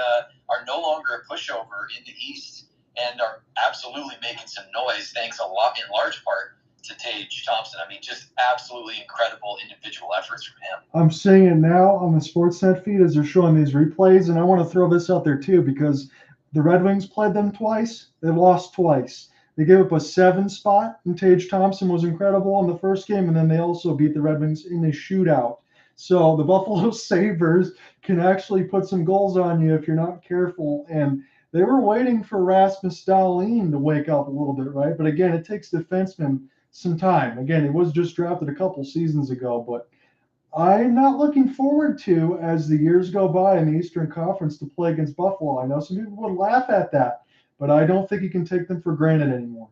are no longer a pushover in the East and are absolutely making some noise, thanks in large part to Tage Thompson. I mean, just absolutely incredible individual efforts from him. I'm seeing it now on the Sportsnet feed as they're showing these replays, and I want to throw this out there too because the Red Wings played them twice. They lost twice. They gave up a 7 spot, and Tage Thompson was incredible in the first game, and then they also beat the Red Wings in a shootout. So the Buffalo Sabres can actually put some goals on you if you're not careful, and they were waiting for Rasmus Dahlin to wake up a little bit, right? But again, it takes defensemen some time. Again, he was just drafted a couple seasons ago, but I'm not looking forward to, as the years go by in the Eastern Conference, to play against Buffalo. I know some people would laugh at that, but I don't think you can take them for granted anymore.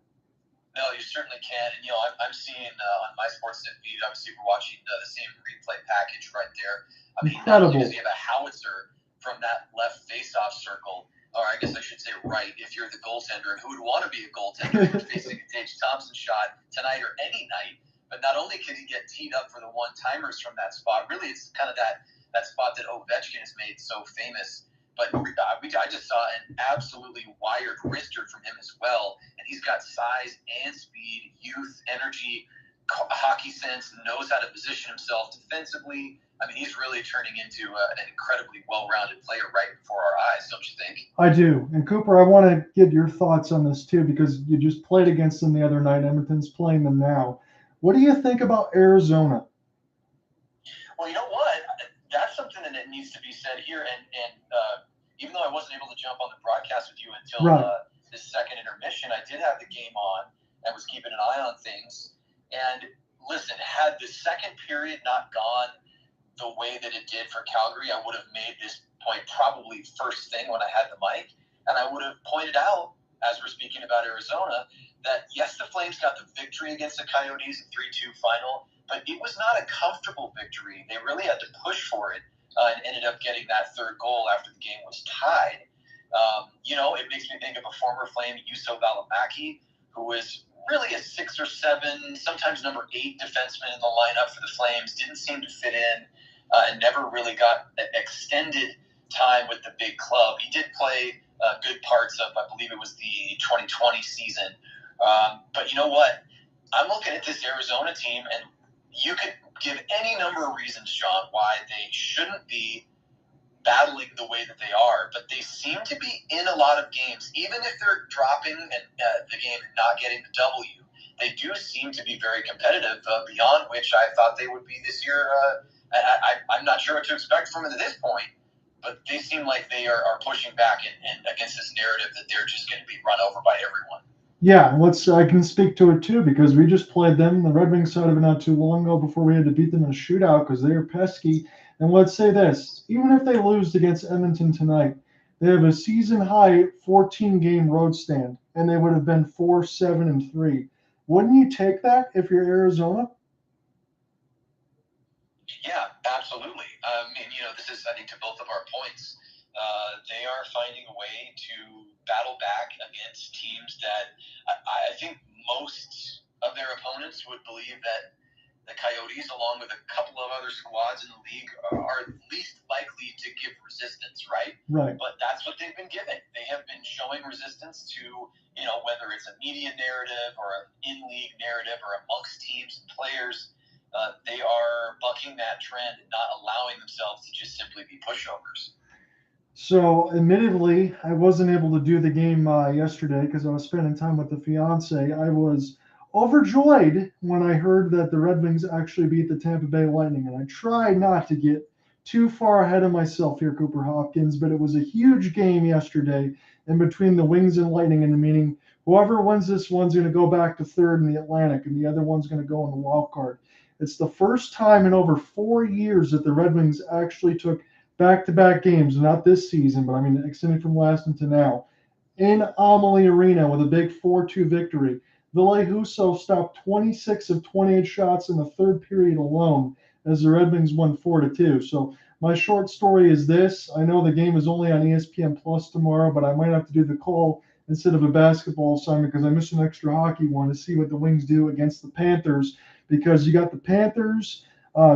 No, you certainly can. And, I'm seeing on my Sportsnet feed, obviously we're watching the same replay package right there. I mean, Incredible. not only does he have a howitzer from that left face-off circle, or I guess I should say right, if you're the goaltender, and who would want to be a goaltender if you're facing a Tage Thompson shot tonight or any night. But not only can he get teed up for the one-timers from that spot, really it's kind of that spot that Ovechkin has made so famous. But I just saw an absolutely wired wrister from him as well. And he's got size and speed, youth, energy, hockey sense, knows how to position himself defensively. I mean, he's really turning into an incredibly well-rounded player right before our eyes, don't you think? I do. And Cooper, I want to get your thoughts on this too, because you just played against them the other night. Edmonton's playing them now. What do you think about Arizona? Well, you know what? That's something that needs to be said here. And even though I wasn't able to jump on the broadcast with you until this second intermission, I did have the game on and was keeping an eye on things. And listen, had the second period not gone the way that it did for Calgary, I would have made this point probably first thing when I had the mic. And I would have pointed out, as we're speaking about Arizona, that yes, the Flames got the victory against the Coyotes, a 3-2 final, but it was not a comfortable victory. They really had to push for it and ended up getting that third goal after the game was tied. It makes me think of a former Flame, Juuso Valimaki, who was really a 6 or 7, sometimes number 8 defenseman in the lineup for the Flames, didn't seem to fit in and never really got extended time with the big club. He did play good parts of, I believe it was the 2020 season. But you know what? I'm looking at this Arizona team, and you could give any number of reasons, John, why they shouldn't be battling the way that they are, but they seem to be in a lot of games. Even if they're dropping the game and not getting the W, they do seem to be very competitive, beyond which I thought they would be this year. I'm not sure what to expect from it at this point, but they seem like they are pushing back and against this narrative that they're just going to be run over by everyone. Yeah, I can speak to it too, because we just played them, the Red Wings side of it, not too long ago before we had to beat them in a shootout because they are pesky. And let's say this, even if they lose against Edmonton tonight, they have a season-high 14-game road stand, and they would have been 4-7-3. Wouldn't you take that if you're Arizona? Yeah, absolutely. This is, I think, to both of our points. They are finding a way to battle back against teams that I think most of their opponents would believe that the Coyotes, along with a couple of other squads in the league, are least likely to give resistance, right? Right. But that's what they've been given. They have been showing resistance to, whether it's a media narrative or an in-league narrative or amongst teams and players. They are bucking that trend and not allowing themselves to just simply be pushovers. So, admittedly, I wasn't able to do the game yesterday because I was spending time with the fiance. I was overjoyed when I heard that the Red Wings actually beat the Tampa Bay Lightning, and I tried not to get too far ahead of myself here, Cooper Hopkins, but it was a huge game yesterday in between the Wings and Lightning, and meaning whoever wins this one's going to go back to third in the Atlantic, and the other one's going to go in the wild card. It's the first time in over 4 years that the Red Wings actually took back-to-back games, not this season, but extending from last into now, in Amalie Arena with a big 4-2 victory. Ville Husso stopped 26 of 28 shots in the third period alone as the Red Wings won 4-2. So My short story is this. I know the game is only on ESPN Plus tomorrow, but I might have to do the call instead of a basketball assignment because I missed an extra hockey one to see what the Wings do against the Panthers, because you got the Panthers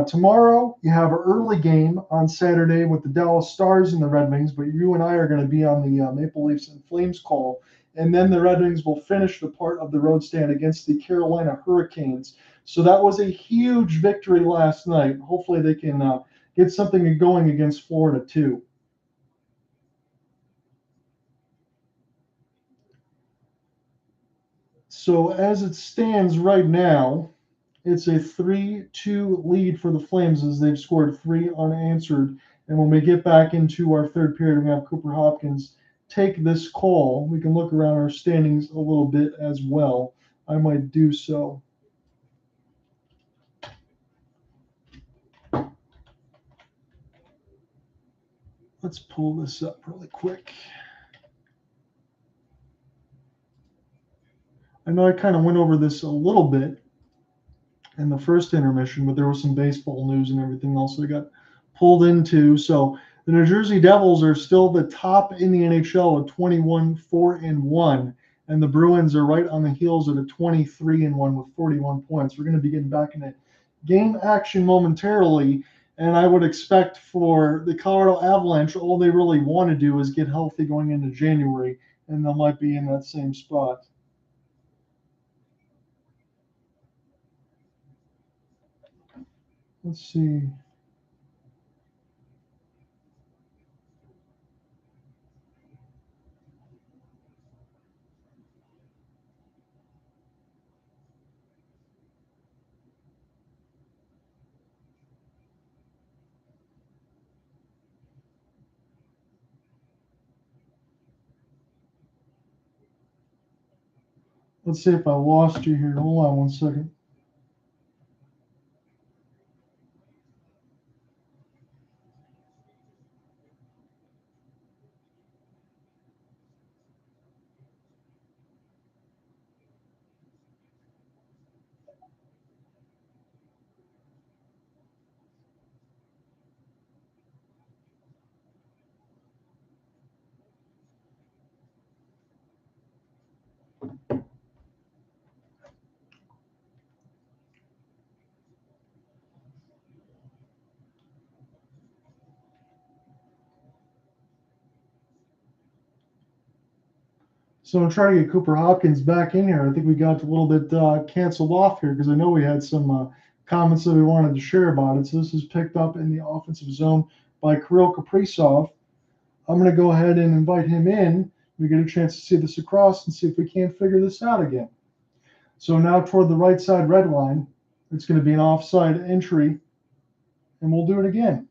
tomorrow. You have an early game on Saturday with the Dallas Stars and the Red Wings, but you and I are going to be on the Maple Leafs and Flames call. And then the Red Wings will finish the part of the road stand against the Carolina Hurricanes. So that was a huge victory last night. Hopefully they can get something going against Florida too. So as it stands right now, it's a 3-2 lead for the Flames as they've scored 3 unanswered. And when we get back into our third period, we're going to have Cooper Hopkins take this call. We can look around our standings a little bit as well. I might do so. Let's pull this up really quick. I know I kind of went over this a little bit in the first intermission, but there was some baseball news and everything else that got pulled into. So the New Jersey Devils are still the top in the NHL at 21-4-1, and the Bruins are right on the heels at a 23-1 with 41 points. We're going to be getting back into game action momentarily, and I would expect for the Colorado Avalanche, all they really want to do is get healthy going into January, and they might be in that same spot. Let's see. Let's see if I lost you here. Hold on one second. So I'm trying to get Cooper Hopkins back in here. I think we got a little bit canceled off here because I know we had some comments that we wanted to share about it. So this is picked up in the offensive zone by Kirill Kaprizov. I'm going to go ahead and invite him in. We get a chance to see this across and see if we can't figure this out again. So now toward the right side red line, it's going to be an offside entry, and we'll do it again.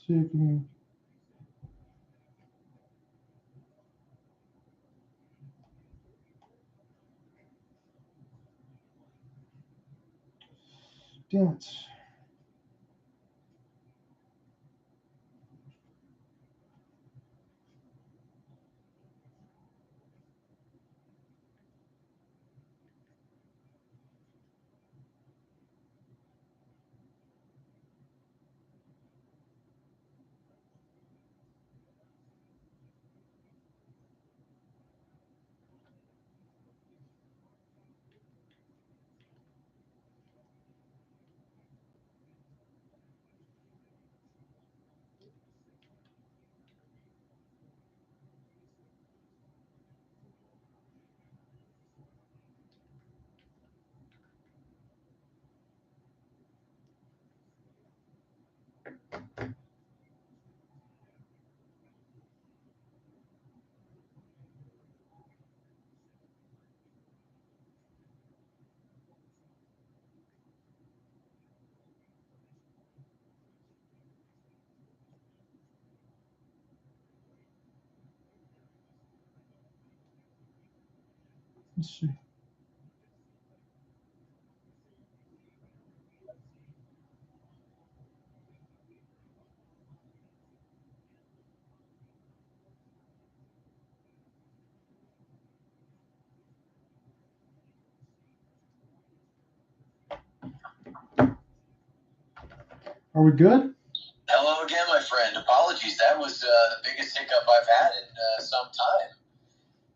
See if we can. Damn it. Let's see. Are we good? Hello again, my friend. Apologies. That was the biggest hiccup I've had in some time.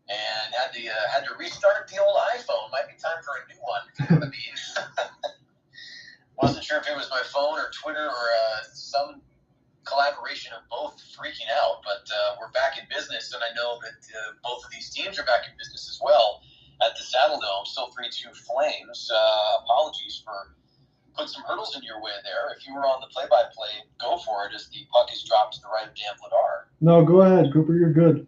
And had to restart the old iPhone. Might be time for a new one. You know what I mean? Wasn't sure if it was my phone or Twitter or some collaboration of both freaking out. But we're back in business, and I know that both of these teams are back in business as well at the Saddle Dome. Still 3-2 Flames. Apologies for put some hurdles in your way there. If you were on the play-by-play, go for it as the puck is dropped to the right of Dan Vladar. No, go ahead, Cooper. You're good.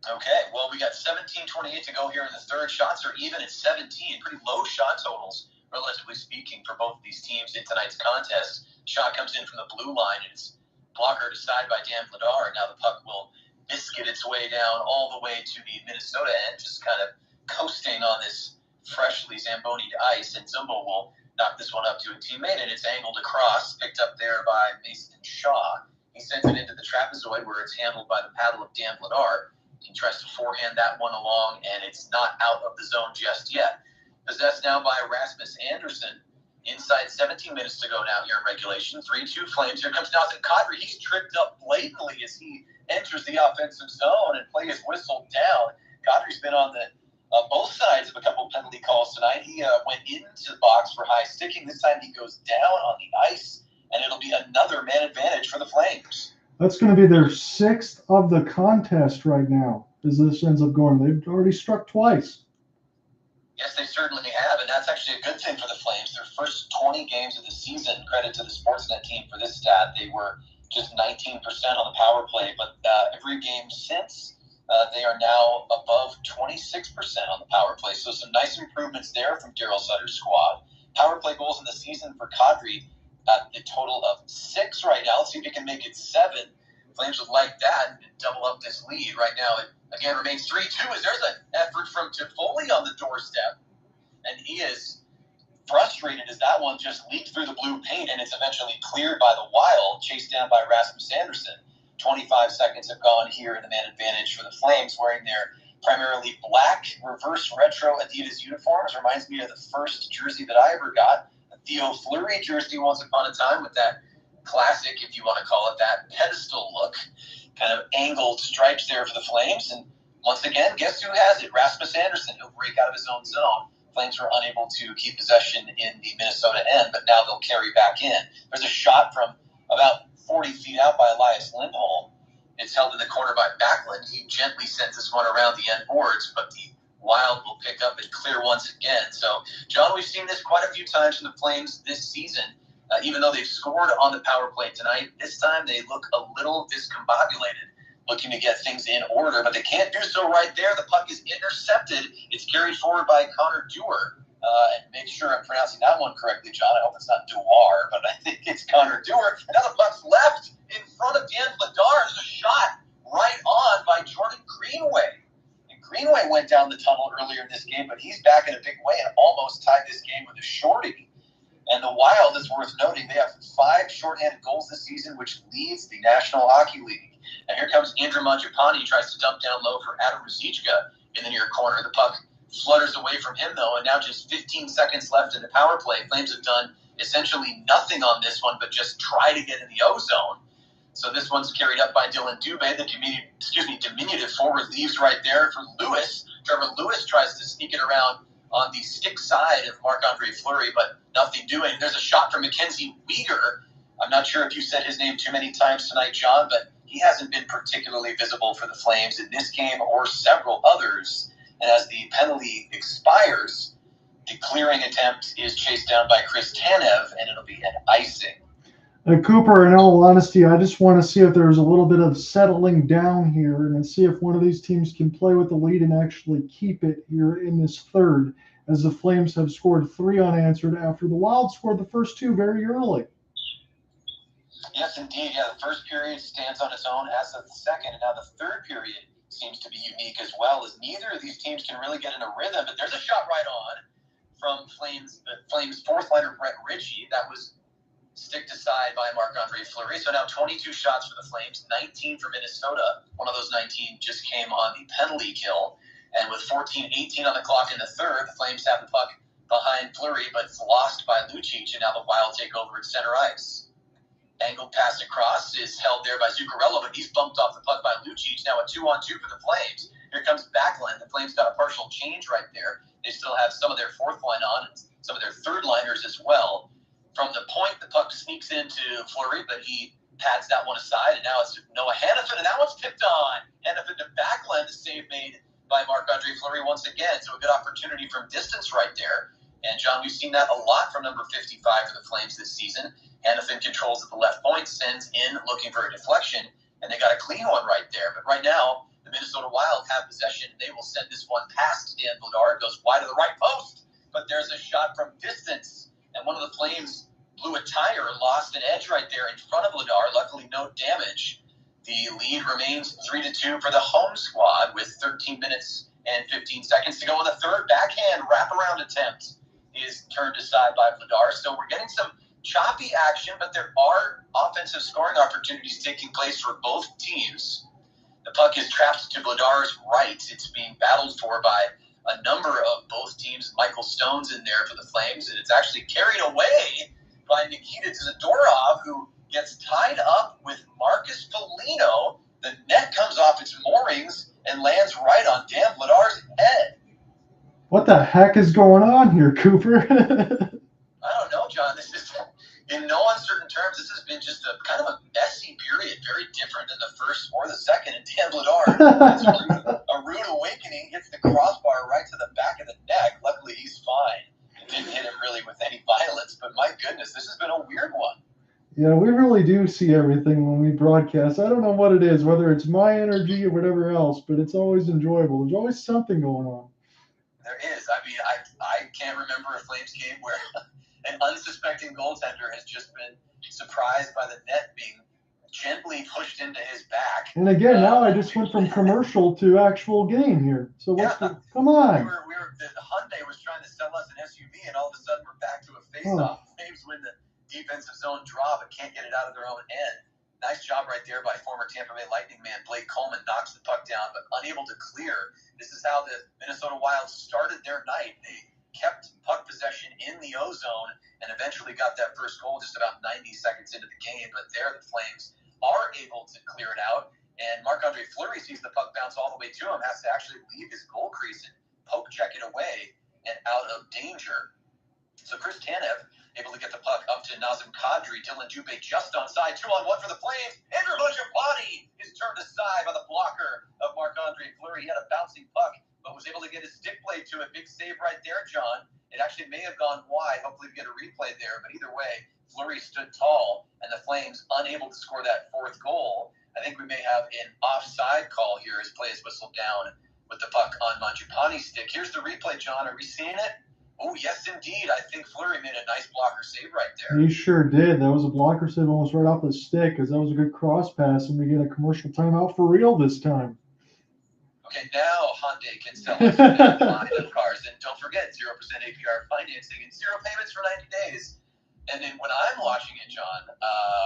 Okay, well, we got 17:28 to go here in the third. Shots are even at 17. Pretty low shot totals, relatively speaking, for both of these teams in tonight's contest. Shot comes in from the blue line, and it's blocker aside by Dan Vladar, and now the puck will biscuit its way down all the way to the Minnesota end, just kind of coasting on this freshly Zamboni'd ice, and Zumbo will knock this one up to a teammate, and it's angled across, picked up there by Mason Shaw. He sends it into the trapezoid where it's handled by the paddle of Dan Vladar. He tries to forehand that one along, and it's not out of the zone just yet. Possessed now by Rasmus Andersson. Inside 17 minutes to go now here in regulation. 3-2 Flames. Here comes Nazem Kadri. He's tripped up blatantly as he enters the offensive zone and play is whistled down. Kadri's been on the both sides of a couple penalty calls tonight. He went into the box for high sticking. This time he goes down on the ice, and it'll be another man advantage for the Flames. That's going to be their 6th of the contest right now, as this ends up going. They've already struck twice. Yes, they certainly have, and that's actually a good thing for the Flames. Their first 20 games of the season, credit to the Sportsnet team for this stat, they were just 19% on the power play, but every game since, they are now above 26% on the power play. So some nice improvements there from Daryl Sutter's squad. Power play goals in the season for Kadri, a total of 6 right now. Let's see if he can make it 7. Flames would like that and double up this lead. Right now, it again remains 3-2 as there's an effort from Toffoli on the doorstep. And he is frustrated as that one just leaked through the blue paint, and it's eventually cleared by the Wild, chased down by Rasmus Andersson. 25 seconds have gone here in the man advantage for the Flames, wearing their primarily black reverse retro Adidas uniforms. Reminds me of the first jersey that I ever got, a Theo Fleury jersey once upon a time with that classic, if you want to call it that, pedestal look. Kind of angled stripes there for the Flames. And once again, guess who has it? Rasmus Andersson. He'll break out of his own zone. Flames were unable to keep possession in the Minnesota end, but now they'll carry back in. There's a shot from about 40 feet out by Elias Lindholm. It's held in the corner by Backlund. He gently sends this one around the end boards, but the Wild will pick up and clear once again. So, John, we've seen this quite a few times from the Flames this season. Even though they've scored on the power play tonight, this time they look a little discombobulated, looking to get things in order, but they can't do so right there. The puck is intercepted. It's carried forward by Connor Dewar. And make sure I'm pronouncing that one correctly, John. I hope it's not Dewar, but I think it's Connor Dewar. And now the puck's left in front of Dan Vladar. There's a shot right on by Jordan Greenway. And Greenway went down the tunnel earlier in this game, but he's back in a big way and almost tied this game with a shorty. And the Wild, is worth noting, they have 5 shorthanded goals this season, which leads the National Hockey League. And here comes Andrew Mangiapane. He tries to dump down low for Adam Ruzicka in the near corner. The puck flutters away from him, though, and now just 15 seconds left in the power play. Flames have done essentially nothing on this one but just try to get in the O-zone. So this one's carried up by Dillon Dube. The diminutive forward leaves right there for Lewis. Trevor Lewis tries to sneak it around on the stick side of Marc-Andre Fleury, but nothing doing. There's a shot from MacKenzie Weegar. I'm not sure if you said his name too many times tonight, John, but he hasn't been particularly visible for the Flames in this game or several others. And as the penalty expires, the clearing attempt is chased down by Chris Tanev, and it'll be an icing. Cooper, in all honesty, I just want to see if there's a little bit of settling down here and see if one of these teams can play with the lead and actually keep it here in this third, as the Flames have scored 3 unanswered after the Wild scored the first 2 very early. Yes, indeed. Yeah, the first period stands on its own as of the second, and now the third period seems to be unique as well, is neither of these teams can really get in a rhythm. But there's a shot right on from Flames fourth liner Brett Ritchie. That was sticked aside by Marc-Andre Fleury. So now 22 shots for the Flames, 19 for Minnesota. One of those 19 just came on the penalty kill. And with 14-18 on the clock in the third, the Flames have the puck behind Fleury, but it's lost by Lucic, and now the Wild take over at center ice. Angled pass across is held there by Zuccarello, but he's bumped off the puck by Lucic. Now a 2-on-2 for the Flames. Here comes Backlund. The Flames got a partial change right there. They still have some of their fourth line on, and some of their third liners as well. From the point, the puck sneaks into Fleury, but he pads that one aside, and now it's Noah Hanifin, and that one's picked on. Hanifin to Backlund, the save made by Marc-Andre Fleury once again. So a good opportunity from distance right there. And, John, we've seen that a lot from number 55 for the Flames this season. Hanifin controls at the left point, sends in looking for a deflection, and they got a clean one right there. But right now, the Minnesota Wild have possession. They will send this one past Dan Vladar. It goes wide of the right post, but there's a shot from distance. And one of the Flames blew a tire, lost an edge right there in front of Vladar. Luckily, no damage. The lead remains 3-2 for the home squad with 13 minutes and 15 seconds to go in the third. Backhand wraparound attempt is turned aside by Vladar. So we're getting some choppy action, but there are offensive scoring opportunities taking place for both teams. The puck is trapped to Vladar's right. It's being battled for by a number of both teams. Michael Stone's in there for the Flames, and it's actually carried away by Nikita Zadorov, who gets tied up with Marcus Foligno. The net comes off its moorings and lands right on Dan Vladar's head. What the heck is going on here, Cooper? I don't know, John. This is, in no uncertain terms, this has been just a kind of a messy period, very different than the first or the second. And Dan Vladar, a rude awakening, hits the crossbar right to the back of the neck. Luckily, he's fine. It didn't hit him really with any violence, but my goodness, this has been a weird one. Yeah, we really do see everything when we broadcast. I don't know what it is, whether it's my energy or whatever else, but it's always enjoyable. There's always something going on. There is. I mean, I can't remember a Flames game where an unsuspecting goaltender has just been surprised by the net being gently pushed into his back. And again, now I just went from commercial to actual game here. So come on. The Hyundai was trying to sell us an SUV, and all of a sudden we're back to a face-off. Flames win the defensive zone draw, but can't get it out of their own end. Nice job right there by former Tampa Bay Lightning man Blake Coleman. Knocks the puck down, but unable to clear. This is how the Minnesota Wild started their night. They kept puck possession in the O-zone and eventually got that first goal just about 90 seconds into the game. But there the Flames are able to clear it out. And Marc-Andre Fleury sees the puck bounce all the way to him, has to actually leave his goal crease and poke check it away and out of danger. So Chris Tanev able to get the puck up to Nazem Kadri. Dillon Dube just onside. 2-on-1 for the Flames. Andrew Mangiapane is turned aside by the blocker of Marc-Andre Fleury. He had a bouncing puck, but was able to get his stick blade to it. Big save right there, John. It actually may have gone wide. Hopefully we get a replay there. But either way, Fleury stood tall, and the Flames unable to score that fourth goal. I think we may have an offside call here as play is whistled down with the puck on Mangiapane's stick. Here's the replay, John. Are we seeing it? Oh, yes, indeed. I think Fleury made a nice blocker save right there. He sure did. That was a blocker save almost right off the stick, because that was a good cross pass, and we get a commercial timeout for real this time. Okay, now Hyundai can sell us line of cars. And don't forget, 0% APR financing and 0 payments for 90 days. And then when I'm watching it, John,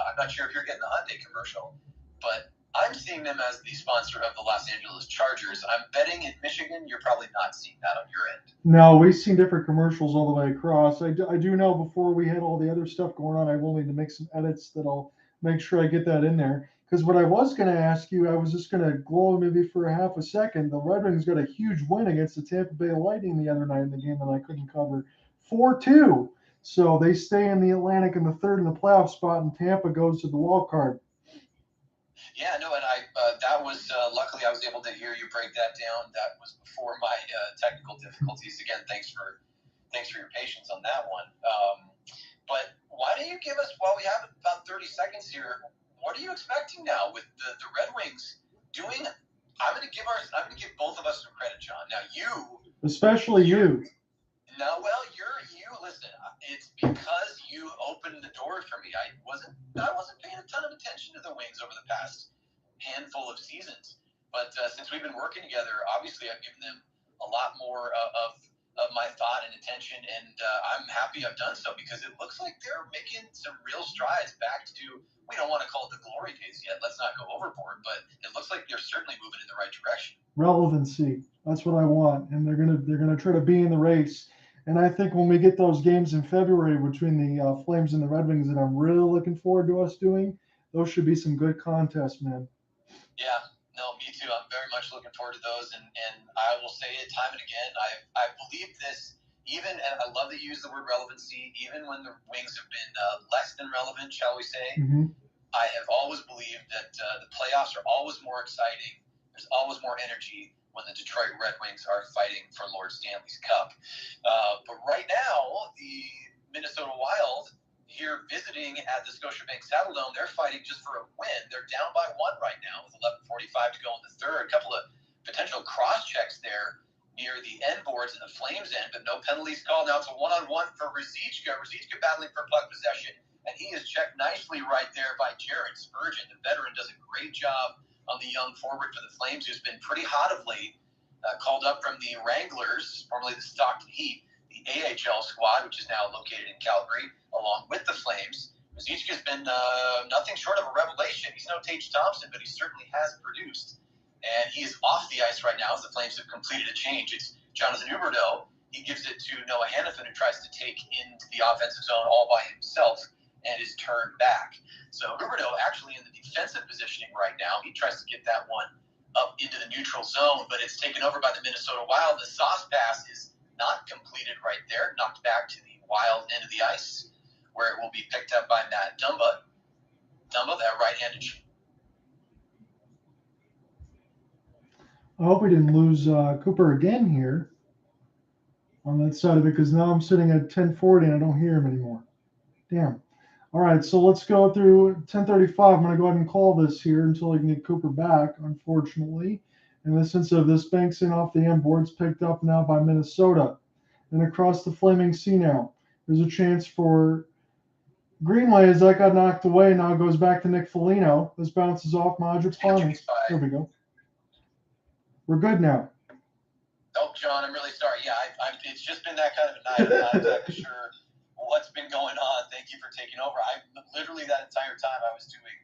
I'm not sure if you're getting the Hyundai commercial, but I'm seeing them as the sponsor of the Los Angeles Chargers. I'm betting in Michigan, you're probably not seeing that on your end. No, we've seen different commercials all the way across. I do know before we had all the other stuff going on, I will need to make some edits that I'll make sure I get that in there. Because what I was going to ask you, I was just going to glow maybe for a half a second. The Red Wings got a huge win against the Tampa Bay Lightning the other night in the game that I couldn't cover. 4-2. So they stay in the Atlantic in the third in the playoff spot, and Tampa goes to the wild card. Yeah, no, and that was luckily I was able to hear you break that down. That was before my technical difficulties. Again, thanks for your patience on that one. But why don't you give us, while we have about 30 seconds here, what are you expecting now with the Red Wings doing? I'm going to give both of us some credit, John. Now especially you. No, well, you listen. It's because you opened the door for me. I wasn't paying a ton of attention to the Wings over the past handful of seasons. But since we've been working together, obviously I've given them a lot more of my thought and attention, and I'm happy I've done so because it looks like they're making some real strides back to, we don't want to call it the glory days yet, let's not go overboard, but it looks like they're certainly moving in the right direction. Relevancy. That's what I want, and they're gonna try to be in the race. And I think when we get those games in February between the Flames and the Red Wings that I'm really looking forward to us doing, those should be some good contests, man. Yeah, no, me too. I'm very much looking forward to those, and I will say it time and again. I believe this, even, and I love that you use the word relevancy, even when the Wings have been less than relevant, shall we say. Mm-hmm. I have always believed that the playoffs are always more exciting. There's always more energy when the Detroit Red Wings are fighting for Lord Stanley's Cup. But right now, the Minnesota Wild, here visiting at the Scotiabank Saddledome, they're fighting just for a win. They're down by 1 right now with 11:45 to go in the third. A couple of potential cross checks there near the end boards and the Flames end, but no penalties called. Now it's a one-on-one for Ruzicka. Ruzicka battling for puck possession, and he is checked nicely right there by Jared Spurgeon. The veteran does a great job on the young forward for the Flames, who's been pretty hot of late. Called up from the Wranglers, formerly the Stockton Heat, the AHL squad, which is now located in Calgary, along with the Flames. Ruzicka's been nothing short of a revelation. He's no Tage Thompson, but he certainly has produced. And he is off the ice right now as the Flames have completed a change. It's Jonathan Huberdeau. He gives it to Noah Hanifin, who tries to take into the offensive zone all by himself and is turned back. So Huberdeau actually in the defensive positioning right now. He tries to get that one up into the neutral zone, but it's taken over by the Minnesota Wild. The sauce pass is not completed right there, knocked back to the Wild end of the ice, where it will be picked up by Matt Dumba. Dumba, that right-handed. I hope we didn't lose Cooper again here on that side of it, because now I'm sitting at 10:40 and I don't hear him anymore. Damn. All right, so let's go through 10:35. I'm going to go ahead and call this here until I can get Cooper back, unfortunately. In the sense of this banks in off the end boards, picked up now by Minnesota. And across the Flaming Sea now. There's a chance for Greenway as that got knocked away. Now it goes back to Nick Foligno. This bounces off Mangiapane. There we go. We're good now. Oh, John, I'm really sorry. Yeah, it's just been that kind of a night. I'm not exactly sure what's been going on. Thank you for taking over. I literally that entire time I was doing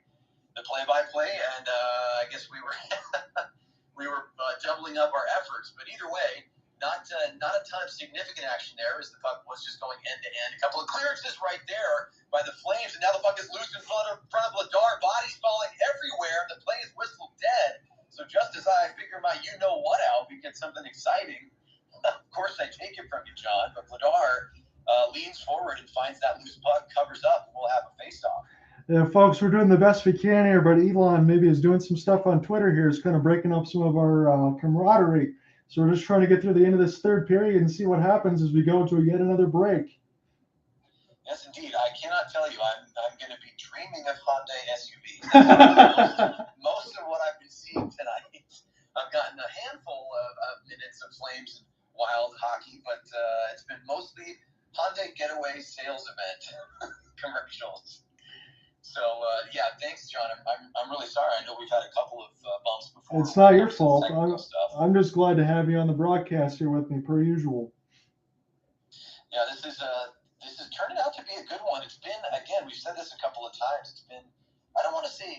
the play-by-play, and I guess we were doubling up our efforts. But either way, not a ton of significant action there as the puck was just going end-to-end. A couple of clearances right there by the Flames, and now the puck is loose in front of Vladar. Bodies falling everywhere. The play is whistled dead. So just as I figure my you-know-what out, we get something exciting. Of course, I take it from you, John, but Vladar leans forward and finds that loose puck, covers up, and we'll have a face-off. Yeah, folks, we're doing the best we can here, but Elon maybe is doing some stuff on Twitter here. Is kind of breaking up some of our camaraderie. So we're just trying to get through the end of this third period and see what happens as we go to yet another break. Yes, indeed. I cannot tell you. I'm going to be dreaming of Hyundai SUVs. Most of what I've been seeing tonight, I've gotten a handful of minutes of Flames and Wild hockey, but it's been mostly Hyundai Getaway sales event commercials. So, yeah, thanks, John. I'm really sorry. I know we've had a couple of bumps before. It's not your fault. I'm just glad to have you on the broadcast here with me, per usual. Yeah, this is turning out to be a good one. It's been, again, we've said this a couple of times. It's been, I don't want to say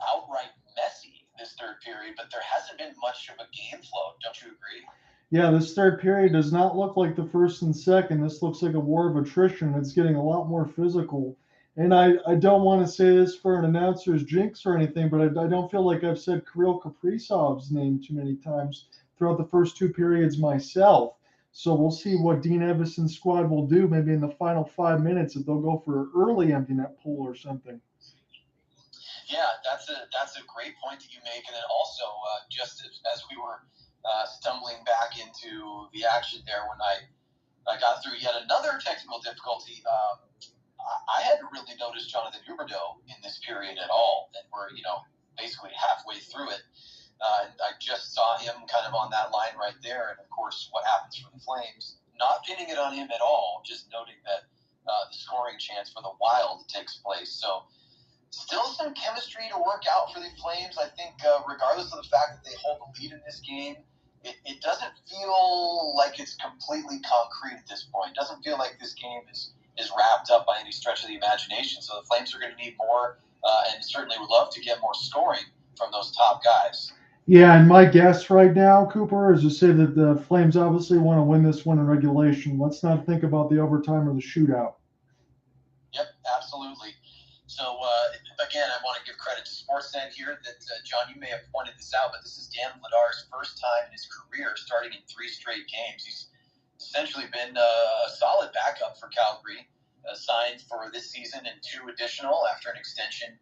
outright messy this third period, but there hasn't been much of a game flow. Don't you agree? Yeah, this third period does not look like the first and second. This looks like a war of attrition. It's getting a lot more physical. And I don't want to say this for an announcer's jinx or anything, but I don't feel like I've said Kirill Kaprizov's name too many times throughout the first two periods myself. So we'll see what Dean Evason's squad will do maybe in the final 5 minutes, if they'll go for an early empty net pull or something. Yeah, that's a great point that you make. And then also, just as we were stumbling back into the action there when I got through yet another technical difficulty, I hadn't really noticed Jonathan Huberdeau in this period at all, and we're basically halfway through it. And I just saw him kind of on that line right there, and of course, what happens for the Flames? Not pinning it on him at all, just noting that the scoring chance for the Wild takes place. So Still some chemistry to work out for the Flames. I think regardless of the fact that they hold the lead in this game, it doesn't feel like it's completely concrete at this point. It doesn't feel like this game is wrapped up by any stretch of the imagination. So the Flames are going to need more and certainly would love to get more scoring from those top guys. Yeah, and my guess right now, Cooper, is to say that the Flames obviously want to win this one in regulation. Let's not think about the overtime or the shootout. Yep, absolutely. So, again, I want to give credit to Sportsnet here that, John, you may have pointed this out, but this is Dan Vladar's first time in his career starting in 3 straight games. He's essentially been a solid backup for Calgary, signed for this season and 2 additional after an extension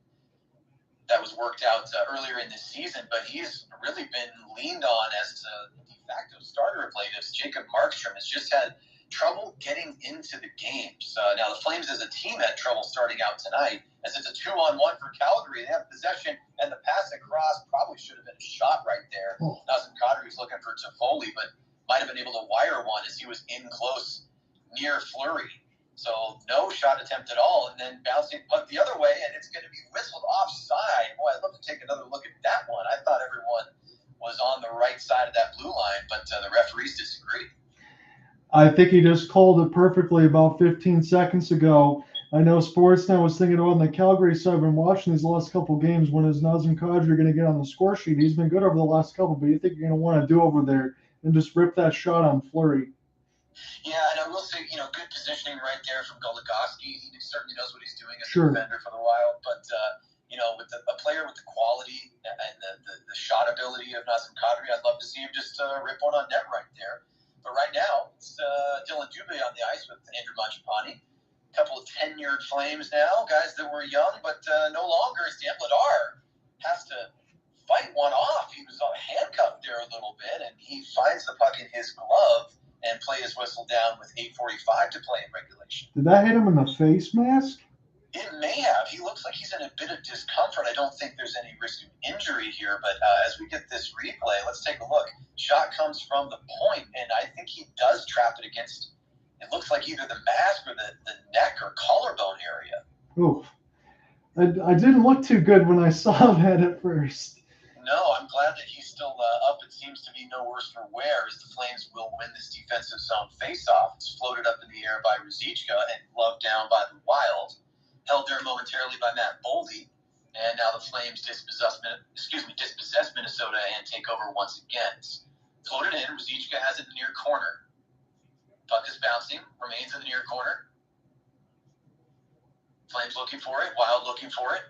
that was worked out earlier in this season, but he's really been leaned on as the de facto starter of late. As Jacob Markstrom has just had trouble getting into the games. Now, the Flames as a team had trouble starting out tonight, as it's a 2-on-1 for Calgary. They have possession, and the pass across probably should have been a shot right there. Nazem Kadri's looking for Toffoli, but might have been able to wire one as he was in close near Fleury. So no shot attempt at all, and then bouncing puck the other way, and it's going to be whistled offside. Boy, I'd love to take another look at that one. I thought everyone was on the right side of that blue line, but the referees disagree. I think he just called it perfectly about 15 seconds ago. I know Sportsnet was thinking about on the Calgary side. I've been watching these last couple games. When is Nazem Kadri going to get on the score sheet? He's been good over the last couple, but you think you're going to want to do over there and just rip that shot on Fleury. Yeah, and I will say, good positioning right there from Goligoski. He certainly knows what he's doing as Sure. a defender for the Wild. But, with a player with the quality and the shot ability of Nazem Kadri, I'd love to see him just rip one on net right there. But right now, it's Dillon Dube on the ice with Andrew Mangiapane. A couple of tenured Flames now, guys that were young, but no longer. As Dan Vladar has to fight one off. He was handcuffed there a little bit, and he finds the puck in his glove and play his whistle down with 8:45 to play in regulation. Did that hit him in the face mask? It may have. He looks like he's in a bit of discomfort. I don't think there's any risk of injury here, but as we get this replay, let's take a look. Shot comes from the point, and I think he does trap it against, it looks like either the mask or the neck or collarbone area. Oof. I didn't look too good when I saw that at first. No, I'm glad that he's still up. It seems to be no worse for wear, as the Flames will win this defensive zone faceoff. It's floated up in the air by Ruzicka and gloved down by the Wild. Held there momentarily by Matt Boldy. And now the Flames dispossess Minnesota and take over once again. It's floated in. Ruzicka has it in the near corner. Puck is bouncing. Remains in the near corner. Flames looking for it. Wild looking for it.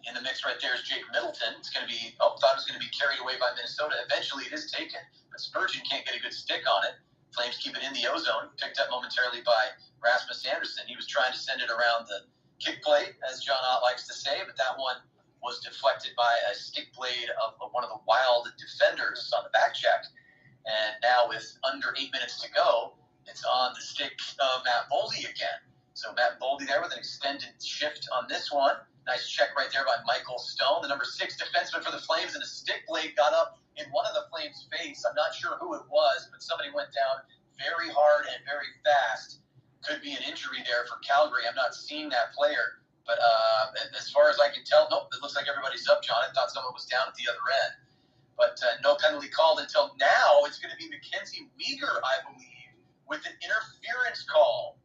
In the mix right there is Jake Middleton. It's going to be, thought it was going to be carried away by Minnesota. Eventually it is taken, but Spurgeon can't get a good stick on it. Flames keep it in the O-zone, picked up momentarily by Rasmus Andersson. He was trying to send it around the kick plate, as John Ott likes to say, but that one was deflected by a stick blade of one of the Wild defenders on the back check. And now with under 8 minutes to go, it's on the stick of Matt Boldy again. So Matt Boldy there with an extended shift on this one. Nice check right there by Michael Stone, the number 6 defenseman for the Flames, and a stick blade got up in one of the Flames' face. I'm not sure who it was, but somebody went down very hard and very fast. Could be an injury there for Calgary. I'm not seeing that player, but as far as I can tell, nope, it looks like everybody's up, John. I thought someone was down at the other end. But no penalty called until now. It's going to be MacKenzie Weegar, I believe, with an interference call.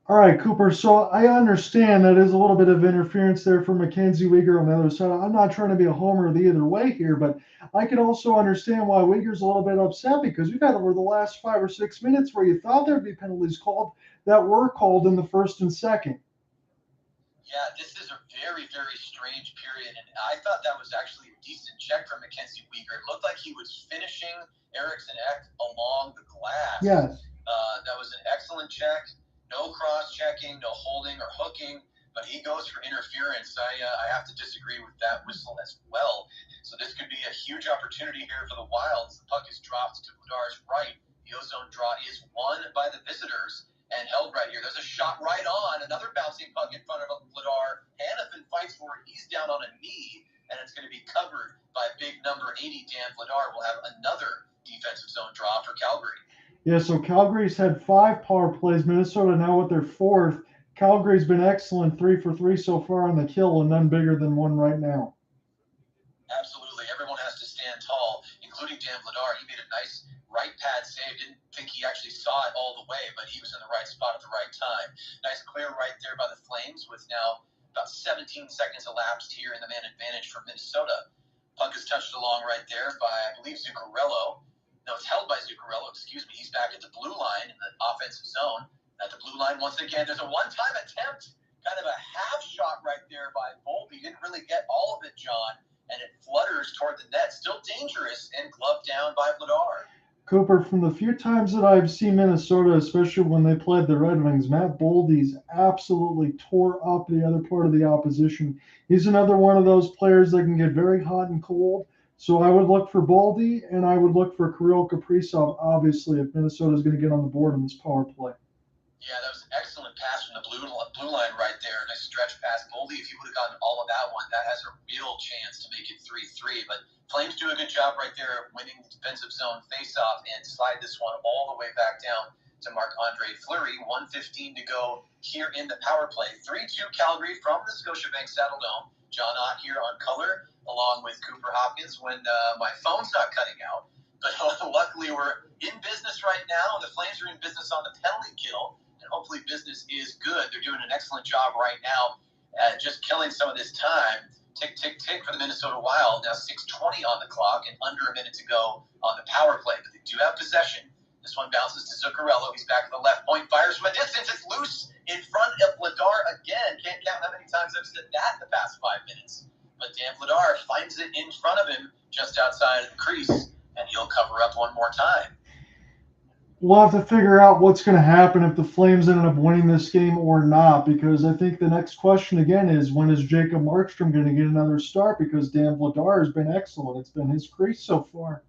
All right, Cooper. So I understand that is a little bit of interference there for MacKenzie Weegar on the other side. I'm not trying to be a homer the either way here, but I can also understand why Weegar's a little bit upset, because you've had over the last 5 or 6 minutes where you thought there'd be penalties called that were called in the first and second. Yeah, this is a very, very strange period, and I thought that was actually a decent check from MacKenzie Weegar. It looked like he was finishing Eriksson along the glass. Yes. That was an excellent check. No cross-checking, no holding or hooking, but he goes for interference. I have to disagree with that whistle as well. So this could be a huge opportunity here for the Wilds. The puck is dropped to Vladar's right. The O-zone draw is won by the visitors and held right here. There's a shot right on. Another bouncing puck in front of Vladar. Hanifin fights for it. He's down on a knee, and it's going to be covered by big number 80. Dan Vladar will have another defensive zone draw for Calgary. Yeah, so Calgary's had 5 power plays. Minnesota now with their 4th. Calgary's been excellent, 3 for 3 so far on the kill, and none bigger than one right now. Absolutely. Everyone has to stand tall, including Dan Vladar. He made a nice right pad save. Didn't think he actually saw it all the way, but he was in the right spot at the right time. Nice clear right there by the Flames with now about 17 seconds elapsed here in the man advantage for Minnesota. Puck is touched along right there by, I believe, Zuccarello. No, it's held by Zuccarello. Excuse me. He's back at the blue line in the offensive zone. At the blue line once again. There's a one-time attempt, kind of a half shot right there by Boldy. Didn't really get all of it, John, and it flutters toward the net. Still dangerous and gloved down by Vladar. Cooper, from the few times that I've seen Minnesota, especially when they played the Red Wings, Matt Boldy's absolutely tore up the other part of the opposition. He's another one of those players that can get very hot and cold. So I would look for Boldy, and I would look for Kirill Kaprizov, obviously, if Minnesota's going to get on the board in this power play. Yeah, that was an excellent pass from the blue line right there. Nice stretch pass. Boldy, if he would have gotten all of that one, that has a real chance to make it 3-3. But Flames do a good job right there of winning the defensive zone faceoff and slide this one all the way back down to Marc-Andre Fleury. 1:15 to go here in the power play. 3-2 Calgary from the Scotiabank Saddledome. John Ott here on color, along with Cooper Hopkins when my phone's not cutting out. But luckily we're in business right now. The Flames are in business on the penalty kill. And hopefully business is good. They're doing an excellent job right now at just killing some of this time. Tick, tick, tick for the Minnesota Wild. Now 6:20 on the clock and under a minute to go on the power play. But they do have possession. This one bounces to Zuccarello. He's back at the left point. Fires from a distance. It's loose in front of Vladar again. Can't count how many times I've said that in the past 5 minutes. But Dan Vladar finds it in front of him just outside of the crease. And he'll cover up one more time. We'll have to figure out what's going to happen if the Flames end up winning this game or not, because I think the next question again is, when is Jacob Markstrom going to get another start? Because Dan Vladar has been excellent. It's been his crease so far.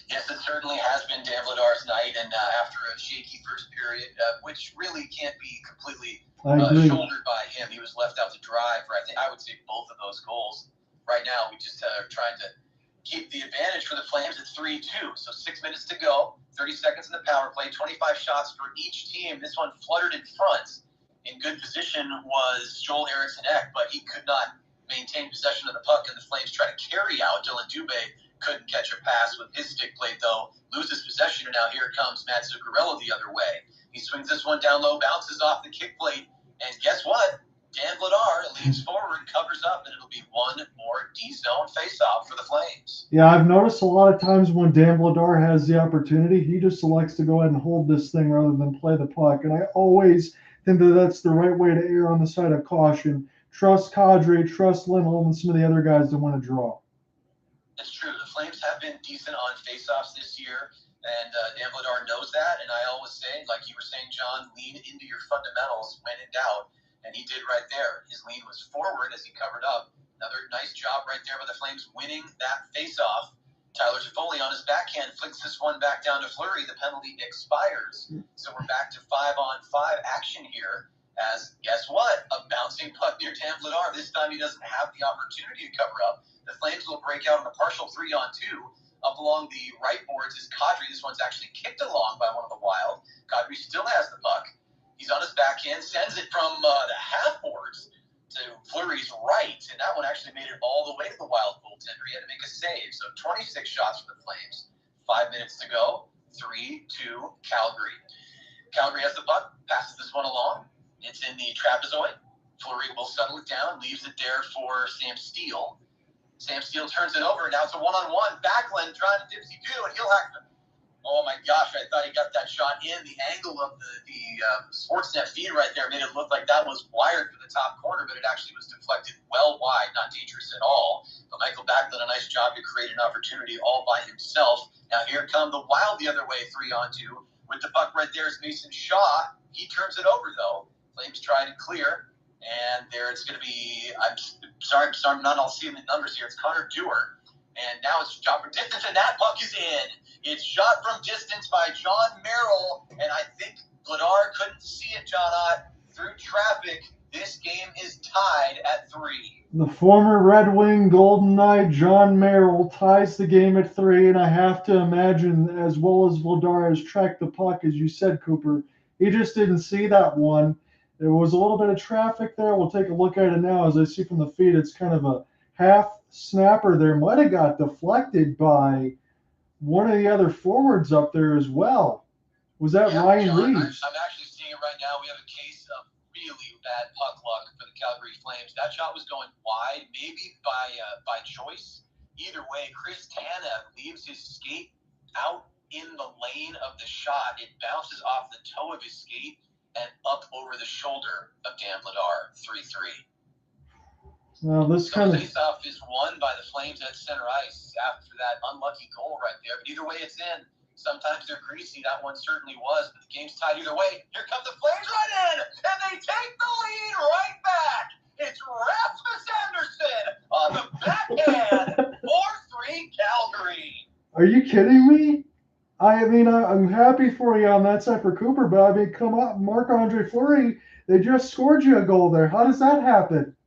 Yes, it certainly has been Dan Vladar's night, and after a shaky first period, which really can't be completely shouldered by him. He was left out to dry for, I would say, both of those goals. Right now, we just are trying to keep the advantage for the Flames at 3-2. So 6 minutes to go, 30 seconds in the power play, 25 shots for each team. This one fluttered in front. In good position was Joel Eriksson, but he could not maintain possession of the puck, and the Flames try to carry out. Dube couldn't catch a pass with his stick plate, though. Loses possession, and now here comes Matt Zuccarello the other way. He swings this one down low, bounces off the kick plate, and guess what? Dan Vladar leans forward, covers up, and it'll be one more D-zone face-off for the Flames. Yeah, I've noticed a lot of times when Dan Vladar has the opportunity, he just selects to go ahead and hold this thing rather than play the puck. And I always think that that's the right way to err on the side of caution. Trust Kadri, trust Lindholm, and some of the other guys that want to draw. It's true. The Flames have been decent on face-offs this year, and Dan Vladar knows that. And I always say, like you were saying, John, lean into your fundamentals when in doubt. And he did right there. His lean was forward as he covered up. Another nice job right there by the Flames winning that face-off. Tyler Toffoli on his backhand flicks this one back down to Fleury. The penalty expires. So we're back to 5-on-5 action here. As, guess what? A bouncing puck near Dan Vladar. This time he doesn't have the opportunity to cover up. The Flames will break out on a partial 3-on-2. Up along the right boards is Kadri. This one's actually kicked along by one of the Wild. Kadri still has the puck. He's on his backhand, sends it from the half boards to Fleury's right, and that one actually made it all the way to the Wild goaltender. He had to make a save. So 26 shots for the Flames. 5 minutes to go. 3-2 Calgary. Calgary has the puck, passes this one along. It's in the trapezoid. Fleury will settle it down, leaves it there for Sam Steele. Sam Steele turns it over. Now it's a one-on-one. Backlund trying to dipsy-do, and he'll have to. Oh, my gosh, I thought he got that shot in. The angle of the Sportsnet feed right there made it look like that was wired for the top corner, but it actually was deflected well wide, not dangerous at all. But Michael Backlund, a nice job to create an opportunity all by himself. Now here come the Wild the other way, 3-on-2. With the puck right there is Mason Shaw. He turns it over, though. Flames try to clear, and there it's going to be, I'm sorry, I'm not all seeing the numbers here. It's Connor Dewar. And now it's shot from distance, and that puck is in. It's shot from distance by John Merrill, and I think Vladar couldn't see it, John Ott. Through traffic, this game is tied at 3. The former Red Wing Golden Knight, John Merrill, ties the game at 3, and I have to imagine, as well as Vladar has tracked the puck, as you said, Cooper, he just didn't see that one. There was a little bit of traffic there. We'll take a look at it now. As I see from the feed, it's kind of a half snapper there. Might have got deflected by one of the other forwards up there as well. Was that Ryan John, Reeves? I'm actually seeing it right now. We have a case of really bad puck luck for the Calgary Flames. That shot was going wide, maybe by choice. Either way, Chris Tanev leaves his skate out in the lane of the shot. It bounces off the toe of his skate and up over the shoulder of Dan Vladar, 3-3. Well, this kind of face-off is won by the Flames at center ice after that unlucky goal right there. But either way, it's in. Sometimes they're greasy. That one certainly was. But the game's tied either way. Here come the Flames right in, and they take the lead right back. It's Rasmus Anderson on the backhand. 4-3 Calgary. Are you kidding me? I mean, I'm happy for you on that side for Cooper, but I mean, come on, Marc-Andre Fleury, they just scored you a goal there. How does that happen?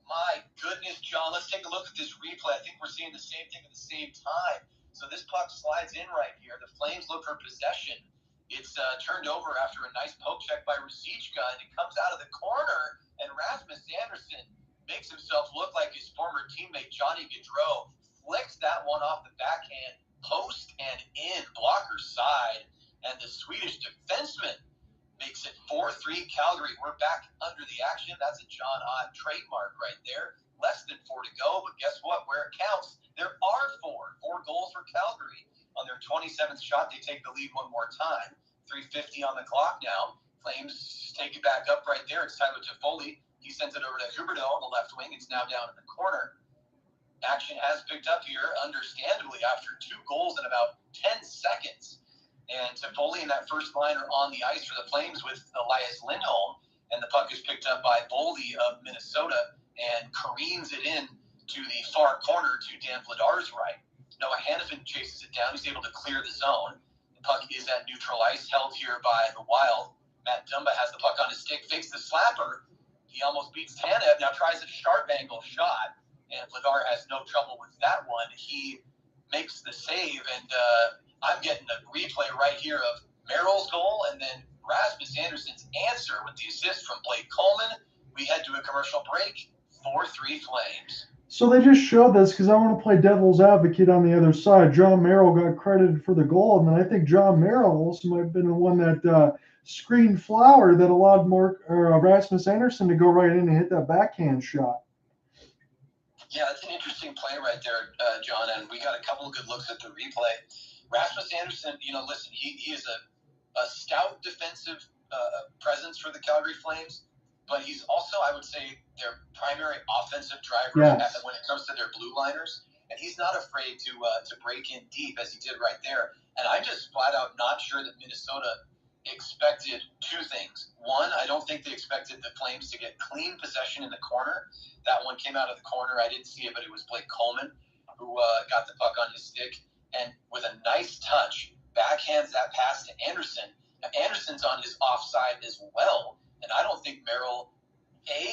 My goodness, John, let's take a look at this replay. I think we're seeing the same thing at the same time. So this puck slides in right here. The Flames look for possession. It's turned over after a nice poke check by Lucic, and it comes out of the corner, and Rasmus Anderson makes himself look like his former teammate Johnny Gaudreau, flicks that one off the backhand, post and in, blocker side, and the Swedish defenseman makes it 4-3 Calgary. We're back under the action. That's a John Ott trademark right there. Less than 4 to go, but guess what? Where it counts, there are 4 goals for Calgary. On their 27th shot, they take the lead one more time. 3:50 on the clock now. Flames take it back up right there. It's Tyler Toffoli. He sends it over to Huberdeau on the left wing. It's now down in the corner. Action has picked up here, understandably, after 2 goals in about 10 seconds. And Toffoli and that first line are on the ice for the Flames with Elias Lindholm. And the puck is picked up by Boldy of Minnesota and careens it in to the far corner to Dan Vladar's right. Noah Hanifin chases it down. He's able to clear the zone. The puck is at neutral ice, held here by the Wild. Matt Dumba has the puck on his stick, fakes the slapper. He almost beats Tanev, now tries a sharp angle shot. And Vladar has no trouble with that one. He makes the save, and I'm getting a replay right here of Merrill's goal and then Rasmus Anderson's answer with the assist from Blake Coleman. We head to a commercial break. 4-3 Flames. So they just showed this because I want to play devil's advocate on the other side. John Merrill got credited for the goal, and then I think John Merrill also might have been the one that screened Flower that allowed Rasmus Anderson to go right in and hit that backhand shot. Yeah, that's an interesting play right there, John, and we got a couple of good looks at the replay. Rasmus Anderson, listen, he is a stout defensive presence for the Calgary Flames, but he's also, I would say, their primary offensive driver when it comes to their blue liners, and he's not afraid to break in deep as he did right there. And I'm just flat out not sure that Minnesota expected 2 things. One, I don't think they expected the Flames to get clean possession in the corner. That one came out of the corner. I didn't see it, but it was Blake Coleman who got the puck on his stick. And with a nice touch, backhands that pass to Anderson. Now, Anderson's on his offside as well. And I don't think Merrill,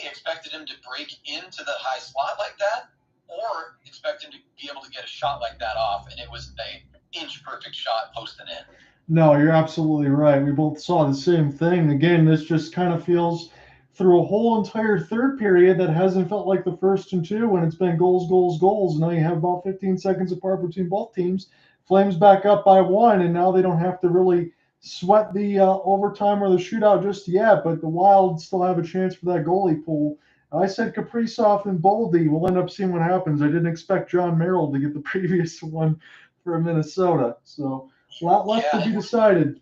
expected him to break into the high slot like that, or expect him to be able to get a shot like that off. And it was an inch-perfect shot post and in. No, you're absolutely right. We both saw the same thing. Again, this just kind of feels through a whole entire third period that hasn't felt like the first and 2 when it's been goals, goals, goals. Now you have about 15 seconds apart between both teams. Flames back up by 1, and now they don't have to really sweat the overtime or the shootout just yet, but the Wild still have a chance for that goalie pool. I said Kaprizov and Boldy. We'll end up seeing what happens. I didn't expect John Merrill to get the previous one for Minnesota. So a lot left to be decided.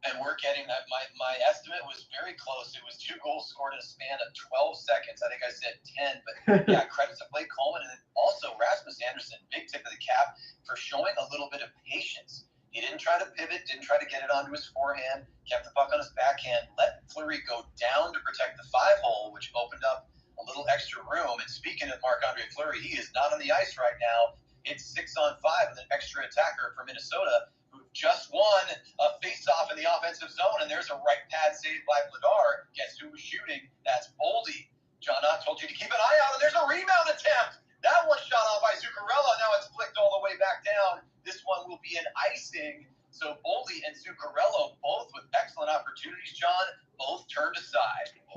And we're getting that. My estimate was very close. It was 2 goals scored in a span of 12 seconds. I think I said 10, but yeah, credit to Blake Coleman and also Rasmus Anderson, big tip of the cap for showing a little bit of patience. He didn't try to pivot, didn't try to get it onto his forehand, kept the puck on his backhand, let Fleury go down to protect the 5-hole, which opened up a little extra room. And speaking of Marc-Andre Fleury, he is not on the ice right now. It's 6-on-5 with an extra attacker for Minnesota, who just won a face-off in the offensive zone, and there's a right pad save by Vladar. Guess who was shooting? That's Boldy. John Ott told you to keep an eye out, and there's a rebound attempt. That one shot off by Zuccarello. Now it's flicked all the way back down. This one will be an icing. So Boldy and Zuccarello, both with excellent opportunities, John, both turned to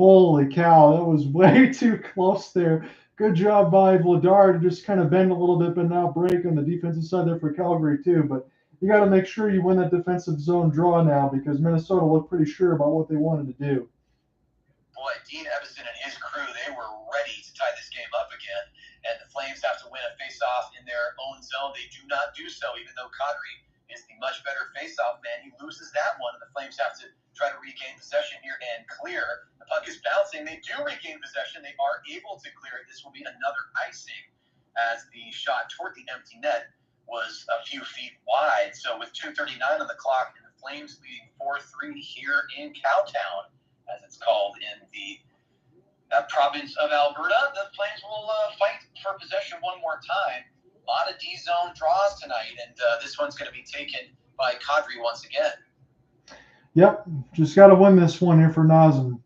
Holy cow, that was way too close there. Good job by Vladar to just kind of bend a little bit but not break on the defensive side there for Calgary too. But you got to make sure you win that defensive zone draw now because Minnesota looked pretty sure about what they wanted to do. Boy, Dean Evason and his crew, they were ready to tie this game up again. And the Flames have to win a face-off in their own zone. They do not do so, even though Kadri is the much better face-off man. He loses that one, and the Flames have to try to regain possession here and clear. The puck is bouncing. They do regain possession. They are able to clear it. This will be another icing as the shot toward the empty net was a few feet wide. So with 2:39 on the clock, and the Flames leading 4-3 here in Cowtown, as it's called in the province of Alberta, the Flames will fight for possession one more time. A lot of D-zone draws tonight, and this one's going to be taken by Kadri once again. Yep, just got to win this one here for Nazem.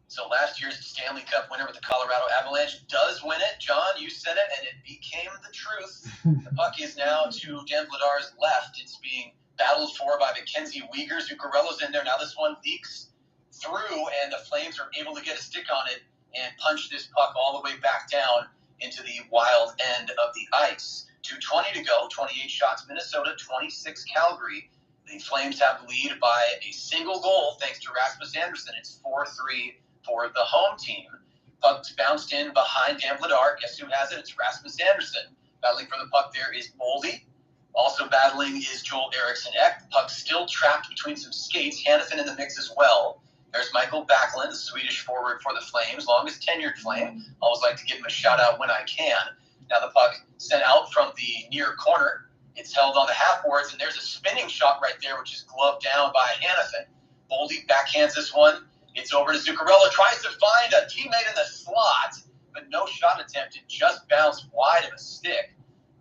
So last year's Stanley Cup winner with the Colorado Avalanche does win it. John, you said it, and it became the truth. The puck is now to Dan Vladar's left. It's being battled for by MacKenzie, Weegar, Zuccarello's in there. Now this one leaks through, and the Flames are able to get a stick on it and punch this puck all the way back down into the wild end of the ice. 2:20 to go, 28 shots Minnesota, 26 Calgary. The Flames have the lead by a single goal thanks to Rasmus Andersson. It's 4-3 for the home team. Puck's bounced in behind Dan Vladar. Guess who has it? It's Rasmus Andersson. Battling for the puck there is Boldy. Also battling is Joel Eriksson. The puck's still trapped between some skates. Hanifin in the mix as well. There's Mikael Backlund, the Swedish forward for the Flames, longest tenured Flame. Always like to give him a shout out when I can. Now the puck sent out from the near corner. It's held on the half boards, and there's a spinning shot right there, which is gloved down by Hanifin. Boldy backhands this one. It's over to Zuccarello. Tries to find a teammate in the slot, but no shot attempt. It just bounced wide of a stick,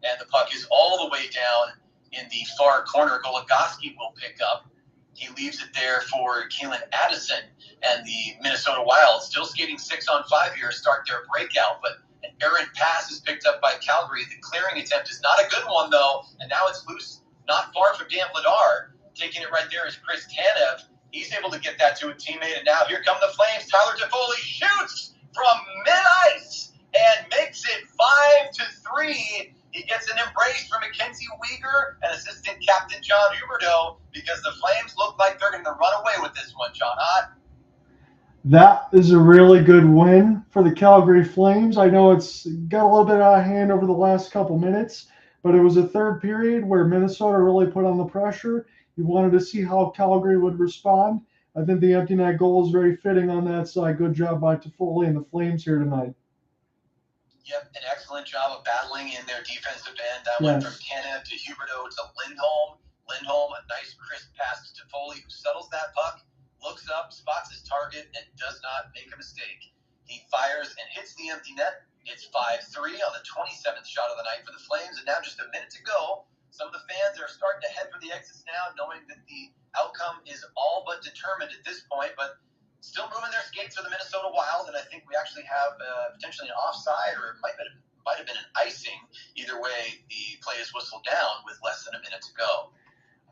and the puck is all the way down in the far corner. Goligoski will pick up. He leaves it there for Keelan Addison, and the Minnesota Wild still skating 6-on-5 here, start their breakout, but an errant pass is picked up by Calgary. The clearing attempt is not a good one, though, and now it's loose not far from Dan Vladar. Taking it right there is Chris Tanev. He's able to get that to a teammate, and now here come the Flames. Tyler Toffoli shoots from mid-ice and makes it 5-3. He gets an embrace from MacKenzie, Weegar and assistant captain John Huberdeau because the Flames look like they're going to run away with this one, John Ott. That is a really good win for the Calgary Flames. I know it's got a little bit out of hand over the last couple minutes, but it was a third period where Minnesota really put on the pressure. You wanted to see how Calgary would respond. I think the empty net goal is very fitting on that side. Good job by Toffoli and the Flames here tonight. Yep, an excellent job of battling in their defensive end. That went from Tanev to Huberdeau to Lindholm. Lindholm, a nice crisp pass to Toffoli, who settles that puck, looks up, spots his target, and does not make a mistake. He fires and hits the empty net. It's 5-3 on the 27th shot of the night for the Flames, and now just a minute to go. Some of the fans are starting to head for the exits now, knowing that the outcome is all but determined at this point, but still moving their skates for the Minnesota Wild, and I think we actually have potentially an offside, or it might have been an icing. Either way, the play is whistled down with less than a minute to go.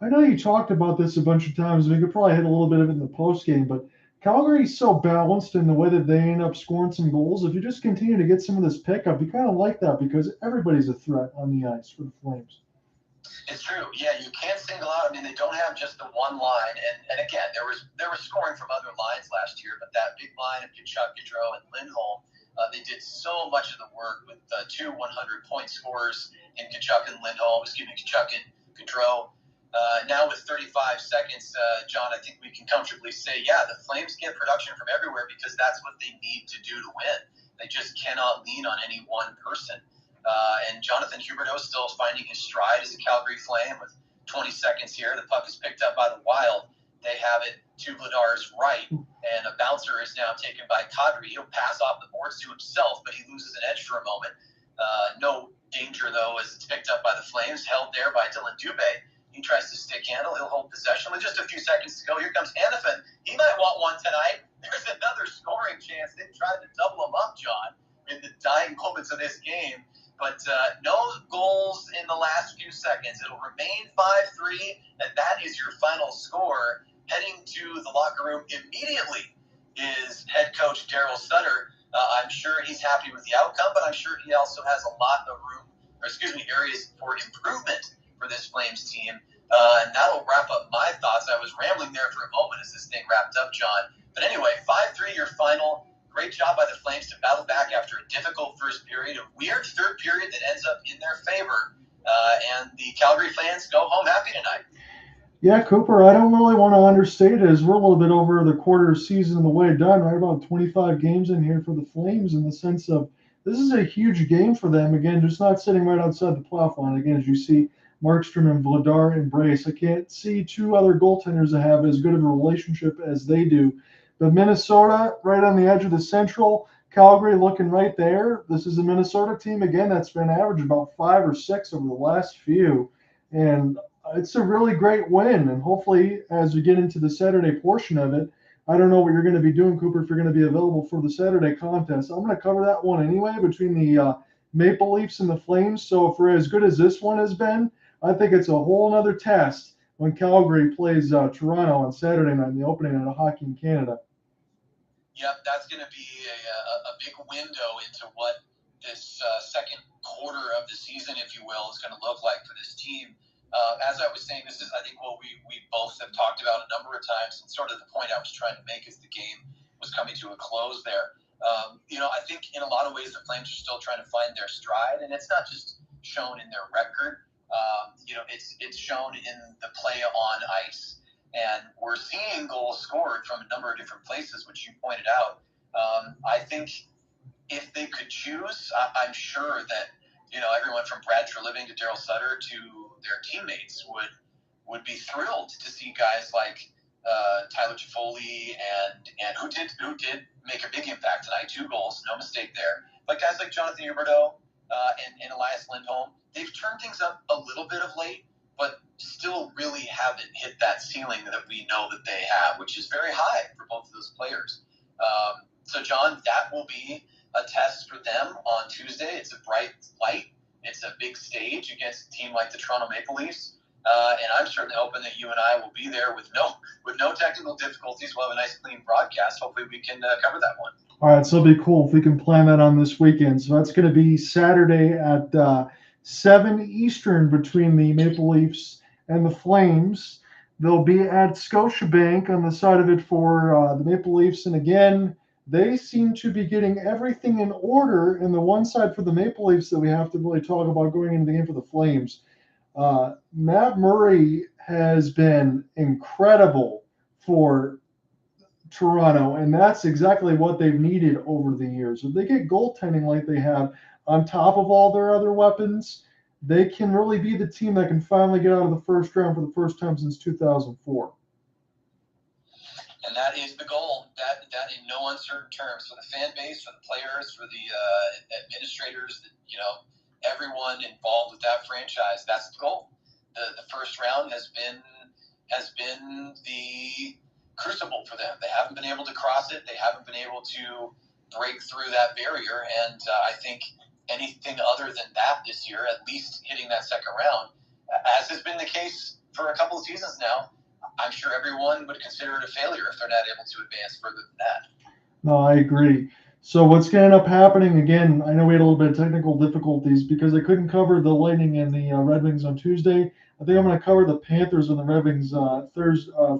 I know you talked about this a bunch of times. We could probably hit a little bit of it in the post game, but Calgary's so balanced in the way that they end up scoring some goals. If you just continue to get some of this pickup, you kind of like that because everybody's a threat on the ice for the Flames. It's true. Yeah, you can't single out. I mean, they don't have just the one line. And again, there was scoring from other lines last year, but that big line of Tkachuk, Gaudreau, and Lindholm, they did so much of the work with two 100-point scorers in Tkachuk and Gaudreau. Now with 35 seconds, John, I think we can comfortably say, yeah, the Flames get production from everywhere because that's what they need to do to win. They just cannot lean on any one person. And Jonathan Huberdeau is still finding his stride as a Calgary Flame with 20 seconds here. The puck is picked up by the Wild. They have it to Vladar's right, and a bouncer is now taken by Kadri. He'll pass off the boards to himself, but he loses an edge for a moment. No danger, though, as it's picked up by the Flames, held there by Dillon Dube. He tries to stick handle. He'll hold possession with just a few seconds to go. Here comes Hanifin. He might want one tonight. There's another scoring chance. They tried to double him up, John, in the dying moments of this game. But no goals in the last few seconds. It'll remain 5-3, and that is your final score. heading to the locker room immediately is head coach Daryl Sutter. I'm sure he's happy with the outcome, but I'm sure he also has a lot of areas for improvement for this Flames team. And that'll wrap up my thoughts. I was rambling there for a moment as this thing wrapped up, John. But anyway, 5-3 your final. Great job by the Flames to battle back after a difficult first period, a weird third period that ends up in their favor. And the Calgary fans go home happy tonight. Yeah, Cooper, I don't really want to understate it as we're a little bit over the quarter season the way done, right? About 25 games in here for the Flames in the sense of this is a huge game for them. Again, just not sitting right outside the playoff line. Again, as you see Markstrom and Vladar embrace, I can't see two other goaltenders that have as good of a relationship as they do. But Minnesota right on the edge of the Central, Calgary looking right there. This is a Minnesota team, again, that's been average about 5 or 6 over the last few. And it's a really great win, and hopefully as we get into the Saturday portion of it, I don't know what you're going to be doing, Cooper, if you're going to be available for the Saturday contest. I'm going to cover that one anyway between the Maple Leafs and the Flames. So for as good as this one has been, I think it's a whole other test when Calgary plays Toronto on Saturday night in the opening of Hockey in Canada. Yep, that's going to be a big window into what this second quarter of the season, if you will, is going to look like for this team. As I was saying, this is, I think, what we both have talked about a number of times, and sort of the point I was trying to make as the game was coming to a close there. I think in a lot of ways the Flames are still trying to find their stride, and it's not just shown in their record. It's shown in the play on ice. And we're seeing goals scored from a number of different places, which you pointed out. I think if they could choose, I'm sure that everyone from Brad Treliving to Daryl Sutter to their teammates would be thrilled to see guys like Tyler Toffoli and who did make a big impact tonight, 2 goals, no mistake there. But guys like Jonathan Huberdeau and Elias Lindholm, they've turned things up a little bit of late, but still really haven't hit that ceiling that we know that they have, which is very high for both of those players. So, John, that will be a test for them on Tuesday. It's a bright light. It's a big stage against a team like the Toronto Maple Leafs. And I'm certainly hoping that you and I will be there with no technical difficulties. We'll have a nice, clean broadcast. Hopefully we can cover that one. All right, so it'll be cool if we can plan that on this weekend. So that's going to be Saturday at 7 Eastern between the Maple Leafs and the Flames. They'll be at Scotiabank on the side of it for the Maple Leafs. And again, they seem to be getting everything in order in the one side for the Maple Leafs that we have to really talk about going into the game for the Flames. Matt Murray has been incredible for Toronto, and that's exactly what they've needed over the years. If they get goaltending like they have on top of all their other weapons, they can really be the team that can finally get out of the first round for the first time since 2004. And that is the goal. That in no uncertain terms for the fan base, for the players, for the administrators, everyone involved with that franchise. That's the goal. The first round has been the crucible for them. They haven't been able to cross it. They haven't been able to break through that barrier. And I think anything other than that this year, at least hitting that second round, as has been the case for a couple of seasons now, I'm sure everyone would consider it a failure if they're not able to advance further than that. No, I agree. So what's going to end up happening, again, I know we had a little bit of technical difficulties because I couldn't cover the Lightning and the Red Wings on Tuesday. I think I'm going to cover the Panthers and the Red Wings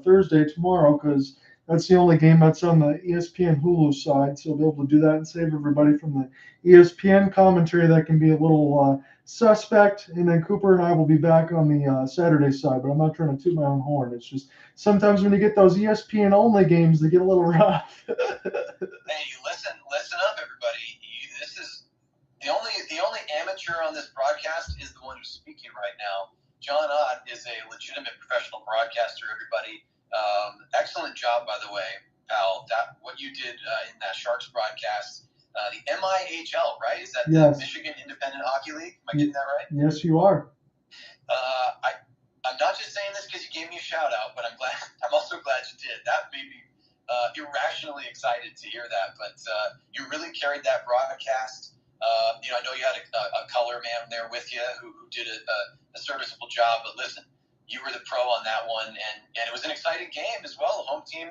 Thursday tomorrow because that's the only game that's on the ESPN Hulu side. So I'll be able to do that and save everybody from the ESPN commentary that can be a little suspect. And then Cooper and I will be back on the Saturday side, but I'm not trying to toot my own horn. It's just sometimes when you get those ESPN only games, they get a little rough. Hey, listen up, everybody. This is the only amateur on this broadcast is the one who's speaking right now. John Ott is a legitimate professional broadcaster, everybody. Excellent job, by the way, pal. What you did in that Sharks broadcast, the MIHL, right? Is that Yes. The Michigan Independent Hockey League? Am I getting that right? Yes, you are. I'm not just saying this because you gave me a shout out, but I'm also glad you did. That made me irrationally excited to hear that. But you really carried that broadcast. I know you had a color man there with you who did a serviceable job. But listen, you were the pro on that one, and it was an exciting game as well. The home team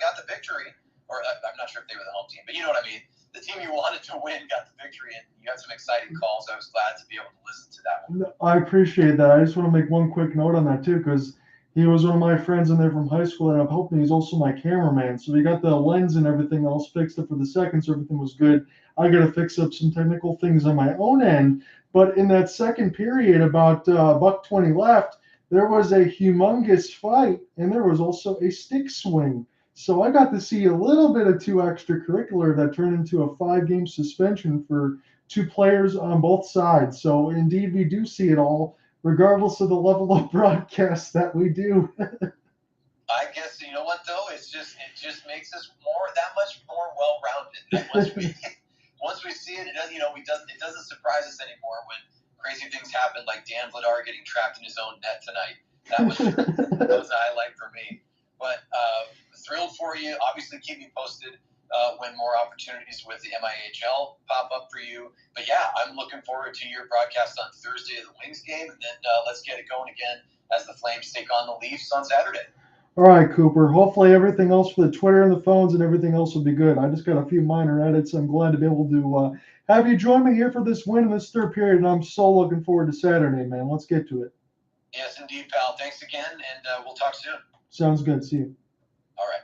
got the victory, or I'm not sure if they were the home team, but you know what I mean. The team you wanted to win got the victory, and you had some exciting calls. I was glad to be able to listen to that one. I appreciate that. I just want to make one quick note on that too, because he was one of my friends in there from high school, and I'm hoping he's also my cameraman. So we got the lens and everything else fixed up for the second, so everything was good. I got to fix up some technical things on my own end. But in that second period, about $1:20 left, there was a humongous fight, and there was also a stick swing. So I got to see a little bit of two extracurricular that turned into a 5-game suspension for 2 players on both sides. So indeed, we do see it all, regardless of the level of broadcast that we do. I guess, you know what though, it just makes us that much more well-rounded. Once we see it, it doesn't surprise us anymore when crazy things happen, like Dan Vladar getting trapped in his own net tonight. That was a highlight for me. But thrilled for you. Obviously, keep me posted when more opportunities with the MIHL pop up for you. But yeah, I'm looking forward to your broadcast on Thursday of the Wings game, and then let's get it going again as the Flames take on the Leafs on Saturday. All right, Cooper. Hopefully everything else for the Twitter and the phones and everything else will be good. I just got a few minor edits. I'm glad to be able to have you join me here for this win in this third period, and I'm so looking forward to Saturday, man. Let's get to it. Yes, indeed, pal. Thanks again, and we'll talk soon. Sounds good. See you. All right.